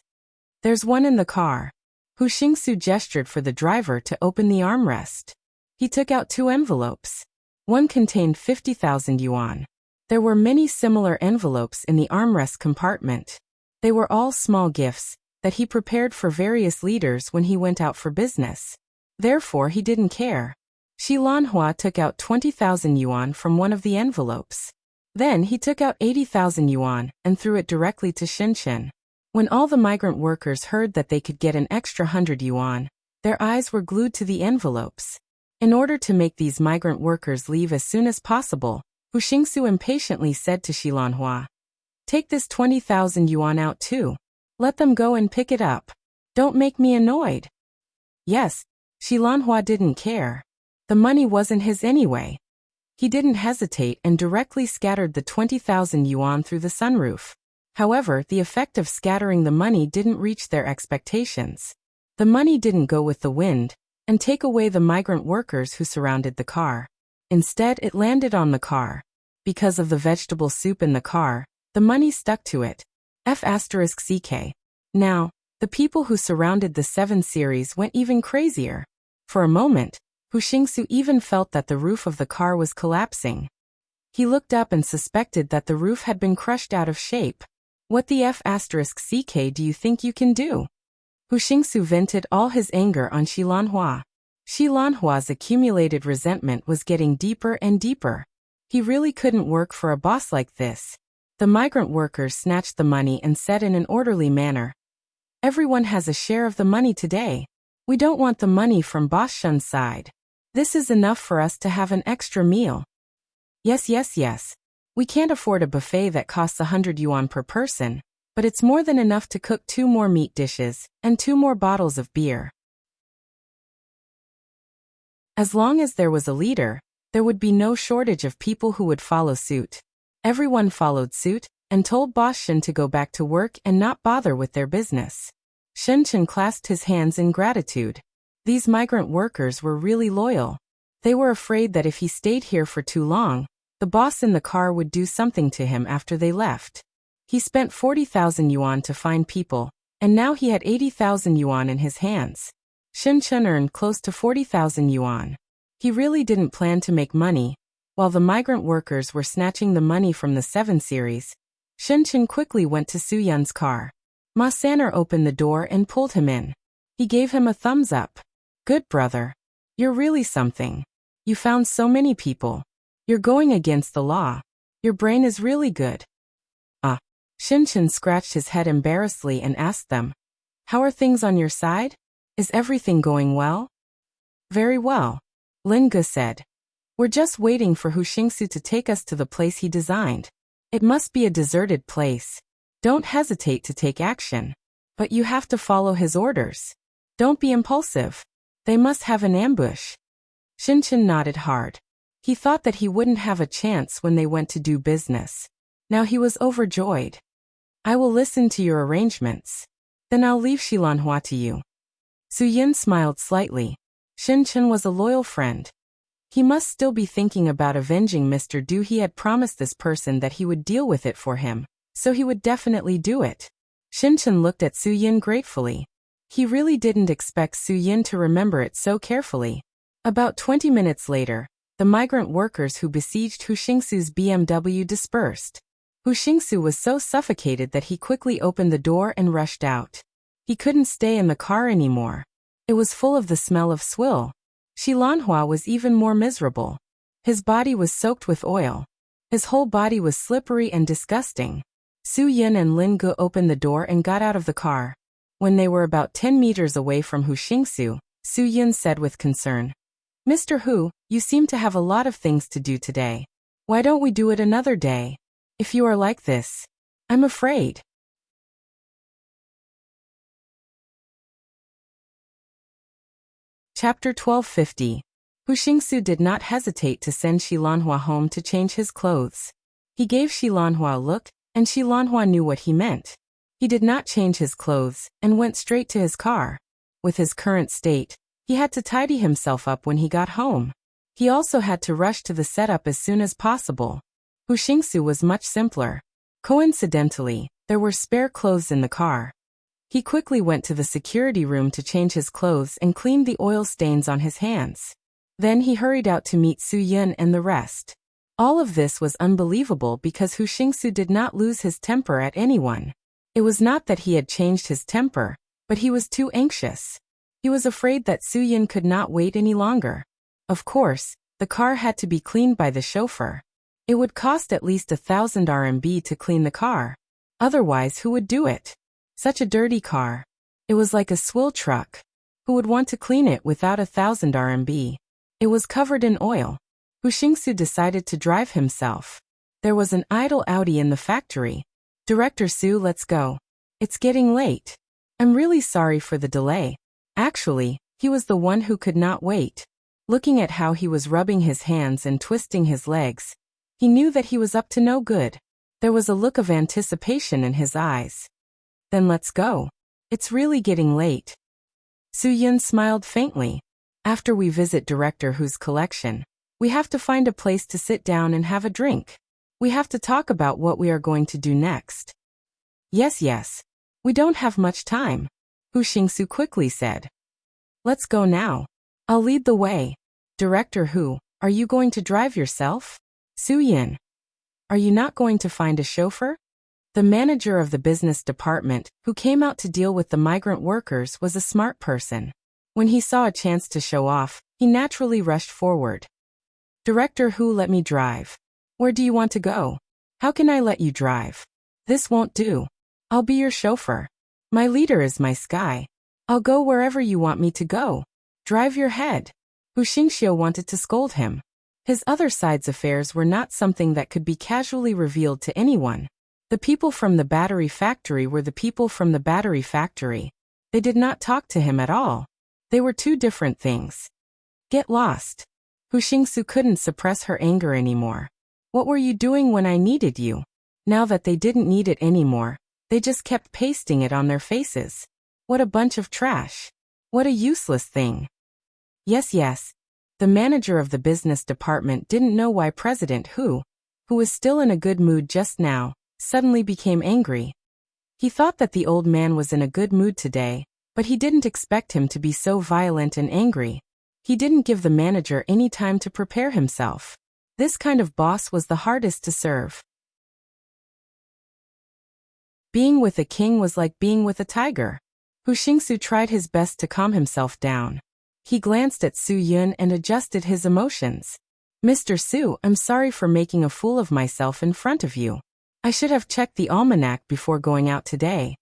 There's one in the car. Hu Xingsu gestured for the driver to open the armrest. He took out 2 envelopes. One contained 50,000 yuan. There were many similar envelopes in the armrest compartment. They were all small gifts that he prepared for various leaders when he went out for business. Therefore, he didn't care. Shi Lanhua took out 20,000 yuan from one of the envelopes. Then he took out 80,000 yuan and threw it directly to Shenchen. When all the migrant workers heard that they could get an extra 100 yuan, their eyes were glued to the envelopes. In order to make these migrant workers leave as soon as possible, Hu Xingsu impatiently said to Shi Lanhua, "Take this 20,000 yuan out too. Let them go and pick it up. Don't make me annoyed." Yes, Shi Lanhua didn't care. The money wasn't his anyway. He didn't hesitate and directly scattered the 20,000 yuan through the sunroof. However, the effect of scattering the money didn't reach their expectations. The money didn't go with the wind and take away the migrant workers who surrounded the car. Instead, it landed on the car. Because of the vegetable soup in the car, the money stuck to it. F***CK. Now, the people who surrounded the 7 series went even crazier. For a moment, Hu Xingsu even felt that the roof of the car was collapsing. He looked up and suspected that the roof had been crushed out of shape. What the F***CK do you think you can do? Hu Xingsu vented all his anger on Shi Lanhua. Shi Lanhua's accumulated resentment was getting deeper and deeper. He really couldn't work for a boss like this. The migrant workers snatched the money and said in an orderly manner, "Everyone has a share of the money today. We don't want the money from Boss Shun's side. This is enough for us to have an extra meal." Yes. We can't afford a buffet that costs 100 yuan per person, but it's more than enough to cook 2 more meat dishes and 2 more bottles of beer. As long as there was a leader, there would be no shortage of people who would follow suit. Everyone followed suit and told Boss Shun to go back to work and not bother with their business. Shenchen clasped his hands in gratitude. These migrant workers were really loyal. They were afraid that if he stayed here for too long, the boss in the car would do something to him after they left. He spent 40,000 yuan to find people, and now he had 80,000 yuan in his hands. Shenchen earned close to 40,000 yuan. He really didn't plan to make money. While the migrant workers were snatching the money from the 7 series, Shenchen quickly went to Su Yun's car. Ma San'er opened the door and pulled him in. He gave him a thumbs up. "Good brother. You're really something. You found so many people. You're going against the law. Your brain is really good." Shenchen scratched his head embarrassedly and asked them, "How are things on your side? Is everything going well?" "Very well," Lin Ge said. "We're just waiting for Hu Xingsu to take us to the place he designed. It must be a deserted place. Don't hesitate to take action. But you have to follow his orders. Don't be impulsive. They must have an ambush." Shenchen nodded hard. He thought that he wouldn't have a chance when they went to do business. Now he was overjoyed. "I will listen to your arrangements. Then I'll leave Shi Lanhua to you." Su Yin smiled slightly. Shenchen was a loyal friend. He must still be thinking about avenging Mr. Du. He had promised this person that he would deal with it for him, so he would definitely do it. Shenchen looked at Su Yin gratefully. He really didn't expect Su Yin to remember it so carefully. About 20 minutes later, the migrant workers who besieged Hu Xingsu's BMW dispersed. Hu Xingsu was so suffocated that he quickly opened the door and rushed out. He couldn't stay in the car anymore. It was full of the smell of swill. Shi Lanhua was even more miserable. His body was soaked with oil. His whole body was slippery and disgusting. Su Yun and Lin Ge opened the door and got out of the car. When they were about 10 meters away from Hu Xingsu, Su Yun said with concern, "Mr. Hu, you seem to have a lot of things to do today. Why don't we do it another day? If you are like this, I'm afraid." Chapter 1250. Hu Xingsu did not hesitate to send Shi Lanhua home to change his clothes. He gave Shi Lanhua a look, and Shi Lanhua knew what he meant. He did not change his clothes, and went straight to his car. With his current state, he had to tidy himself up when he got home. He also had to rush to the setup as soon as possible. Hu Xingsu was much simpler. Coincidentally, there were spare clothes in the car. He quickly went to the security room to change his clothes and cleaned the oil stains on his hands. Then he hurried out to meet Su Yun and the rest. All of this was unbelievable because Hu Xingsu did not lose his temper at anyone. It was not that he had changed his temper, but he was too anxious. He was afraid that Su Yun could not wait any longer. Of course, the car had to be cleaned by the chauffeur. It would cost at least 1,000 RMB to clean the car. Otherwise, who would do it? Such a dirty car. It was like a swill truck. Who would want to clean it without 1,000 RMB? It was covered in oil. Hu Xingsu decided to drive himself. There was an idle Audi in the factory. "Director Su, let's go. It's getting late. I'm really sorry for the delay." Actually, he was the one who could not wait. Looking at how he was rubbing his hands and twisting his legs, he knew that he was up to no good. There was a look of anticipation in his eyes. "Then let's go. It's really getting late." Su Yun smiled faintly. "After we visit Director Hu's collection, we have to find a place to sit down and have a drink. We have to talk about what we are going to do next." Yes. We don't have much time," Hu Xingsu quickly said. "Let's go now. I'll lead the way." "Director Hu, are you going to drive yourself?" "Su Yun, are you not going to find a chauffeur?" The manager of the business department, who came out to deal with the migrant workers, was a smart person. When he saw a chance to show off, he naturally rushed forward. "Director Hu, let me drive." "Where do you want to go?" "How can I let you drive? This won't do. I'll be your chauffeur. My leader is my sky. I'll go wherever you want me to go. Drive your head." Hu Xingxiu wanted to scold him. His other side's affairs were not something that could be casually revealed to anyone. The people from the battery factory were the people from the battery factory. They did not talk to him at all. They were two different things. "Get lost." Hu Xingsu couldn't suppress her anger anymore. "What were you doing when I needed you?" Now that they didn't need it anymore, they just kept pasting it on their faces. What a bunch of trash. What a useless thing. Yes. The manager of the business department didn't know why President Hu, who was still in a good mood just now, suddenly became angry. He thought that the old man was in a good mood today, but he didn't expect him to be so violent and angry. He didn't give the manager any time to prepare himself. This kind of boss was the hardest to serve. Being with a king was like being with a tiger. Hu Xingsu tried his best to calm himself down. He glanced at Su Yun and adjusted his emotions. "Mr. Su, I'm sorry for making a fool of myself in front of you. I should have checked the almanac before going out today."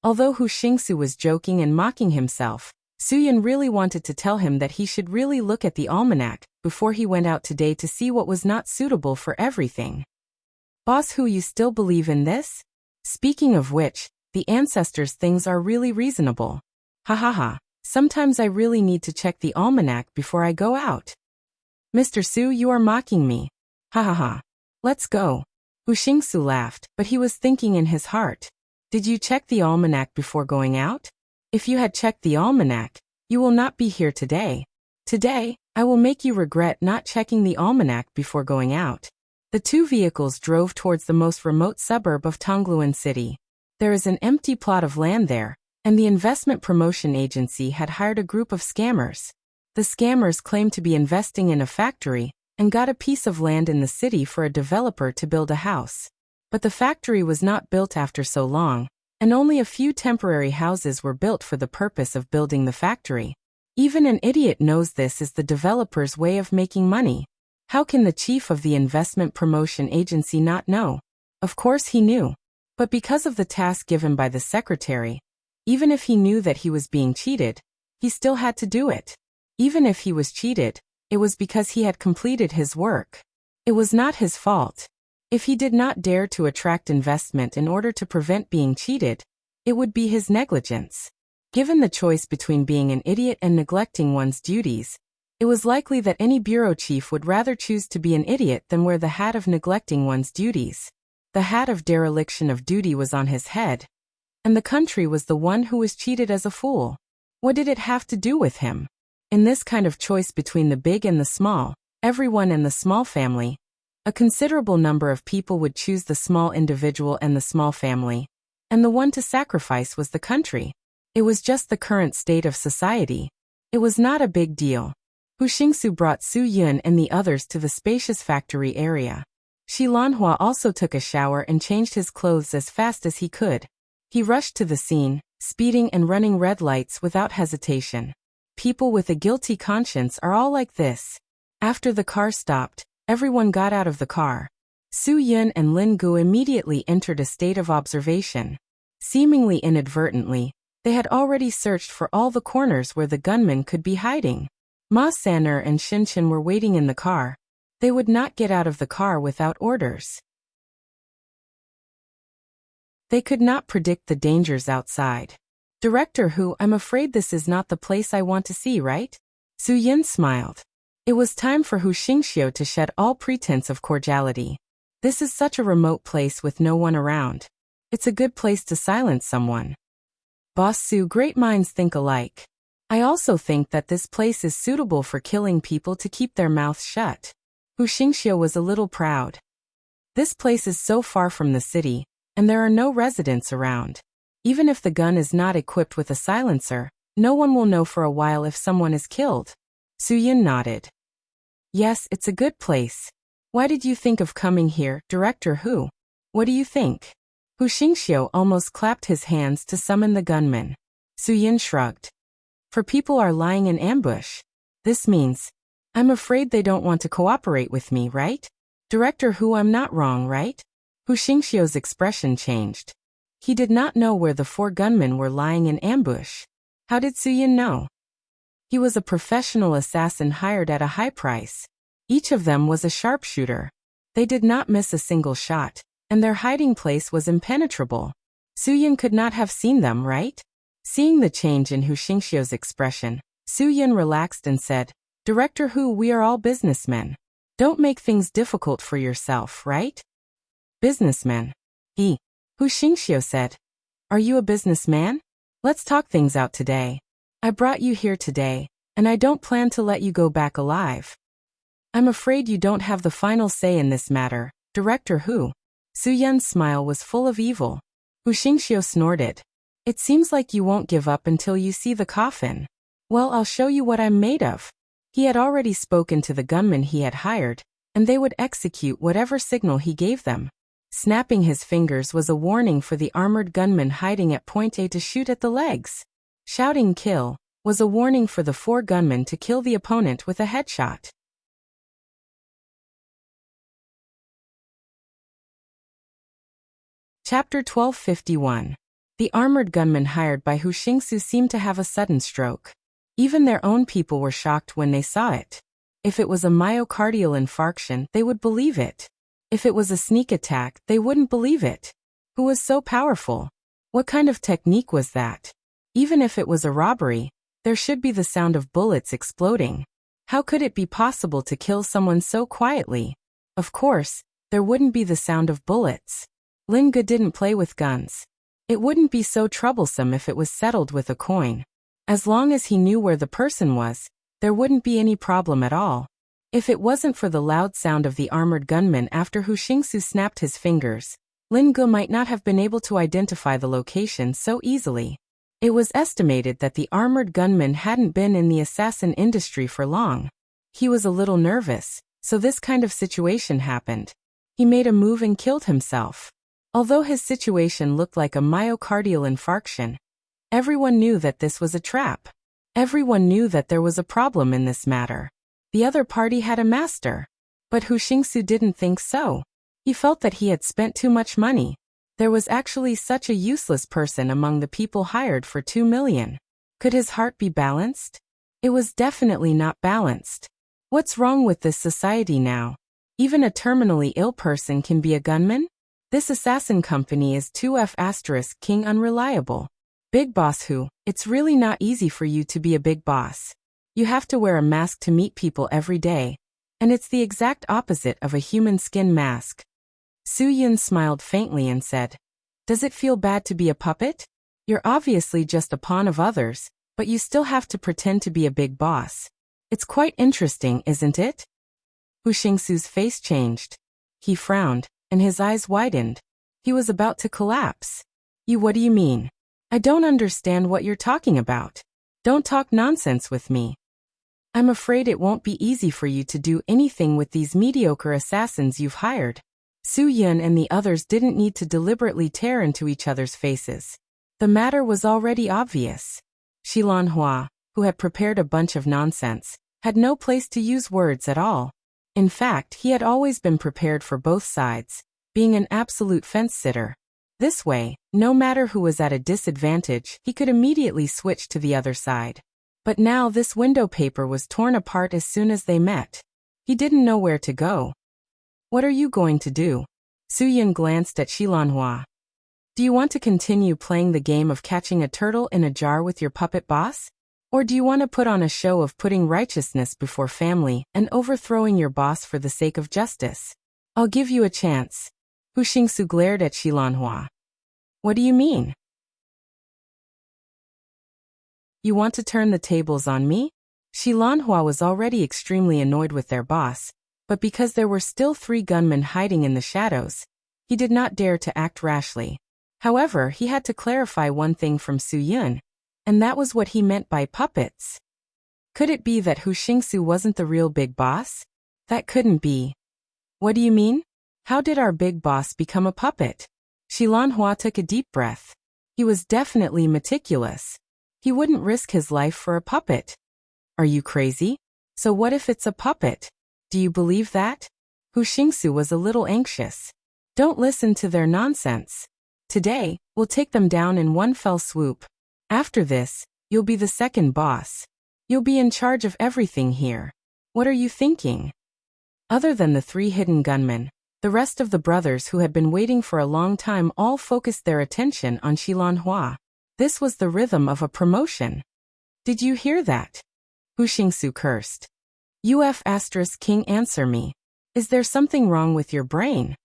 Although Hu Xingsu was joking and mocking himself, Su Yun really wanted to tell him that he should really look at the almanac before he went out today to see what was not suitable for everything. "Boss Hu, you still believe in this? Speaking of which, the ancestors' things are really reasonable. Sometimes I really need to check the almanac before I go out." "Mr. Su, you are mocking me." Let's go." Hu Xingsu laughed, but he was thinking in his heart. "Did you check the almanac before going out? If you had checked the almanac, you will not be here today. Today, I will make you regret not checking the almanac before going out." The two vehicles drove towards the most remote suburb of Tongluan City. There is an empty plot of land there, and the investment promotion agency had hired a group of scammers. The scammers claimed to be investing in a factory and got a piece of land in the city for a developer to build a house. But the factory was not built after so long, and only a few temporary houses were built for the purpose of building the factory. Even an idiot knows this is the developer's way of making money. How can the chief of the investment promotion agency not know? Of course he knew. But because of the task given by the secretary, even if he knew that he was being cheated, he still had to do it. Even if he was cheated, it was because he had completed his work. It was not his fault. If he did not dare to attract investment in order to prevent being cheated, it would be his negligence. Given the choice between being an idiot and neglecting one's duties, it was likely that any bureau chief would rather choose to be an idiot than wear the hat of neglecting one's duties. The hat of dereliction of duty was on his head, and the country was the one who was cheated as a fool. What did it have to do with him? In this kind of choice between the big and the small, everyone and the small family, a considerable number of people would choose the small individual and the small family, and the one to sacrifice was the country. It was just the current state of society. It was not a big deal. Hu Xingsu brought Su Yun and the others to the spacious factory area. Shi Lanhua also took a shower and changed his clothes as fast as he could. He rushed to the scene, speeding and running red lights without hesitation. People with a guilty conscience are all like this. After the car stopped, everyone got out of the car. Su Yun and Lin Gu immediately entered a state of observation. Seemingly inadvertently, they had already searched for all the corners where the gunman could be hiding. Ma San'er and Shinchen were waiting in the car. They would not get out of the car without orders. They could not predict the dangers outside. Director Hu, I'm afraid this is not the place I want to see, right? Su Yin smiled. It was time for Hu Xingxiu to shed all pretense of cordiality. This is such a remote place with no one around. It's a good place to silence someone. Boss Su, great minds think alike. I also think that this place is suitable for killing people to keep their mouths shut. Hu Xingxiu was a little proud. This place is so far from the city, and there are no residents around. Even if the gun is not equipped with a silencer, no one will know for a while if someone is killed. Su Yin nodded. Yes, it's a good place. Why did you think of coming here, Director Hu? What do you think? Hu Xingxiu almost clapped his hands to summon the gunman. Su Yin shrugged. For people are lying in ambush. This means, I'm afraid they don't want to cooperate with me, right? Director Hu, I'm not wrong, right? Hu Xingxiu's expression changed. He did not know where the 4 gunmen were lying in ambush. How did Su Yin know? He was a professional assassin hired at a high price. Each of them was a sharpshooter. They did not miss a single shot, and their hiding place was impenetrable. Su Yin could not have seen them, right? Seeing the change in Hu Xingxiu's expression, Su Yin relaxed and said, Director Hu, we are all businessmen. Don't make things difficult for yourself, right? Businessmen. Hu Xingxiu said. Are you a businessman? Let's talk things out today. I brought you here today, and I don't plan to let you go back alive. I'm afraid you don't have the final say in this matter, Director Hu. Su Yun's smile was full of evil. Hu Xingxiu snorted. It seems like you won't give up until you see the coffin. Well, I'll show you what I'm made of. He had already spoken to the gunmen he had hired, and they would execute whatever signal he gave them. Snapping his fingers was a warning for the armored gunman hiding at point A to shoot at the legs. Shouting kill was a warning for the 4 gunmen to kill the opponent with a headshot. Chapter 1251. The armored gunmen hired by Hu Xingsu seemed to have a sudden stroke. Even their own people were shocked when they saw it. If it was a myocardial infarction, they would believe it. If it was a sneak attack, they wouldn't believe it. Who was so powerful? What kind of technique was that? Even if it was a robbery, there should be the sound of bullets exploding. How could it be possible to kill someone so quietly? Of course, there wouldn't be the sound of bullets. Lin Gu didn't play with guns. It wouldn't be so troublesome if it was settled with a coin. As long as he knew where the person was, there wouldn't be any problem at all. If it wasn't for the loud sound of the armored gunman after Hu Xingsu snapped his fingers, Lin Gu might not have been able to identify the location so easily. It was estimated that the armored gunman hadn't been in the assassin industry for long. He was a little nervous, so this kind of situation happened. He made a move and killed himself. Although his situation looked like a myocardial infarction, everyone knew that this was a trap. Everyone knew that there was a problem in this matter. The other party had a master. But Hu Xingsu didn't think so. He felt that he had spent too much money. There was actually such a useless person among the people hired for 2 million. Could his heart be balanced? It was definitely not balanced. What's wrong with this society now? Even a terminally ill person can be a gunman? This assassin company is 2F** King unreliable. Big boss Hu, it's really not easy for you to be a big boss. You have to wear a mask to meet people every day. And it's the exact opposite of a human skin mask. Su Yun smiled faintly and said, "Does it feel bad to be a puppet? You're obviously just a pawn of others, but you still have to pretend to be a big boss. It's quite interesting, isn't it?" Hu Xingsu's face changed. He frowned, and his eyes widened. He was about to collapse. What do you mean? I don't understand what you're talking about. Don't talk nonsense with me. I'm afraid it won't be easy for you to do anything with these mediocre assassins you've hired. Su Yun and the others didn't need to deliberately tear into each other's faces. The matter was already obvious. Xilan Hua, who had prepared a bunch of nonsense, had no place to use words at all. In fact, he had always been prepared for both sides, being an absolute fence-sitter. This way, no matter who was at a disadvantage, he could immediately switch to the other side. But now this window paper was torn apart as soon as they met. He didn't know where to go. What are you going to do? Su Yun glanced at Xilan Hua. Do you want to continue playing the game of catching a turtle in a jar with your puppet boss? Or do you want to put on a show of putting righteousness before family and overthrowing your boss for the sake of justice? I'll give you a chance. Hu Xingsu glared at Xilan Hua. What do you mean? You want to turn the tables on me? Xilan Hua was already extremely annoyed with their boss, but because there were still 3 gunmen hiding in the shadows, he did not dare to act rashly. However, he had to clarify one thing from Su Yun, and that was what he meant by puppets. Could it be that Hu Xingsu wasn't the real big boss? That couldn't be. What do you mean? How did our big boss become a puppet? Xilan Hua took a deep breath. He was definitely meticulous. He wouldn't risk his life for a puppet. Are you crazy? So what if it's a puppet? Do you believe that? Hu Xingsu was a little anxious. Don't listen to their nonsense. Today, we'll take them down in one fell swoop. After this, you'll be the second boss. You'll be in charge of everything here. What are you thinking? Other than the 3 hidden gunmen, the rest of the brothers who had been waiting for a long time all focused their attention on Xilan Hua. This was the rhythm of a promotion. Did you hear that? Hu Xingsu cursed. King, answer me. Is there something wrong with your brain?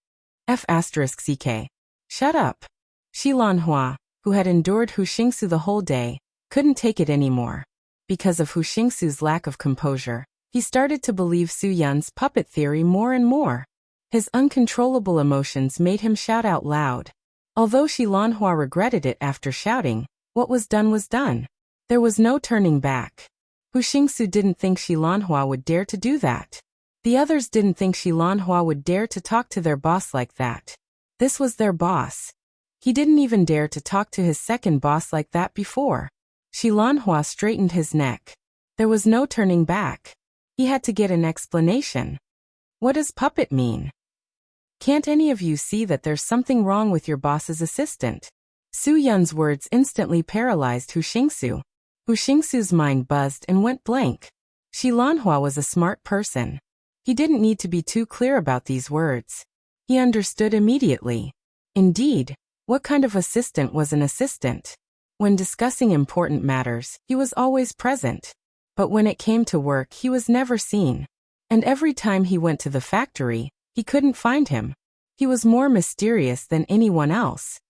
Ck. Shut up. Xilan Hua, who had endured Hu Xingsu the whole day, couldn't take it anymore. Because of Hu Xingsu's lack of composure, he started to believe Su Yun's puppet theory more and more. His uncontrollable emotions made him shout out loud. Although Xilan Hua regretted it after shouting, what was done was done. There was no turning back. Hu Xingsu didn't think Xilan Hua would dare to do that. The others didn't think Xilan Hua would dare to talk to their boss like that. This was their boss. He didn't even dare to talk to his second boss like that before. Xilan Hua straightened his neck. There was no turning back. He had to get an explanation. What does puppet mean? Can't any of you see that there's something wrong with your boss's assistant? Su Yun's words instantly paralyzed Hu Xingsu. Hu Xingsu's mind buzzed and went blank. Xilan Hua was a smart person. He didn't need to be too clear about these words. He understood immediately. Indeed, what kind of assistant was an assistant? When discussing important matters, he was always present. But when it came to work, he was never seen. And every time he went to the factory, he couldn't find him. He was more mysterious than anyone else.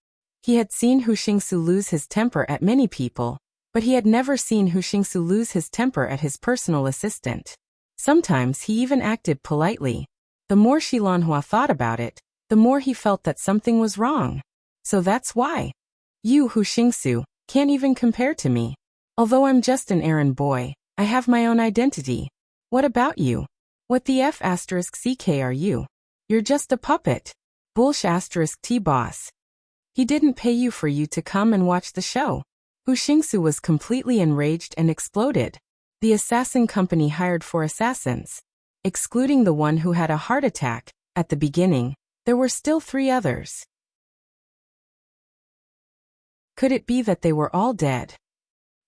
He had seen Hu Xingsu lose his temper at many people, but he had never seen Hu Xingsu lose his temper at his personal assistant. Sometimes he even acted politely. The more Xilan Hua thought about it, the more he felt that something was wrong. So that's why. You, Hu Xingsu, can't even compare to me. Although I'm just an errand boy, I have my own identity. What about you? What the F***ck are you? You're just a puppet. T boss. He didn't pay you for you to come and watch the show. Hu Xingsu was completely enraged and exploded. The assassin company hired 4 assassins. Excluding the one who had a heart attack, at the beginning, there were still 3 others. Could it be that they were all dead?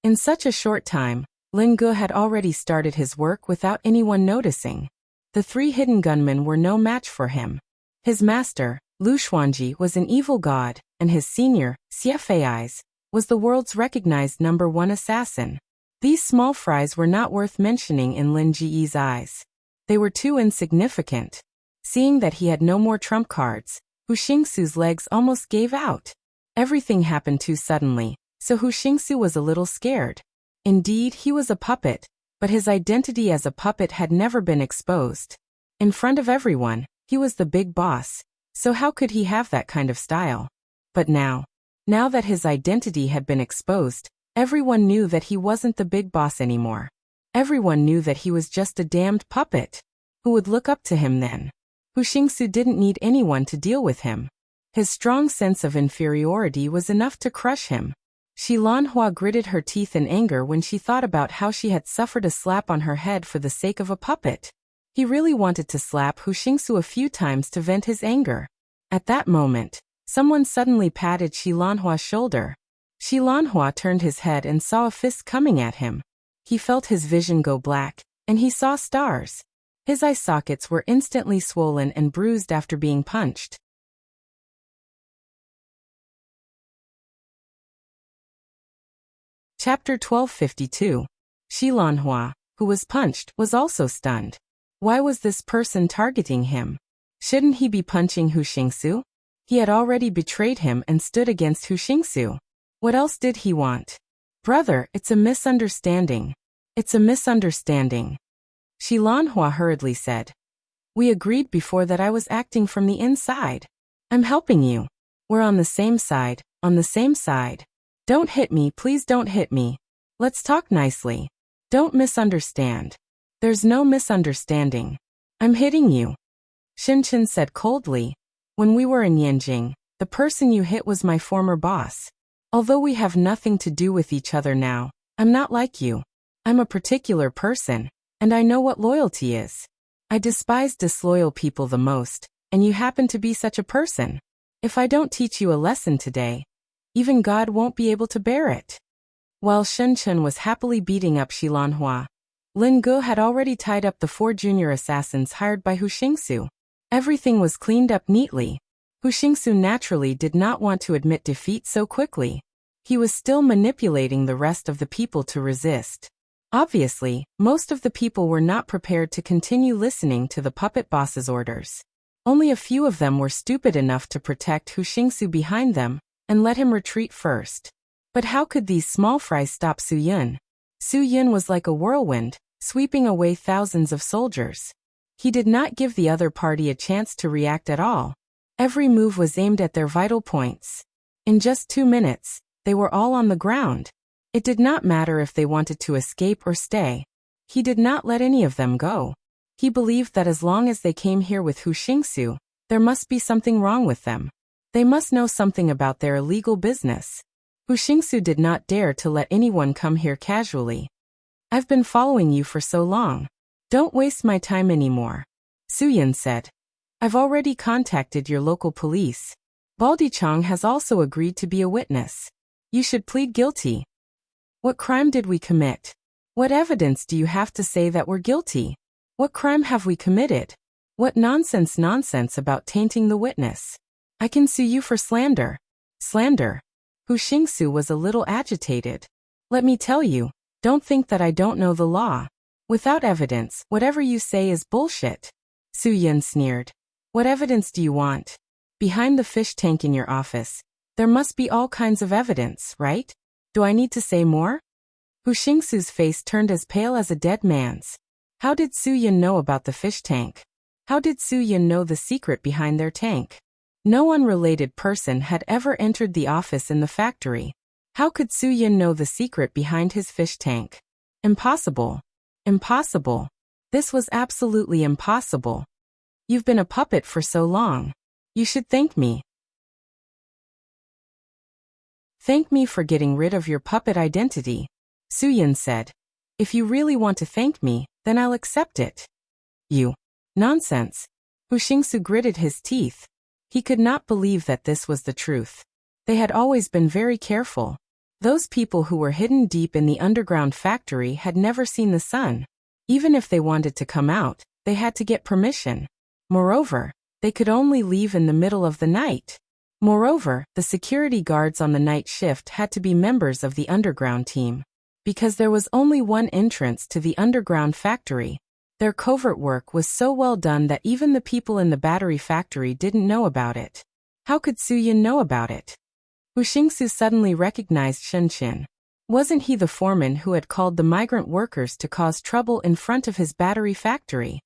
In such a short time, Lin Ge had already started his work without anyone noticing. The 3 hidden gunmen were no match for him. His master, Lu Xuanji, was an evil god, and his senior, Xie Fei's, was the world's recognized #1 assassin. These small fries were not worth mentioning in Lin Ji's eyes. They were too insignificant. Seeing that he had no more trump cards, Hu Xingsu's legs almost gave out. Everything happened too suddenly, so Hu Xingsu was a little scared. Indeed, he was a puppet, but his identity as a puppet had never been exposed. In front of everyone, he was the big boss, so how could he have that kind of style? But now that his identity had been exposed, everyone knew that he wasn't the big boss anymore. Everyone knew that he was just a damned puppet. Who would look up to him then? Hu Xingsu didn't need anyone to deal with him. His strong sense of inferiority was enough to crush him. Shi Lanhua gritted her teeth in anger when she thought about how she had suffered a slap on her head for the sake of a puppet. He really wanted to slap Hu Xingsu a few times to vent his anger. At that moment, someone suddenly patted Shi Lanhua's shoulder. Shi Lanhua turned his head and saw a fist coming at him. He felt his vision go black, and he saw stars. His eye sockets were instantly swollen and bruised after being punched. Chapter 1252. Shi Lanhua, who was punched, was also stunned. Why was this person targeting him? Shouldn't he be punching Hu Xingsu? He had already betrayed him and stood against Hu Xingsu. What else did he want? Brother, it's a misunderstanding. It's a misunderstanding. Shi Lanhua hurriedly said. We agreed before that I was acting from the inside. I'm helping you. We're on the same side, on the same side. Don't hit me, please don't hit me. Let's talk nicely. Don't misunderstand. There's no misunderstanding. I'm hitting you. Shinchen said coldly. When we were in Yanjing, the person you hit was my former boss. Although we have nothing to do with each other now, I'm not like you. I'm a particular person, and I know what loyalty is. I despise disloyal people the most, and you happen to be such a person. If I don't teach you a lesson today, even God won't be able to bear it. While Shinchen was happily beating up Shi Lanhua, Lin Ge had already tied up the 4 junior assassins hired by Hu Xingsu. Everything was cleaned up neatly. Hu Xingsu naturally did not want to admit defeat so quickly. He was still manipulating the rest of the people to resist. Obviously, most of the people were not prepared to continue listening to the puppet boss's orders. Only a few of them were stupid enough to protect Hu Xingsu behind them and let him retreat first. But how could these small fries stop Su Yun? Su Yun was like a whirlwind, sweeping away thousands of soldiers. He did not give the other party a chance to react at all. Every move was aimed at their vital points. In just 2 minutes, they were all on the ground. It did not matter if they wanted to escape or stay. He did not let any of them go. He believed that as long as they came here with Hu Xingsu, there must be something wrong with them. They must know something about their illegal business. Hu Xingsu did not dare to let anyone come here casually. I've been following you for so long. Don't waste my time anymore. Su Yun said. I've already contacted your local police. Baldi Chong has also agreed to be a witness. You should plead guilty. What crime did we commit? What evidence do you have to say that we're guilty? What crime have we committed? What nonsense about tainting the witness? I can sue you for slander. Slander? Hu Xingsu was a little agitated. Let me tell you, don't think that I don't know the law. Without evidence, whatever you say is bullshit. Su Yun sneered. What evidence do you want? Behind the fish tank in your office, there must be all kinds of evidence, right? Do I need to say more? Hu Xingsu's face turned as pale as a dead man's. How did Su Yun know about the fish tank? How did Su Yun know the secret behind their tank? No unrelated person had ever entered the office in the factory. How could Su Yun know the secret behind his fish tank? Impossible. Impossible. This was absolutely impossible. You've been a puppet for so long. You should thank me. Thank me for getting rid of your puppet identity, Su Yun said. If you really want to thank me, then I'll accept it. You. Nonsense. Hu Xingsu gritted his teeth. He could not believe that this was the truth. They had always been very careful. Those people who were hidden deep in the underground factory had never seen the sun. Even if they wanted to come out, they had to get permission. Moreover, they could only leave in the middle of the night. Moreover, the security guards on the night shift had to be members of the underground team. Because there was only one entrance to the underground factory. Their covert work was so well done that even the people in the battery factory didn't know about it. How could Su Yun know about it? Hu Xingsu suddenly recognized Shen Qin. Wasn't he the foreman who had called the migrant workers to cause trouble in front of his battery factory?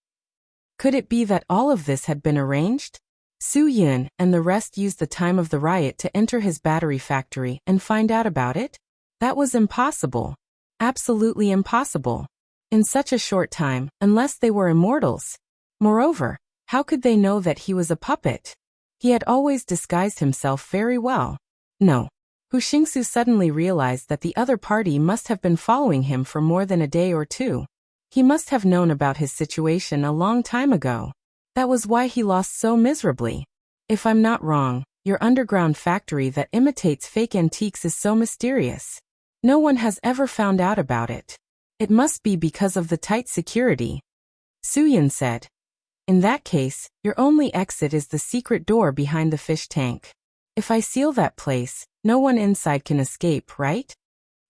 Could it be that all of this had been arranged? Su Yun and the rest used the time of the riot to enter his battery factory and find out about it? That was impossible. Absolutely impossible. In such a short time, unless they were immortals. Moreover, how could they know that he was a puppet? He had always disguised himself very well. No. Hu Xingsu suddenly realized that the other party must have been following him for more than a day or two. He must have known about his situation a long time ago. That was why he lost so miserably. If I'm not wrong, your underground factory that imitates fake antiques is so mysterious. No one has ever found out about it. It must be because of the tight security. Su Yun said. In that case, your only exit is the secret door behind the fish tank. If I seal that place, no one inside can escape, right?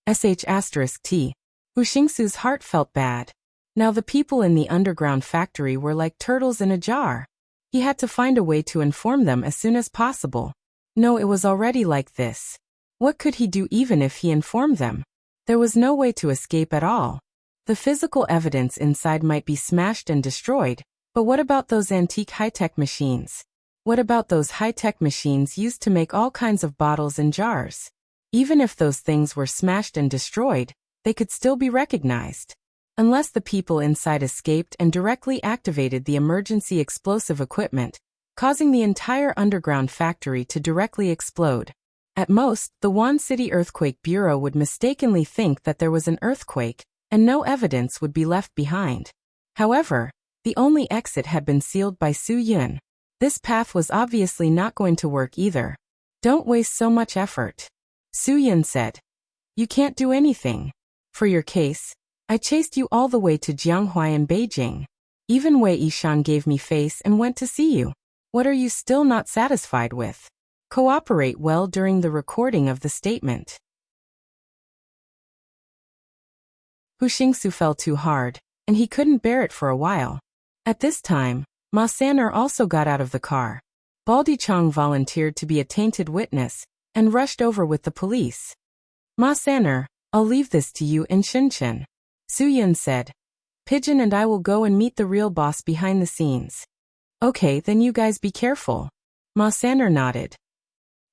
Sh*T. Hu Xingsu's heart felt bad. Now the people in the underground factory were like turtles in a jar. He had to find a way to inform them as soon as possible. No, it was already like this. What could he do even if he informed them? There was no way to escape at all. The physical evidence inside might be smashed and destroyed, but what about those antique high-tech machines? What about those high-tech machines used to make all kinds of bottles and jars? Even if those things were smashed and destroyed, they could still be recognized. Unless the people inside escaped and directly activated the emergency explosive equipment, causing the entire underground factory to directly explode. At most, the Wan City Earthquake Bureau would mistakenly think that there was an earthquake, and no evidence would be left behind. However, the only exit had been sealed by Su Yun. This path was obviously not going to work either. Don't waste so much effort. Su Yun said. You can't do anything. For your case, I chased you all the way to Jianghuai and Beijing. Even Wei Yishan gave me face and went to see you. What are you still not satisfied with? Cooperate well during the recording of the statement. Hu Xingsu fell too hard, and he couldn't bear it for a while. At this time, Ma San'er also got out of the car. Baldi Chong volunteered to be a tainted witness, and rushed over with the police. Ma San'er, I'll leave this to you and Shinchen. Su Yun said. Pigeon and I will go and meet the real boss behind the scenes. Okay, then you guys be careful. Ma San'er nodded.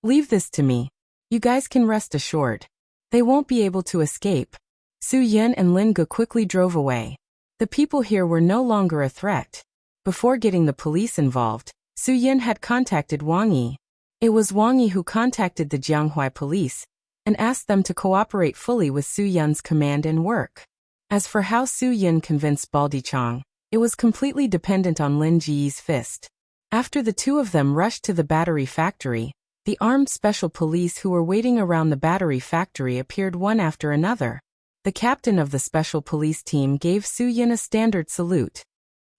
Leave this to me. You guys can rest assured. They won't be able to escape. Su Yun and Lin Ge quickly drove away. The people here were no longer a threat. Before getting the police involved, Su Yun had contacted Wang Yi. It was Wang Yi who contacted the Jianghuai police and asked them to cooperate fully with Su Yun's command and work. As for how Su Yun convinced Baldi Chong, it was completely dependent on Lin Ji's fist. After the two of them rushed to the battery factory, the armed special police who were waiting around the battery factory appeared one after another. The captain of the special police team gave Su Yun a standard salute.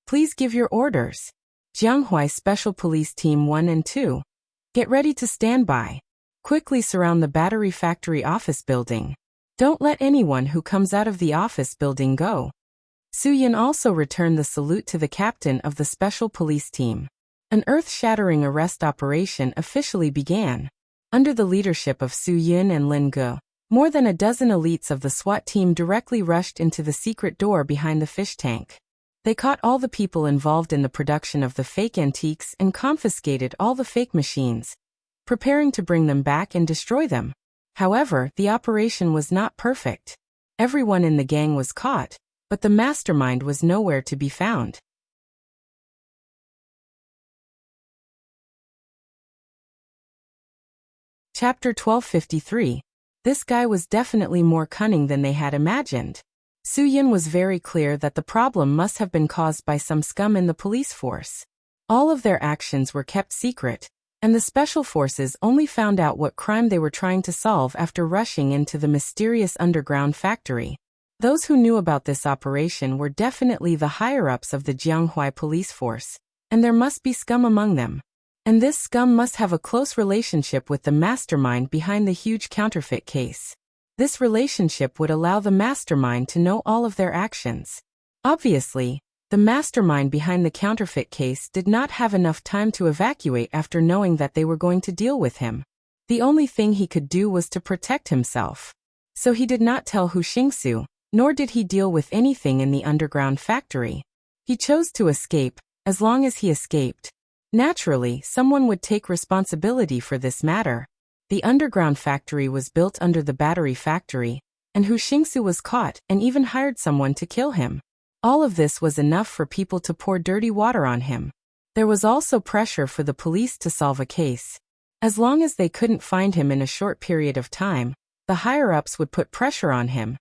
Please give your orders. Jianghuai Special Police Team 1 and 2. Get ready to stand by. Quickly surround the battery factory office building. Don't let anyone who comes out of the office building go. Su Yun also returned the salute to the captain of the special police team. An earth-shattering arrest operation officially began. Under the leadership of Su Yun and Lin Ge, more than a dozen elites of the SWAT team directly rushed into the secret door behind the fish tank. They caught all the people involved in the production of the fake antiques and confiscated all the fake machines, preparing to bring them back and destroy them. However, the operation was not perfect. Everyone in the gang was caught, but the mastermind was nowhere to be found. Chapter 1253. This guy was definitely more cunning than they had imagined. Su Yin was very clear that the problem must have been caused by some scum in the police force. All of their actions were kept secret, and the special forces only found out what crime they were trying to solve after rushing into the mysterious underground factory. Those who knew about this operation were definitely the higher-ups of the Jianghuai police force, and there must be scum among them. And this scum must have a close relationship with the mastermind behind the huge counterfeit case. This relationship would allow the mastermind to know all of their actions. Obviously, the mastermind behind the counterfeit case did not have enough time to evacuate after knowing that they were going to deal with him. The only thing he could do was to protect himself. So he did not tell Hu Xingsu, nor did he deal with anything in the underground factory. He chose to escape. As long as he escaped, naturally, someone would take responsibility for this matter. The underground factory was built under the battery factory, and Hu Xingsu was caught and even hired someone to kill him. All of this was enough for people to pour dirty water on him. There was also pressure for the police to solve a case. As long as they couldn't find him in a short period of time, the higher-ups would put pressure on him,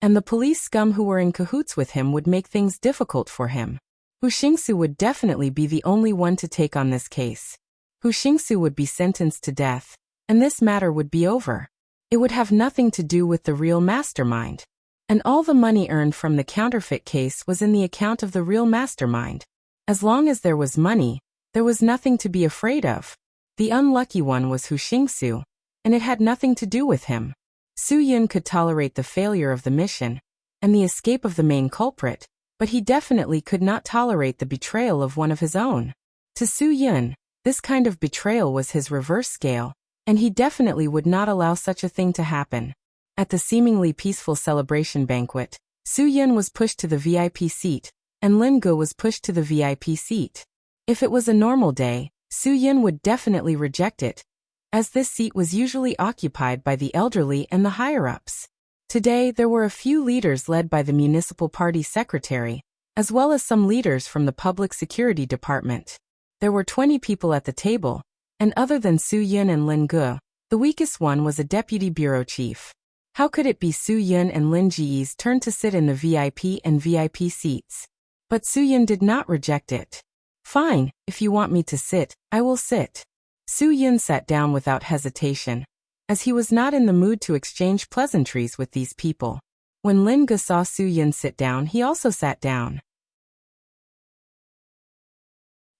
and the police scum who were in cahoots with him would make things difficult for him. Hu Xingsu would definitely be the only one to take on this case. Hu Xingsu would be sentenced to death, and this matter would be over. It would have nothing to do with the real mastermind. And all the money earned from the counterfeit case was in the account of the real mastermind. As long as there was money, there was nothing to be afraid of. The unlucky one was Hu Xingsu, and it had nothing to do with him. Su Yun could tolerate the failure of the mission and the escape of the main culprit, but he definitely could not tolerate the betrayal of one of his own. To Su Yun, this kind of betrayal was his reverse scale, and he definitely would not allow such a thing to happen. At the seemingly peaceful celebration banquet, Su Yun was pushed to the VIP seat, and Lin Ge was pushed to the VIP seat. If it was a normal day, Su Yun would definitely reject it, as this seat was usually occupied by the elderly and the higher-ups. Today there were a few leaders led by the municipal party secretary, as well as some leaders from the public security department. There were 20 people at the table, and other than Su Yun and Lin Ge, the weakest one was a deputy bureau chief. How could it be Su Yun and Lin Ji's turn to sit in the VIP and VIP seats? But Su Yun did not reject it. Fine, if you want me to sit, I will sit. Su Yun sat down without hesitation, as he was not in the mood to exchange pleasantries with these people. When Lin Ge saw Su Yun sit down, he also sat down.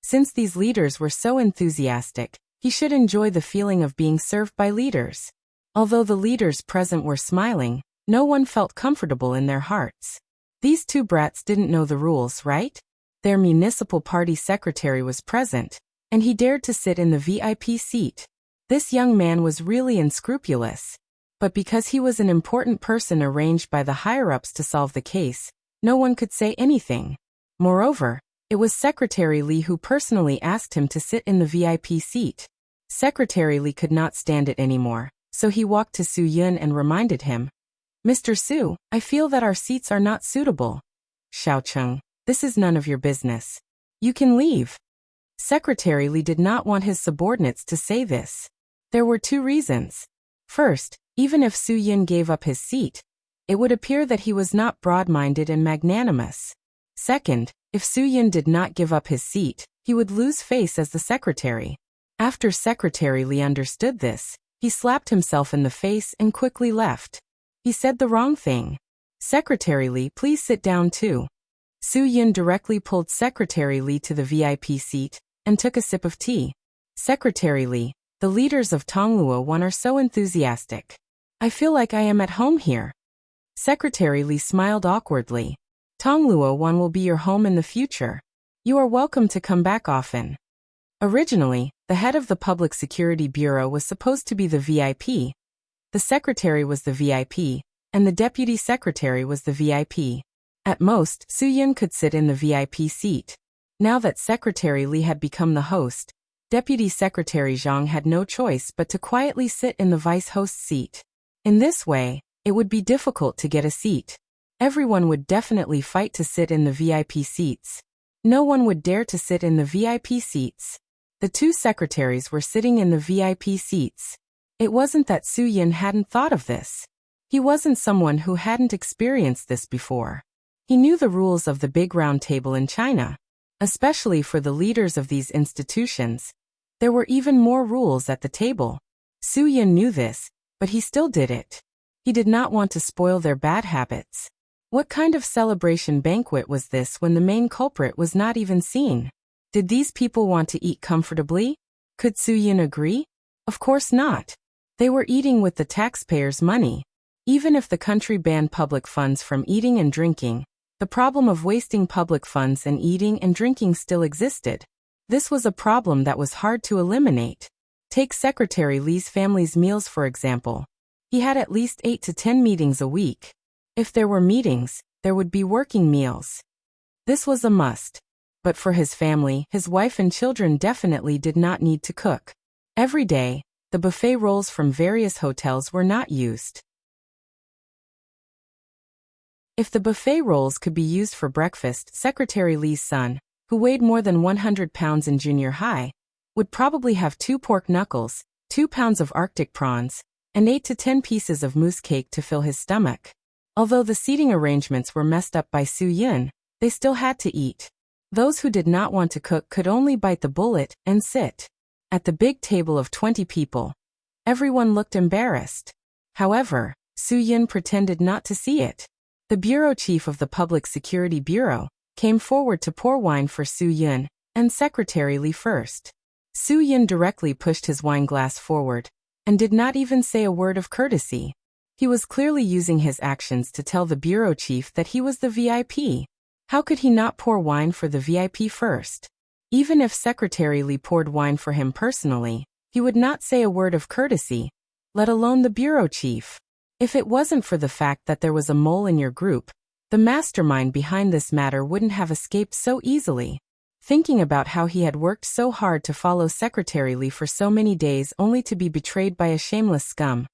Since these leaders were so enthusiastic, he should enjoy the feeling of being served by leaders. Although the leaders present were smiling, no one felt comfortable in their hearts. These two brats didn't know the rules, right? Their municipal party secretary was present, and he dared to sit in the VIP seat. This young man was really unscrupulous. But because he was an important person arranged by the higher-ups to solve the case, no one could say anything. Moreover, it was Secretary Li who personally asked him to sit in the VIP seat. Secretary Li could not stand it anymore, so he walked to Su Yun and reminded him, "Mr. Su, I feel that our seats are not suitable." "Xiaocheng, this is none of your business. You can leave." Secretary Li did not want his subordinates to say this. There were two reasons. First, even if Su Yun gave up his seat, it would appear that he was not broad-minded and magnanimous. Second, if Su Yun did not give up his seat, he would lose face as the secretary. After Secretary Li understood this, he slapped himself in the face and quickly left. He said the wrong thing. "Secretary Li, please sit down too." Su Yun directly pulled Secretary Li to the VIP seat and took a sip of tea. "Secretary Li, the leaders of Tongluo 1 are so enthusiastic. I feel like I am at home here." Secretary Li smiled awkwardly. "Tongluo 1 will be your home in the future. You are welcome to come back often." Originally, the head of the Public Security Bureau was supposed to be the VIP. The secretary was the VIP, and the deputy secretary was the VIP. At most, Su Yun could sit in the VIP seat. Now that Secretary Li had become the host, Deputy Secretary Zhang had no choice but to quietly sit in the vice-host seat. In this way, it would be difficult to get a seat. Everyone would definitely fight to sit in the VIP seats. No one would dare to sit in the VIP seats. The two secretaries were sitting in the VIP seats. It wasn't that Su Yun hadn't thought of this. He wasn't someone who hadn't experienced this before. He knew the rules of the big round table in China. Especially for the leaders of these institutions, there were even more rules at the table. Su Yun knew this, but he still did it. He did not want to spoil their bad habits. What kind of celebration banquet was this when the main culprit was not even seen? Did these people want to eat comfortably? Could Su Yun agree? Of course not. They were eating with the taxpayers' money. Even if the country banned public funds from eating and drinking, the problem of wasting public funds and eating and drinking still existed. This was a problem that was hard to eliminate. Take Secretary Li's family's meals for example. He had at least 8 to 10 meetings a week. If there were meetings, there would be working meals. This was a must. But for his family, his wife and children definitely did not need to cook. Every day, the buffet rolls from various hotels were not used. If the buffet rolls could be used for breakfast, Secretary Li's son, who weighed more than 100 pounds in junior high, would probably have 2 pork knuckles, 2 pounds of Arctic prawns, and 8 to 10 pieces of moose cake to fill his stomach. Although the seating arrangements were messed up by Su Yun, they still had to eat. Those who did not want to cook could only bite the bullet and sit. At the big table of 20 people, everyone looked embarrassed. However, Su Yun pretended not to see it. The bureau chief of the Public Security Bureau came forward to pour wine for Su Yun and Secretary Li first. Su Yun directly pushed his wine glass forward and did not even say a word of courtesy. He was clearly using his actions to tell the bureau chief that he was the VIP. How could he not pour wine for the VIP first? Even if Secretary Li poured wine for him personally, he would not say a word of courtesy, let alone the bureau chief. If it wasn't for the fact that there was a mole in your group, the mastermind behind this matter wouldn't have escaped so easily. Thinking about how he had worked so hard to follow Secretary Li for so many days only to be betrayed by a shameless scum,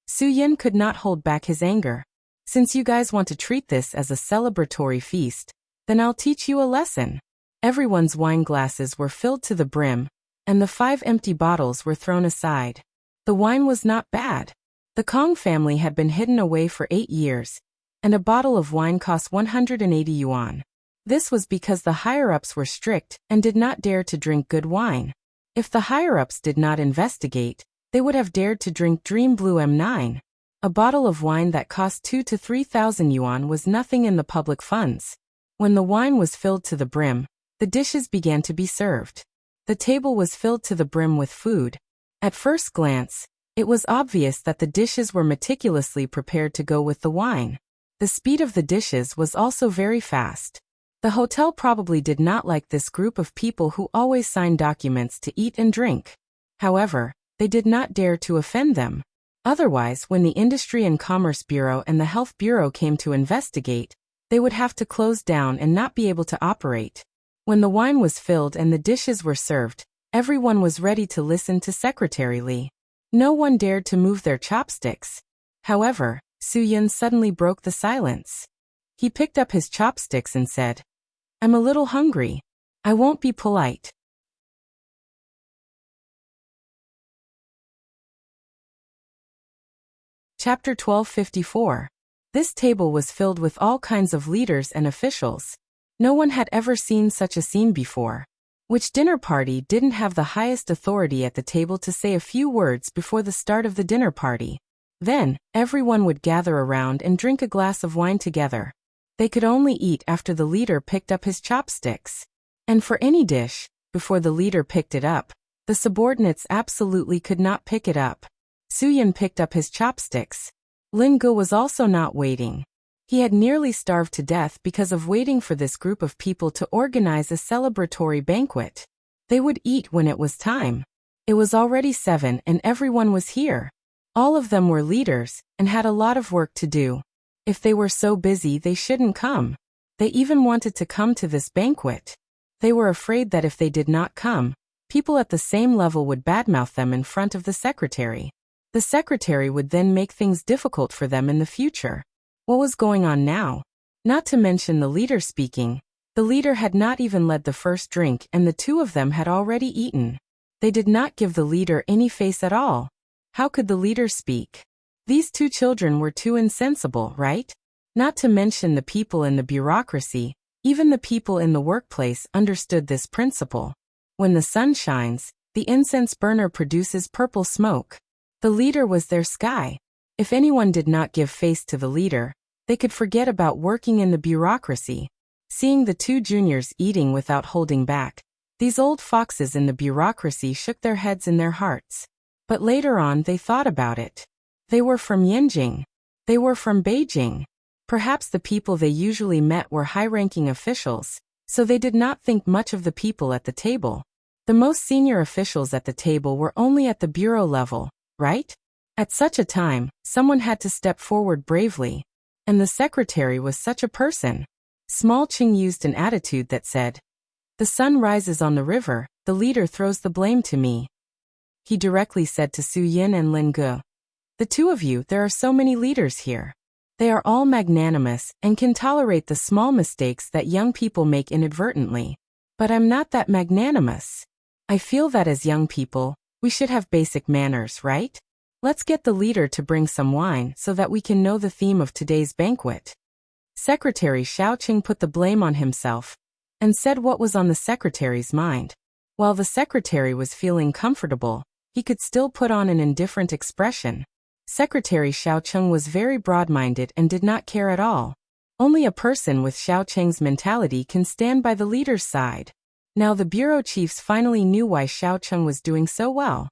Su Yun could not hold back his anger. Since you guys want to treat this as a celebratory feast, then I'll teach you a lesson. Everyone's wine glasses were filled to the brim, and the 5 empty bottles were thrown aside. The wine was not bad. The Kong family had been hidden away for 8 years, and a bottle of wine cost 180 yuan. This was because the higher-ups were strict and did not dare to drink good wine. If the higher-ups did not investigate, they would have dared to drink Dream Blue M9. A bottle of wine that cost 2,000 to 3,000 yuan was nothing in the public funds. When the wine was filled to the brim, the dishes began to be served. The table was filled to the brim with food. At first glance, it was obvious that the dishes were meticulously prepared to go with the wine. The speed of the dishes was also very fast. The hotel probably did not like this group of people who always signed documents to eat and drink. However, they did not dare to offend them. Otherwise, when the Industry and Commerce Bureau and the Health Bureau came to investigate, they would have to close down and not be able to operate. When the wine was filled and the dishes were served, everyone was ready to listen to Secretary Li. No one dared to move their chopsticks. However, Su Yun suddenly broke the silence. He picked up his chopsticks and said, "I'm a little hungry. I won't be polite." Chapter 1254. This table was filled with all kinds of leaders and officials. No one had ever seen such a scene before. Which dinner party didn't have the highest authority at the table to say a few words before the start of the dinner party? Then, everyone would gather around and drink a glass of wine together. They could only eat after the leader picked up his chopsticks. And for any dish, before the leader picked it up, the subordinates absolutely could not pick it up. Su Yun picked up his chopsticks. Lin Ge was also not waiting. He had nearly starved to death because of waiting for this group of people to organize a celebratory banquet. They would eat when it was time. It was already 7 and everyone was here. All of them were leaders and had a lot of work to do. If they were so busy, they shouldn't come. They even wanted to come to this banquet. They were afraid that if they did not come, people at the same level would badmouth them in front of the secretary. The secretary would then make things difficult for them in the future. What was going on now? Not to mention the leader speaking. The leader had not even led the first drink and the 2 of them had already eaten. They did not give the leader any face at all. How could the leader speak? These two children were too insensible, right? Not to mention the people in the bureaucracy, even the people in the workplace understood this principle. When the sun shines, the incense burner produces purple smoke. The leader was their sky. If anyone did not give face to the leader, they could forget about working in the bureaucracy. Seeing the two juniors eating without holding back, these old foxes in the bureaucracy shook their heads in their hearts. But later on they thought about it. They were from Yinjing. They were from Beijing. Perhaps the people they usually met were high-ranking officials, so they did not think much of the people at the table. The most senior officials at the table were only at the bureau level, right? At such a time, someone had to step forward bravely. And the secretary was such a person. Small Ching used an attitude that said, "The sun rises on the river, the leader throws the blame to me." He directly said to Su Yin and Lin Ge, "The two of you, there are so many leaders here. They are all magnanimous and can tolerate the small mistakes that young people make inadvertently. But I'm not that magnanimous. I feel that as young people, we should have basic manners, right? Let's get the leader to bring some wine so that we can know the theme of today's banquet." Secretary Xiaoqing put the blame on himself and said what was on the secretary's mind. While the secretary was feeling comfortable, he could still put on an indifferent expression. Secretary Xiaoqing was very broad-minded and did not care at all. Only a person with Xiaoqing's mentality can stand by the leader's side. Now the bureau chiefs finally knew why Xiaoqing was doing so well.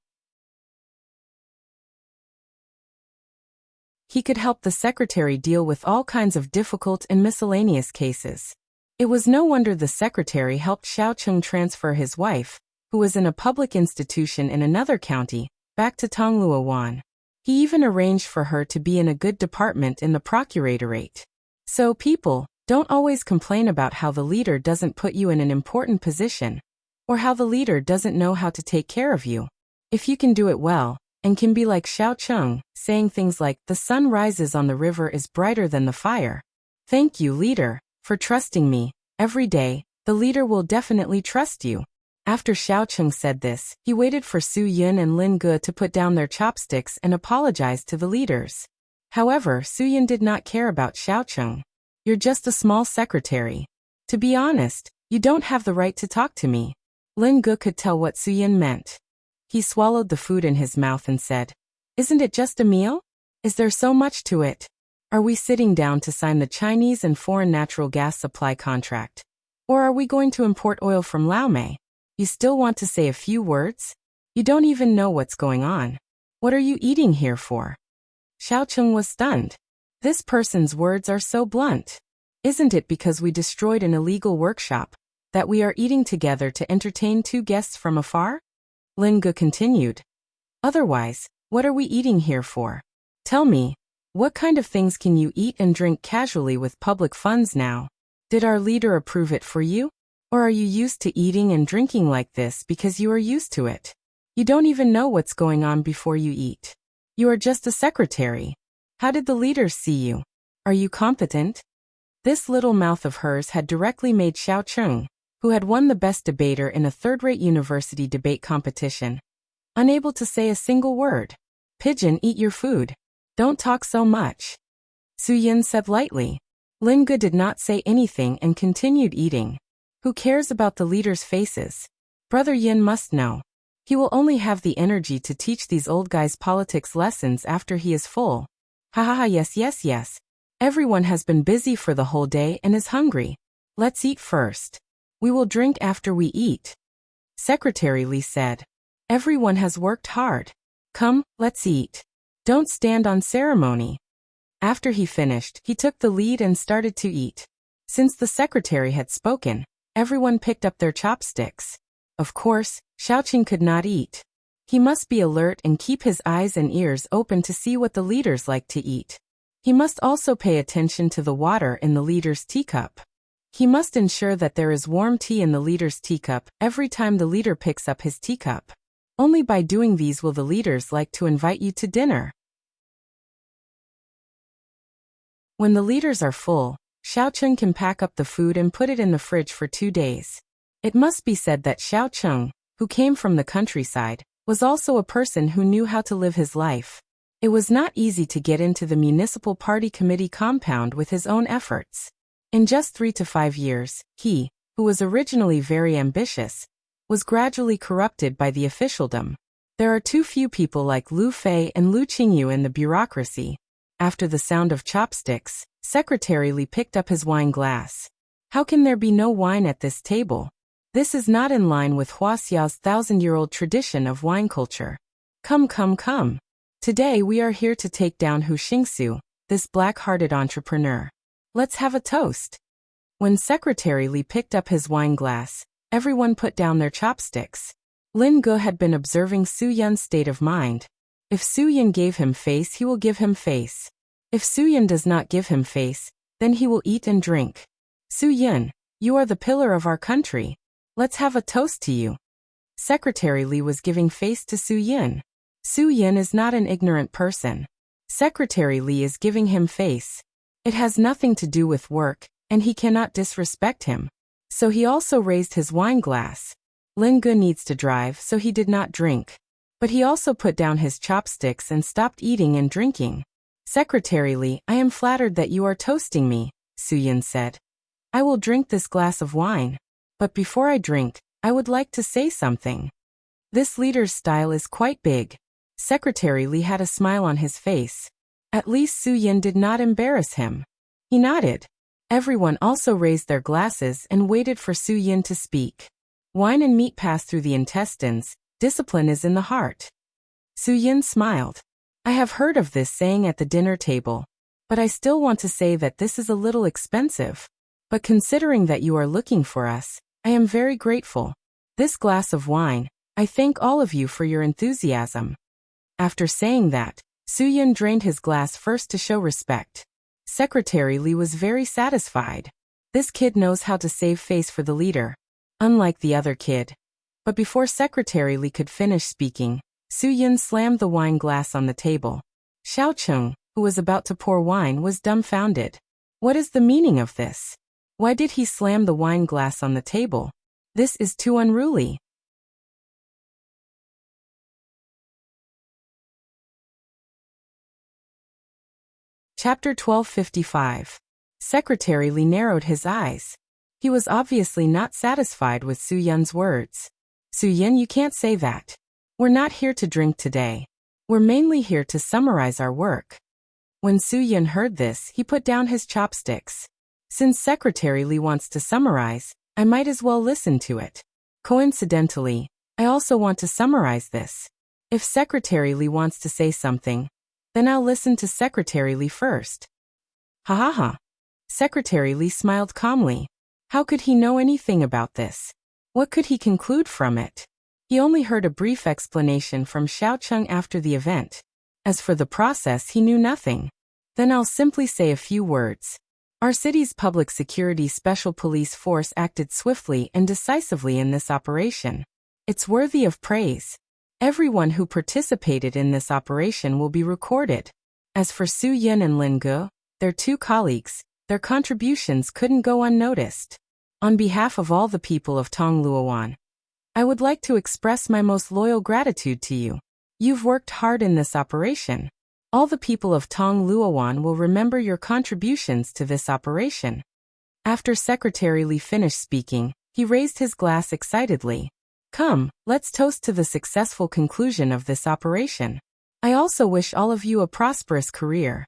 He could help the secretary deal with all kinds of difficult and miscellaneous cases. It was no wonder the secretary helped Xiaoqing transfer his wife, who was in a public institution in another county, back to Tongluowan. He even arranged for her to be in a good department in the procuratorate. So people, don't always complain about how the leader doesn't put you in an important position, or how the leader doesn't know how to take care of you. If you can do it well, and can be like Xiaoqing, saying things like, "The sun rises on the river is brighter than the fire. Thank you, leader, for trusting me. Every day, the leader will definitely trust you." After Xiaoqing said this, he waited for Su Yun and Lin Ge to put down their chopsticks and apologize to the leaders. However, Su Yun did not care about Xiaoqing. "You're just a small secretary. To be honest, you don't have the right to talk to me." Lin Ge could tell what Su Yun meant. He swallowed the food in his mouth and said, "Isn't it just a meal? Is there so much to it? Are we sitting down to sign the Chinese and foreign natural gas supply contract? Or are we going to import oil from Laomei? You still want to say a few words? You don't even know what's going on. What are you eating here for?" Xiaoqing was stunned. This person's words are so blunt. Isn't it because we destroyed an illegal workshop that we are eating together to entertain two guests from afar? Lin Ge continued. "Otherwise, what are we eating here for? Tell me, what kind of things can you eat and drink casually with public funds now? Did our leader approve it for you? Or are you used to eating and drinking like this because you are used to it? You don't even know what's going on before you eat. You are just a secretary. How did the leaders see you? Are you competent?" This little mouth of hers had directly made Xiaoqing, who had won the best debater in a third-rate university debate competition, unable to say a single word. "Pigeon, eat your food. Don't talk so much," Su Yin said lightly. Lin Ge did not say anything and continued eating. Who cares about the leaders' faces? Brother Yin must know. He will only have the energy to teach these old guys politics lessons after he is full. Ha ha ha, yes. Everyone has been busy for the whole day and is hungry. Let's eat first. We will drink after we eat. Secretary Li said. Everyone has worked hard. Come, let's eat. Don't stand on ceremony. After he finished, he took the lead and started to eat. Since the secretary had spoken, everyone picked up their chopsticks. Of course, Xiaoqing could not eat. He must be alert and keep his eyes and ears open to see what the leaders like to eat. He must also pay attention to the water in the leader's teacup. He must ensure that there is warm tea in the leader's teacup every time the leader picks up his teacup. Only by doing these will the leaders like to invite you to dinner. When the leaders are full, Xiaoqing can pack up the food and put it in the fridge for 2 days. It must be said that Xiaoqing, who came from the countryside, was also a person who knew how to live his life. It was not easy to get into the municipal party committee compound with his own efforts. In just 3 to 5 years, he, who was originally very ambitious, was gradually corrupted by the officialdom. There are too few people like Lu Fei and Lu Qingyu in the bureaucracy. After the sound of chopsticks, Secretary Li picked up his wine glass. How can there be no wine at this table? This is not in line with Huaxiao's 1,000-year-old tradition of wine culture. Come, come, come. Today we are here to take down Hu Xingsu, this black-hearted entrepreneur. Let's have a toast. When Secretary Li picked up his wine glass, everyone put down their chopsticks. Lin Ge had been observing Su Yun's state of mind. If Su Yun gave him face, he will give him face. If Su Yun does not give him face, then he will eat and drink. Su Yun, you are the pillar of our country. Let's have a toast to you. Secretary Li was giving face to Su Yun. Su Yun is not an ignorant person. Secretary Li is giving him face. It has nothing to do with work, and he cannot disrespect him. So he also raised his wine glass. Lin Ge needs to drive, so he did not drink. But he also put down his chopsticks and stopped eating and drinking. Secretary Li, I am flattered that you are toasting me, Su Yun said. I will drink this glass of wine. But before I drink, I would like to say something. This leader's style is quite big. Secretary Li had a smile on his face. At least Su Yun did not embarrass him. He nodded. Everyone also raised their glasses and waited for Su Yun to speak. Wine and meat pass through the intestines, discipline is in the heart. Su Yun smiled. I have heard of this saying at the dinner table, but I still want to say that this is a little expensive. But considering that you are looking for us, I am very grateful. This glass of wine, I thank all of you for your enthusiasm. After saying that, Su Yun drained his glass first to show respect. Secretary Li was very satisfied. This kid knows how to save face for the leader, unlike the other kid. But before Secretary Li could finish speaking, Su Yun slammed the wine glass on the table. Xiao Cheng, who was about to pour wine, was dumbfounded. What is the meaning of this? Why did he slam the wine glass on the table? This is too unruly. Chapter 1255. Secretary Li narrowed his eyes. He was obviously not satisfied with Su Yun's words. Su Yun, you can't say that. We're not here to drink today. We're mainly here to summarize our work. When Su Yun heard this, he put down his chopsticks. Since Secretary Li wants to summarize, I might as well listen to it. Coincidentally, I also want to summarize this. If Secretary Li wants to say something, then I'll listen to Secretary Li first. Ha ha ha. Secretary Li smiled calmly. How could he know anything about this? What could he conclude from it? He only heard a brief explanation from Xiao Cheng after the event. As for the process, he knew nothing. Then I'll simply say a few words. Our city's public security special police force acted swiftly and decisively in this operation. It's worthy of praise. Everyone who participated in this operation will be recorded. As for Su Yun and Lin Ge, their two colleagues, their contributions couldn't go unnoticed. On behalf of all the people of Tongluowan, I would like to express my most loyal gratitude to you. You've worked hard in this operation. All the people of Tongluowan will remember your contributions to this operation. After Secretary Li finished speaking, he raised his glass excitedly. Come, let's toast to the successful conclusion of this operation. I also wish all of you a prosperous career.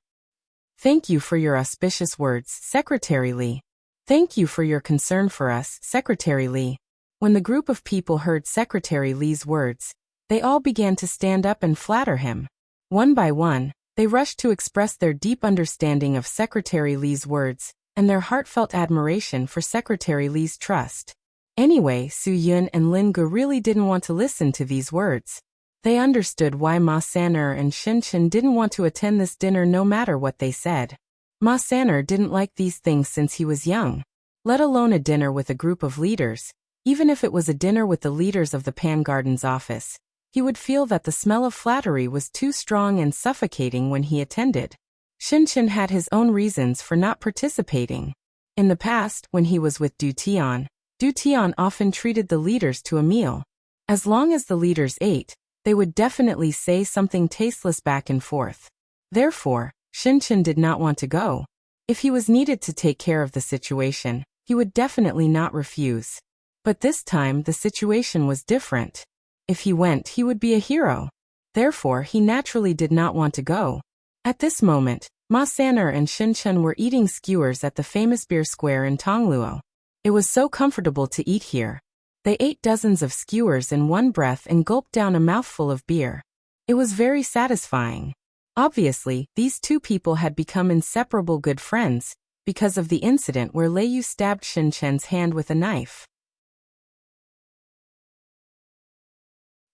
Thank you for your auspicious words, Secretary Li. Thank you for your concern for us, Secretary Li. When the group of people heard Secretary Li's words, they all began to stand up and flatter him. One by one, they rushed to express their deep understanding of Secretary Li's words and their heartfelt admiration for Secretary Li's trust. Anyway, Su Yun and Lin Ge really didn't want to listen to these words. They understood why Ma San'er and Shin Chen didn't want to attend this dinner no matter what they said. Ma San'er didn't like these things since he was young. Let alone a dinner with a group of leaders. Even if it was a dinner with the leaders of the Pan Gardens office, he would feel that the smell of flattery was too strong and suffocating when he attended. Shin Chen had his own reasons for not participating. In the past, when he was with Du Tian often treated the leaders to a meal. As long as the leaders ate, They would definitely say something tasteless back and forth. Therefore, Shin-chan did not want to go. If he was needed to take care of the situation, he would definitely not refuse. But this time the situation was different. If he went, he would be a hero. Therefore, he naturally did not want to go. At this moment, Ma Saner and Shin-chan were eating skewers at the famous beer square in Tongluo. It was so comfortable to eat here. They ate dozens of skewers in one breath and gulped down a mouthful of beer. It was very satisfying. Obviously, these two people had become inseparable good friends because of the incident where Lei Yu stabbed Shin-chan's hand with a knife.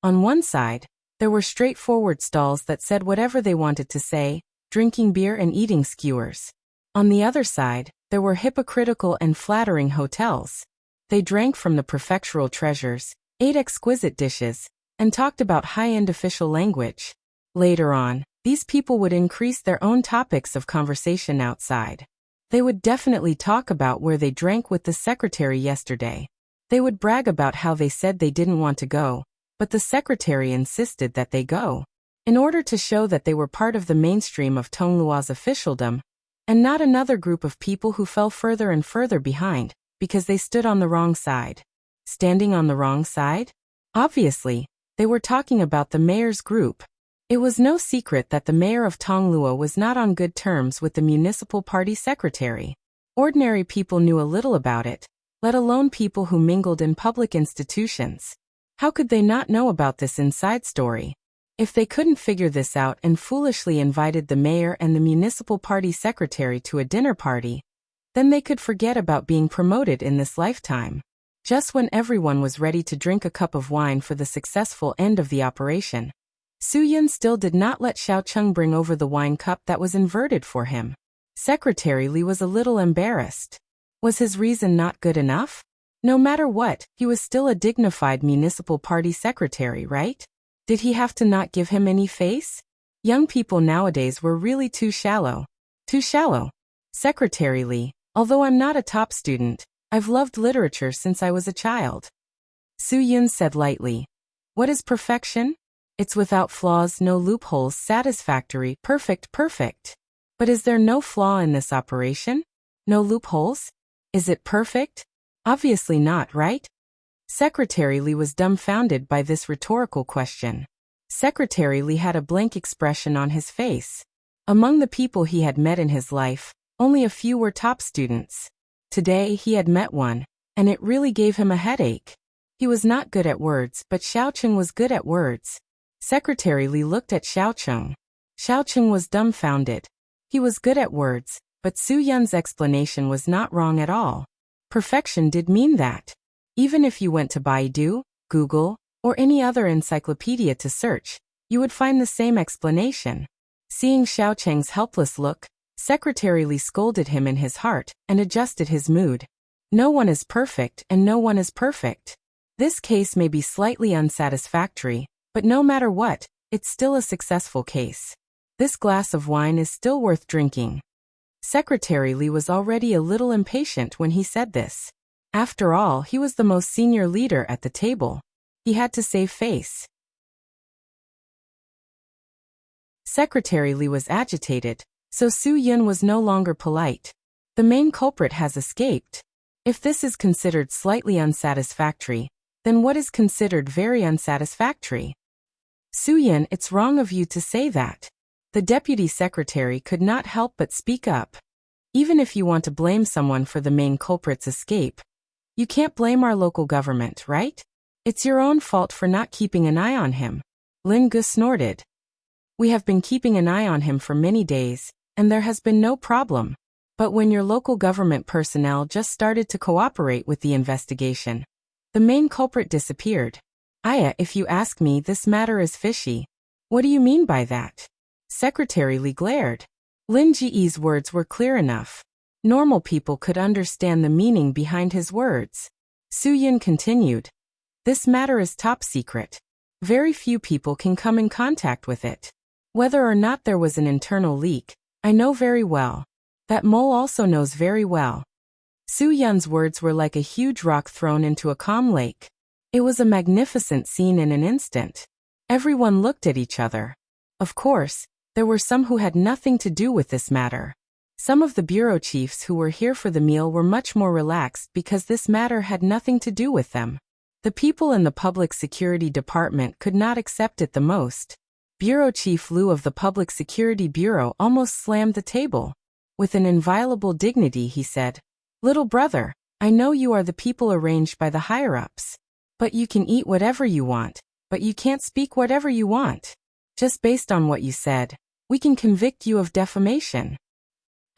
On one side, there were straightforward stalls that said whatever they wanted to say, drinking beer and eating skewers. On the other side, there were hypocritical and flattering hotels. They drank from the prefectural treasures, ate exquisite dishes, and talked about high-end official language. Later on, these people would increase their own topics of conversation outside. They would definitely talk about where they drank with the secretary yesterday. They would brag about how they said they didn't want to go, but the secretary insisted that they go. In order to show that they were part of the mainstream of Tongluo's officialdom, and not another group of people who fell further and further behind, because they stood on the wrong side. Standing on the wrong side? Obviously, they were talking about the mayor's group. It was no secret that the mayor of Tongluo was not on good terms with the municipal party secretary. Ordinary people knew a little about it, let alone people who mingled in public institutions. How could they not know about this inside story? If they couldn't figure this out and foolishly invited the mayor and the municipal party secretary to a dinner party, then they could forget about being promoted in this lifetime. Just when everyone was ready to drink a cup of wine for the successful end of the operation, Su-yun still did not let Xiao-chung bring over the wine cup that was inverted for him. Secretary Li was a little embarrassed. Was his reason not good enough? No matter what, he was still a dignified municipal party secretary, right? Did he have to not give him any face? Young people nowadays were really too shallow. Too shallow. Secretary Li, although I'm not a top student, I've loved literature since I was a child. Su-yun said lightly. What is perfection? It's without flaws, no loopholes, satisfactory, perfect, perfect. But is there no flaw in this operation? No loopholes? Is it perfect? Obviously not, right? Secretary Li was dumbfounded by this rhetorical question. Secretary Li had a blank expression on his face. Among the people he had met in his life, only a few were top students. Today he had met one, and it really gave him a headache. He was not good at words, but Xiao-chung was good at words. Secretary Li looked at Xiao-chung. Xiao-chung was dumbfounded. He was good at words, but Su-yun's explanation was not wrong at all. Perfection did mean that. Even if you went to Baidu, Google, or any other encyclopedia to search, you would find the same explanation. Seeing Xiao-cheng's helpless look, Secretary Li scolded him in his heart and adjusted his mood. No one is perfect and no one is perfect. This case may be slightly unsatisfactory, but no matter what, it's still a successful case. This glass of wine is still worth drinking. Secretary Li was already a little impatient when he said this. After all, he was the most senior leader at the table. He had to save face. Secretary Li was agitated, so Su-yun was no longer polite. The main culprit has escaped. If this is considered slightly unsatisfactory, then what is considered very unsatisfactory? Su-yun, it's wrong of you to say that. The deputy secretary could not help but speak up. Even if you want to blame someone for the main culprit's escape, you can't blame our local government, right? It's your own fault for not keeping an eye on him. Lin Gu snorted. We have been keeping an eye on him for many days, and there has been no problem. But when your local government personnel just started to cooperate with the investigation, the main culprit disappeared. If you ask me, this matter is fishy. What do you mean by that? Secretary Li glared. Lin Ji's words were clear enough. Normal people could understand the meaning behind his words. Su-yun continued. This matter is top secret. Very few people can come in contact with it. Whether or not there was an internal leak, I know very well. That mole also knows very well. Su-yun's words were like a huge rock thrown into a calm lake. It was a magnificent scene in an instant. Everyone looked at each other. Of course, there were some who had nothing to do with this matter. Some of the bureau chiefs who were here for the meal were much more relaxed because this matter had nothing to do with them. The people in the Public Security Department could not accept it the most. Bureau Chief Liu of the Public Security Bureau almost slammed the table. With an inviolable dignity he said, "Little brother, I know you are the people arranged by the higher-ups. But you can eat whatever you want, but you can't speak whatever you want. Just based on what you said, we can convict you of defamation."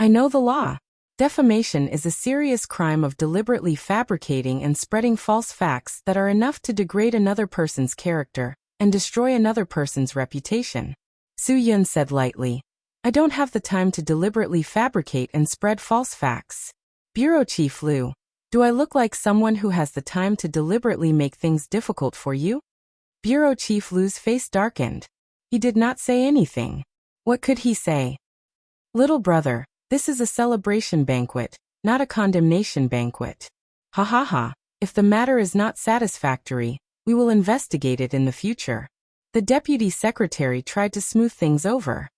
"I know the law. Defamation is a serious crime of deliberately fabricating and spreading false facts that are enough to degrade another person's character and destroy another person's reputation," Su Yun said lightly. "I don't have the time to deliberately fabricate and spread false facts." Bureau Chief Liu, do I look like someone who has the time to deliberately make things difficult for you? Bureau Chief Liu's face darkened. He did not say anything. What could he say? "Little brother, this is a celebration banquet, not a condemnation banquet. Ha ha ha, if the matter is not satisfactory, we will investigate it in the future." The deputy secretary tried to smooth things over.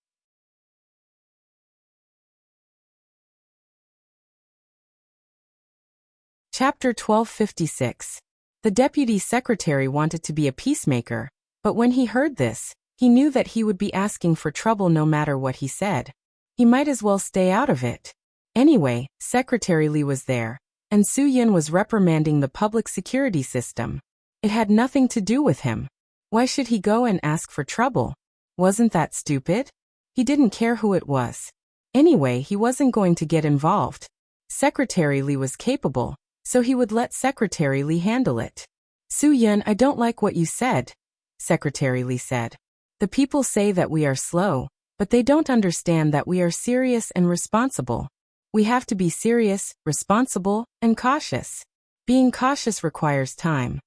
Chapter 1256. The deputy secretary wanted to be a peacemaker, but when he heard this, he knew that he would be asking for trouble no matter what he said. He might as well stay out of it. Anyway, Secretary Li was there, and Su Yun was reprimanding the public security system. It had nothing to do with him. Why should he go and ask for trouble? Wasn't that stupid? He didn't care who it was. Anyway, he wasn't going to get involved. Secretary Li was capable, so he would let Secretary Li handle it. "Su Yun, I don't like what you said," Secretary Li said. "The people say that we are slow, but they don't understand that we are serious and responsible. We have to be serious, responsible, and cautious. Being cautious requires time.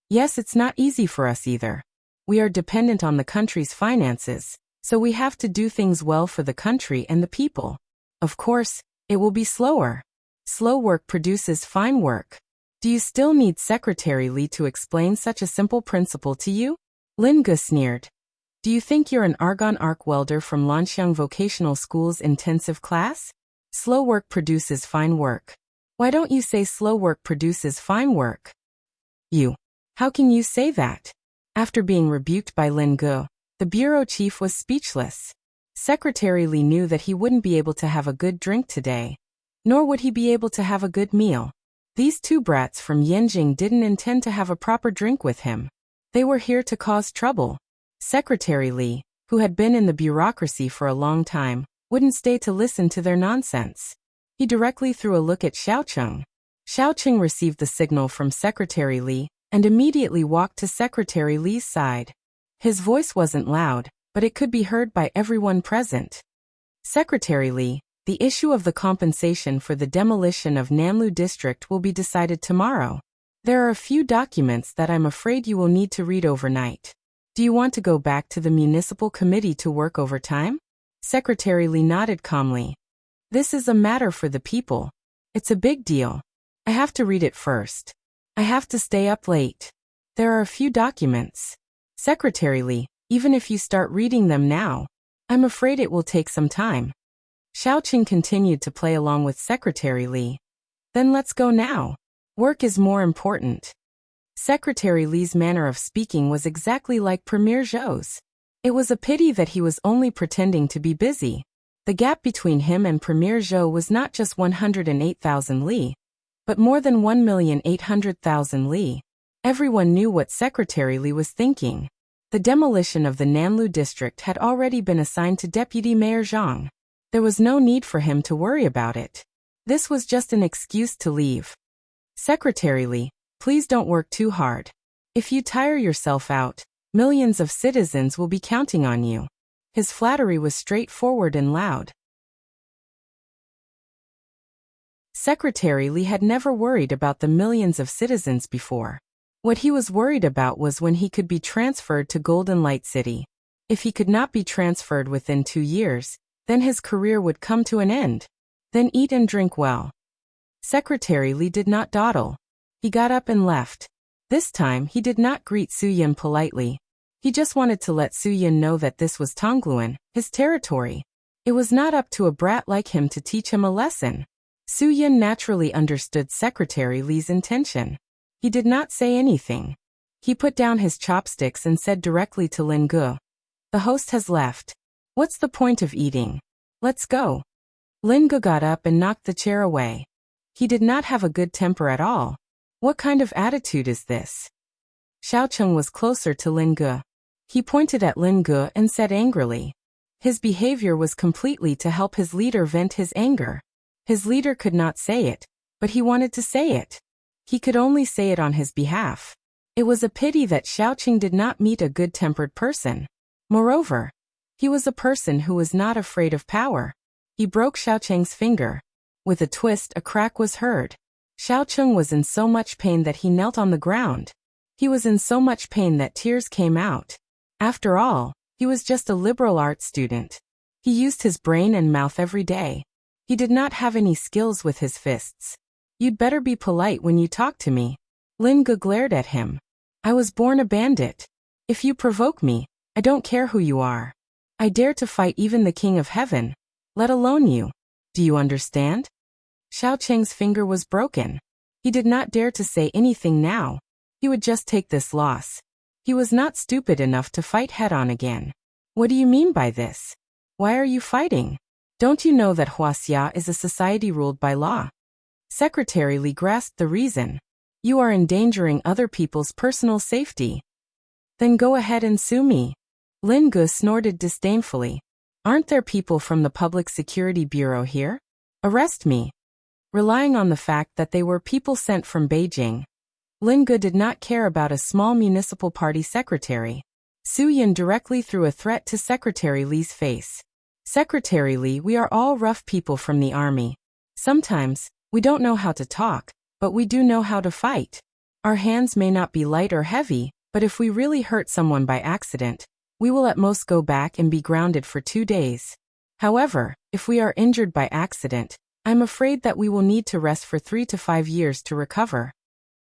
Yes, it's not easy for us either. We are dependent on the country's finances, so we have to do things well for the country and the people. Of course, it will be slower. Slow work produces fine work. Do you still need Secretary Li to explain such a simple principle to you?" Lin Ge sneered. "Do you think you're an argon arc welder from Lanxiang Vocational School's intensive class? Slow work produces fine work. Why don't you say slow work produces fine work?" How can you say that?" After being rebuked by Lin Ge, the bureau chief was speechless. Secretary Li knew that he wouldn't be able to have a good drink today. Nor would he be able to have a good meal. These two brats from Yanjing didn't intend to have a proper drink with him. They were here to cause trouble. Secretary Li, who had been in the bureaucracy for a long time, wouldn't stay to listen to their nonsense. He directly threw a look at Xiaocheng. Xiaocheng received the signal from Secretary Li and immediately walked to Secretary Li's side. His voice wasn't loud, but it could be heard by everyone present. "Secretary Li, the issue of the compensation for the demolition of Nanlu District will be decided tomorrow. There are a few documents that I'm afraid you will need to read overnight. Do you want to go back to the municipal committee to work overtime?" Secretary Li nodded calmly. "This is a matter for the people. It's a big deal. I have to read it first. I have to stay up late. There are a few documents. Secretary Li, even if you start reading them now, I'm afraid it will take some time." Xiaoqing continued to play along with Secretary Li. "Then let's go now. Work is more important." Secretary Li's manner of speaking was exactly like Premier Zhou's. It was a pity that he was only pretending to be busy. The gap between him and Premier Zhou was not just 108,000 li, but more than 1,800,000 li. Everyone knew what Secretary Li was thinking. The demolition of the Nanlu district had already been assigned to Deputy Mayor Zhang. There was no need for him to worry about it. This was just an excuse to leave. "Secretary Li, please don't work too hard. If you tire yourself out, millions of citizens will be counting on you." His flattery was straightforward and loud. Secretary Li had never worried about the millions of citizens before. What he was worried about was when he could be transferred to Golden Light City. If he could not be transferred within 2 years, then his career would come to an end. Then eat and drink well. Secretary Li did not dawdle. He got up and left. This time he did not greet Su Yin politely. He just wanted to let Su Yun know that this was Tongluan, his territory. It was not up to a brat like him to teach him a lesson. Su Yun naturally understood Secretary Li's intention. He did not say anything. He put down his chopsticks and said directly to Lin Gu, "The host has left. What's the point of eating? Let's go." Lin Gu got up and knocked the chair away. He did not have a good temper at all. What kind of attitude is this? Xiaocheng was closer to Lin Gu. He pointed at Lin Gu and said angrily. His behavior was completely to help his leader vent his anger. His leader could not say it, but he wanted to say it. He could only say it on his behalf. It was a pity that Xiaocheng did not meet a good-tempered person. Moreover, he was a person who was not afraid of power. He broke Xiaocheng's finger. With a twist, a crack was heard. Xiaocheng was in so much pain that he knelt on the ground. He was in so much pain that tears came out. After all, he was just a liberal arts student. He used his brain and mouth every day. He did not have any skills with his fists. "You'd better be polite when you talk to me." Lin Gu glared at him. "I was born a bandit. If you provoke me, I don't care who you are. I dare to fight even the King of Heaven, let alone you. Do you understand?" Xiaocheng's finger was broken. He did not dare to say anything now. He would just take this loss. He was not stupid enough to fight head-on again. "What do you mean by this? Why are you fighting? Don't you know that Huaxia is a society ruled by law?" Secretary Li grasped the reason. "You are endangering other people's personal safety." "Then go ahead and sue me." Lin Gu snorted disdainfully. "Aren't there people from the Public Security Bureau here? Arrest me." Relying on the fact that they were people sent from Beijing, Lin Gu did not care about a small municipal party secretary. Su Yun directly threw a threat to Secretary Li's face. "Secretary Li, we are all rough people from the army. Sometimes, we don't know how to talk, but we do know how to fight. Our hands may not be light or heavy, but if we really hurt someone by accident, we will at most go back and be grounded for 2 days. However, if we are injured by accident, I'm afraid that we will need to rest for 3 to 5 years to recover."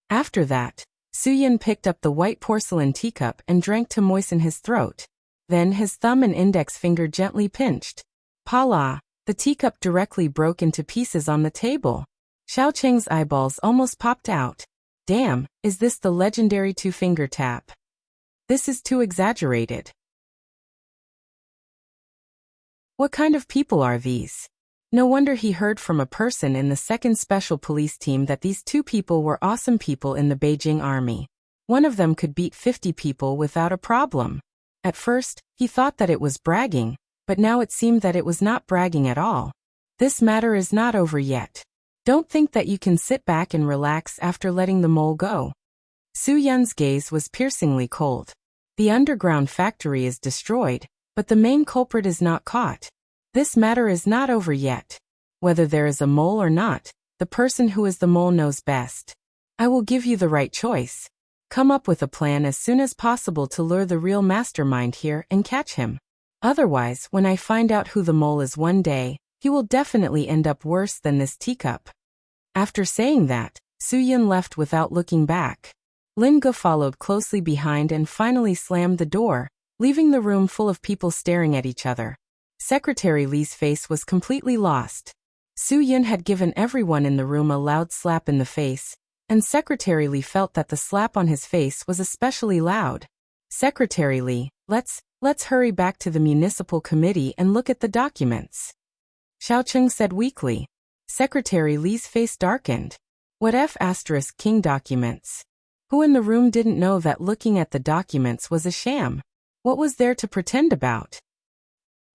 After that, Su Yun picked up the white porcelain teacup and drank to moisten his throat. Then his thumb and index finger gently pinched. Pala! The teacup directly broke into pieces on the table. Xiaocheng's eyeballs almost popped out. "Damn, is this the legendary two-finger tap? This is too exaggerated. What kind of people are these?" No wonder he heard from a person in the 2nd Special Police Team that these 2 people were awesome people in the Beijing Army. One of them could beat 50 people without a problem. At first, he thought that it was bragging, but now it seemed that it was not bragging at all. This matter is not over yet. Don't think that you can sit back and relax after letting the mole go. Su Yun's gaze was piercingly cold. The underground factory is destroyed, but the main culprit is not caught. This matter is not over yet. Whether there is a mole or not, the person who is the mole knows best. I will give you the right choice. Come up with a plan as soon as possible to lure the real mastermind here and catch him. Otherwise, when I find out who the mole is one day, he will definitely end up worse than this teacup. After saying that, Su Yun left without looking back. Lin Gu followed closely behind and finally slammed the door, leaving the room full of people staring at each other. Secretary Li's face was completely lost. Su Yun had given everyone in the room a loud slap in the face, and Secretary Li felt that the slap on his face was especially loud. "Secretary Li, let's hurry back to the municipal committee and look at the documents," Xiaocheng said weakly. Secretary Li's face darkened. What F***king documents? Who in the room didn't know that looking at the documents was a sham? What was there to pretend about?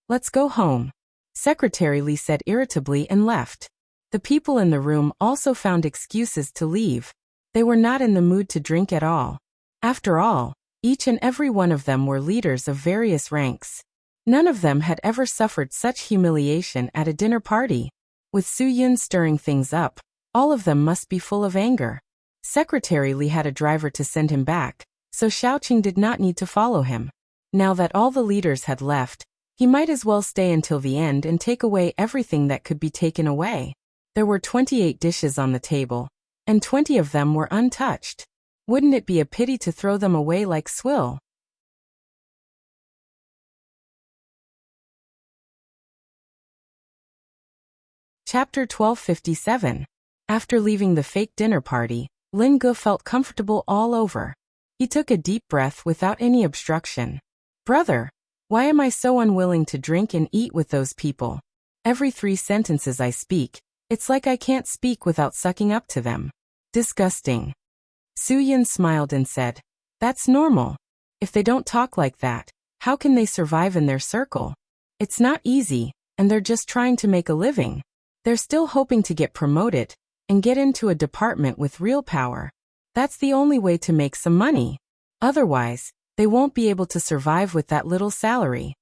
"Let's go home," Secretary Li said irritably and left. The people in the room also found excuses to leave. They were not in the mood to drink at all. After all, each and every one of them were leaders of various ranks. None of them had ever suffered such humiliation at a dinner party. With Su Yun stirring things up, all of them must be full of anger. Secretary Li had a driver to send him back, so Xiaocheng did not need to follow him. Now that all the leaders had left, he might as well stay until the end and take away everything that could be taken away. There were 28 dishes on the table, and 20 of them were untouched. Wouldn't it be a pity to throw them away like swill? Chapter 1257. After leaving the fake dinner party, Lin Ge felt comfortable all over. He took a deep breath without any obstruction. Brother, why am I so unwilling to drink and eat with those people? Every 3 sentences I speak, it's like I can't speak without sucking up to them. Disgusting. Su Yin smiled and said, that's normal. If they don't talk like that, how can they survive in their circle? It's not easy, and they're just trying to make a living. They're still hoping to get promoted and get into a department with real power. That's the only way to make some money. Otherwise, they won't be able to survive with that little salary.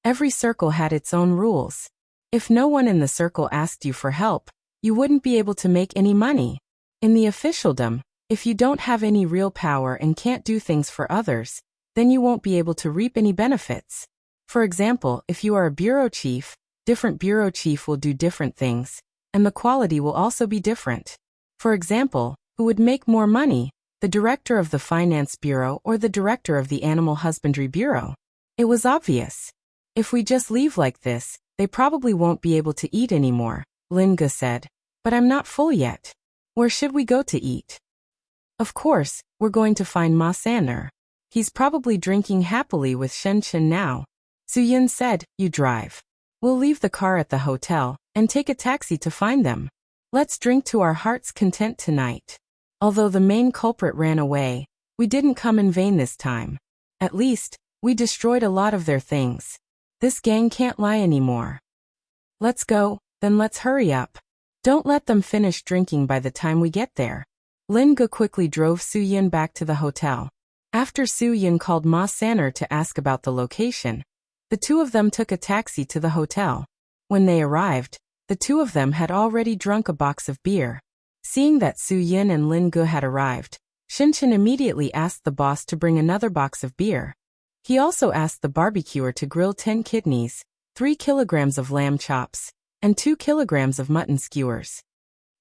Every circle had its own rules. If no one in the circle asked you for help, you wouldn't be able to make any money. In the officialdom, if you don't have any real power and can't do things for others, then you won't be able to reap any benefits. For example, if you are a bureau chief, different bureau chief will do different things, and the quality will also be different. For example, who would make more money, the director of the finance bureau or the director of the animal husbandry bureau? It was obvious. If we just leave like this, they probably won't be able to eat anymore, Lin Ge said. But I'm not full yet. Where should we go to eat? Of course, we're going to find Ma Saner. He's probably drinking happily with Shen Chen now. Su Yin said, you drive. We'll leave the car at the hotel and take a taxi to find them. Let's drink to our heart's content tonight. Although the main culprit ran away, we didn't come in vain this time. At least, we destroyed a lot of their things. This gang can't lie anymore. Let's go, then let's hurry up. Don't let them finish drinking by the time we get there. Lin Ge quickly drove Su Yin back to the hotel. After Su Yin called Ma Saner to ask about the location, the 2 of them took a taxi to the hotel. When they arrived, the 2 of them had already drunk a box of beer. Seeing that Su Yin and Lin Ge had arrived, Shen Chen immediately asked the boss to bring another box of beer. He also asked the barbecuer to grill 10 kidneys, 3 kilograms of lamb chops, and 2 kilograms of mutton skewers.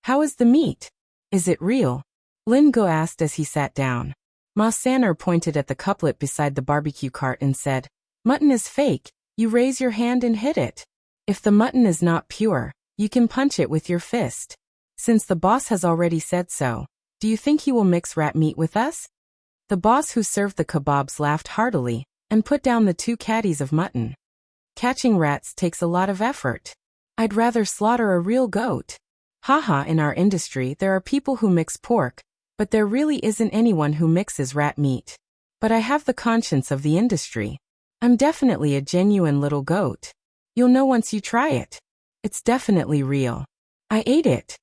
How is the meat? Is it real? Lin Ge asked as he sat down. Ma Saner pointed at the couplet beside the barbecue cart and said, mutton is fake, you raise your hand and hit it. If the mutton is not pure, you can punch it with your fist. Since the boss has already said so, do you think he will mix rat meat with us? The boss who served the kebabs laughed heartily and put down the 2 caddies of mutton. Catching rats takes a lot of effort. I'd rather slaughter a real goat. Haha, in our industry there are people who mix pork, but there really isn't anyone who mixes rat meat. But I have the conscience of the industry. I'm definitely a genuine little goat. You'll know once you try it. It's definitely real. I ate it.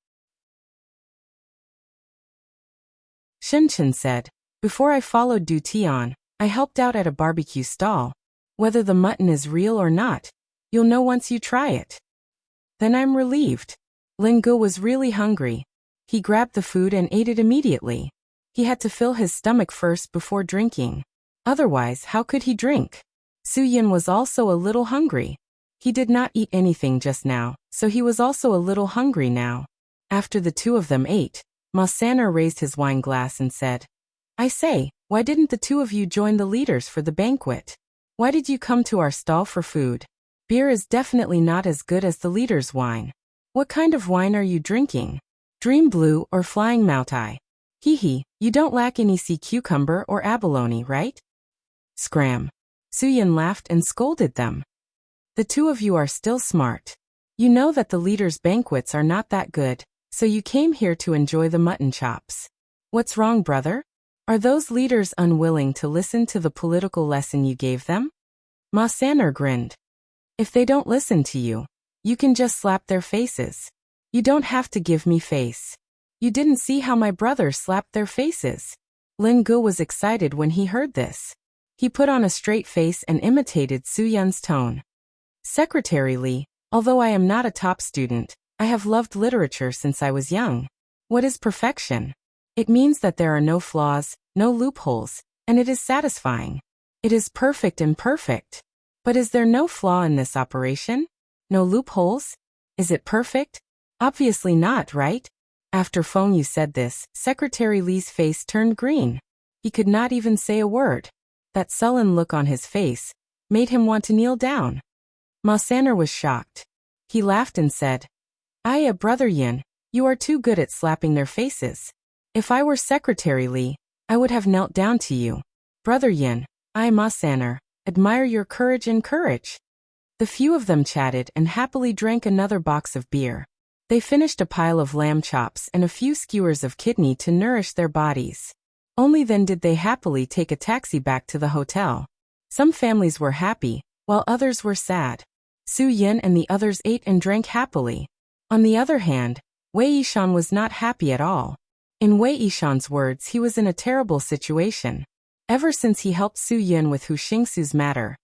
Shen Chen said, before I followed Du Tian, I helped out at a barbecue stall. Whether the mutton is real or not, you'll know once you try it. Then I'm relieved. Lin Ge was really hungry. He grabbed the food and ate it immediately. He had to fill his stomach first before drinking. Otherwise, how could he drink? Su Yin was also a little hungry. He did not eat anything just now, so he was also a little hungry now. After the 2 of them ate, Ma Saner raised his wine glass and said, I say, why didn't the 2 of you join the leaders for the banquet? Why did you come to our stall for food? Beer is definitely not as good as the leader's wine. What kind of wine are you drinking? Dream Blue or Flying Moutai? Hee, you don't lack any sea cucumber or abalone, right? Scram. Su Yin laughed and scolded them. The 2 of you are still smart. You know that the leader's banquets are not that good, so you came here to enjoy the mutton chops. What's wrong, brother? Are those leaders unwilling to listen to the political lesson you gave them? Ma Saner grinned. If they don't listen to you, you can just slap their faces. You don't have to give me face. You didn't see how my brothers slapped their faces. Lin Ge was excited when he heard this. He put on a straight face and imitated Su Yun's tone. Secretary Li, although I am not a top student, I have loved literature since I was young. What is perfection? It means that there are no flaws, no loopholes, and it is satisfying. It is perfect and perfect. But is there no flaw in this operation? No loopholes? Is it perfect? Obviously not, right? After Feng Yu said this, Secretary Li's face turned green. He could not even say a word. That sullen look on his face made him want to kneel down. Ma Saner was shocked. He laughed and said, Aya, Brother Yin, you are too good at slapping their faces. If I were Secretary Li, I would have knelt down to you. Brother Yin, I, Ma Saner, admire your courage and courage. The few of them chatted and happily drank another box of beer. They finished a pile of lamb chops and a few skewers of kidney to nourish their bodies. Only then did they happily take a taxi back to the hotel. Some families were happy, while others were sad. Su Yin and the others ate and drank happily. On the other hand, Wei Yishan was not happy at all. In Wei Yishan's words, he was in a terrible situation. Ever since he helped Su Yin with Hu Xingsu's matter,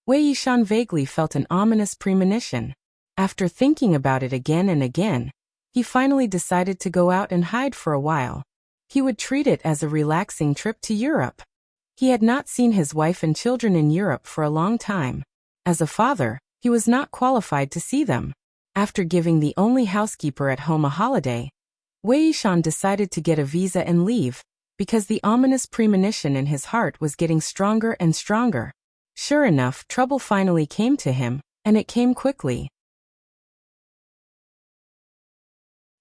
Wei Yishan vaguely felt an ominous premonition. After thinking about it again and again, he finally decided to go out and hide for a while. He would treat it as a relaxing trip to Europe. He had not seen his wife and children in Europe for a long time. As a father, he was not qualified to see them. After giving the only housekeeper at home a holiday, Wei Yishan decided to get a visa and leave, because the ominous premonition in his heart was getting stronger and stronger. Sure enough, trouble finally came to him, and it came quickly.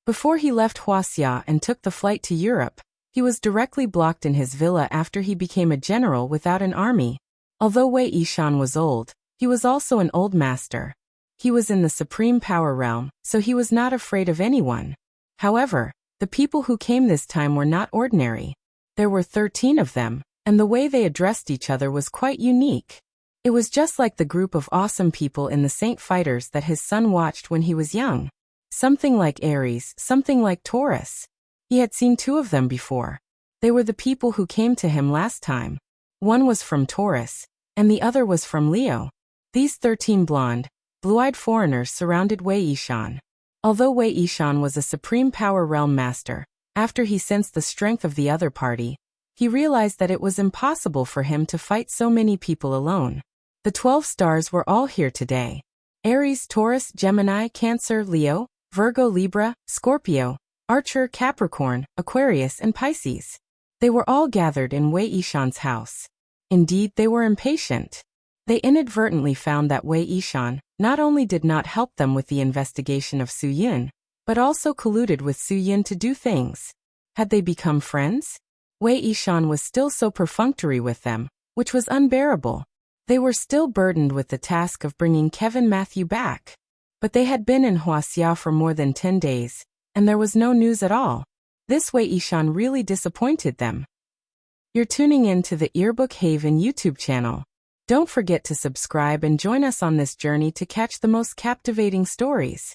Before he left Huaxia and took the flight to Europe, he was directly blocked in his villa after he became a general without an army. Although Wei Yishan was old, he was also an old master. He was in the supreme power realm, so he was not afraid of anyone. However, the people who came this time were not ordinary. There were 13 of them, and the way they addressed each other was quite unique. It was just like the group of awesome people in the Saint Fighters that his son watched when he was young. Something like Aries, something like Taurus. He had seen 2 of them before. They were the people who came to him last time. One was from Taurus, and the other was from Leo. These 13 blonde, blue-eyed foreigners surrounded Wei Yishan. Although Wei Yishan was a supreme power realm master, after he sensed the strength of the other party, he realized that it was impossible for him to fight so many people alone. The 12 stars were all here today. Aries, Taurus, Gemini, Cancer, Leo, Virgo, Libra, Scorpio, Archer, Capricorn, Aquarius, and Pisces. They were all gathered in Wei Yishan's house. Indeed, they were impatient. They inadvertently found that Wei Yishan not only did not help them with the investigation of Su Yin, but also colluded with Su Yin to do things. Had they become friends? Wei Yishan was still so perfunctory with them, which was unbearable. They were still burdened with the task of bringing Kevin Matthew back. But they had been in Huaxia for more than 10 days, and there was no news at all. This Wei Yishan really disappointed them. You're tuning in to the Earbook Haven YouTube channel. Don't forget to subscribe and join us on this journey to catch the most captivating stories.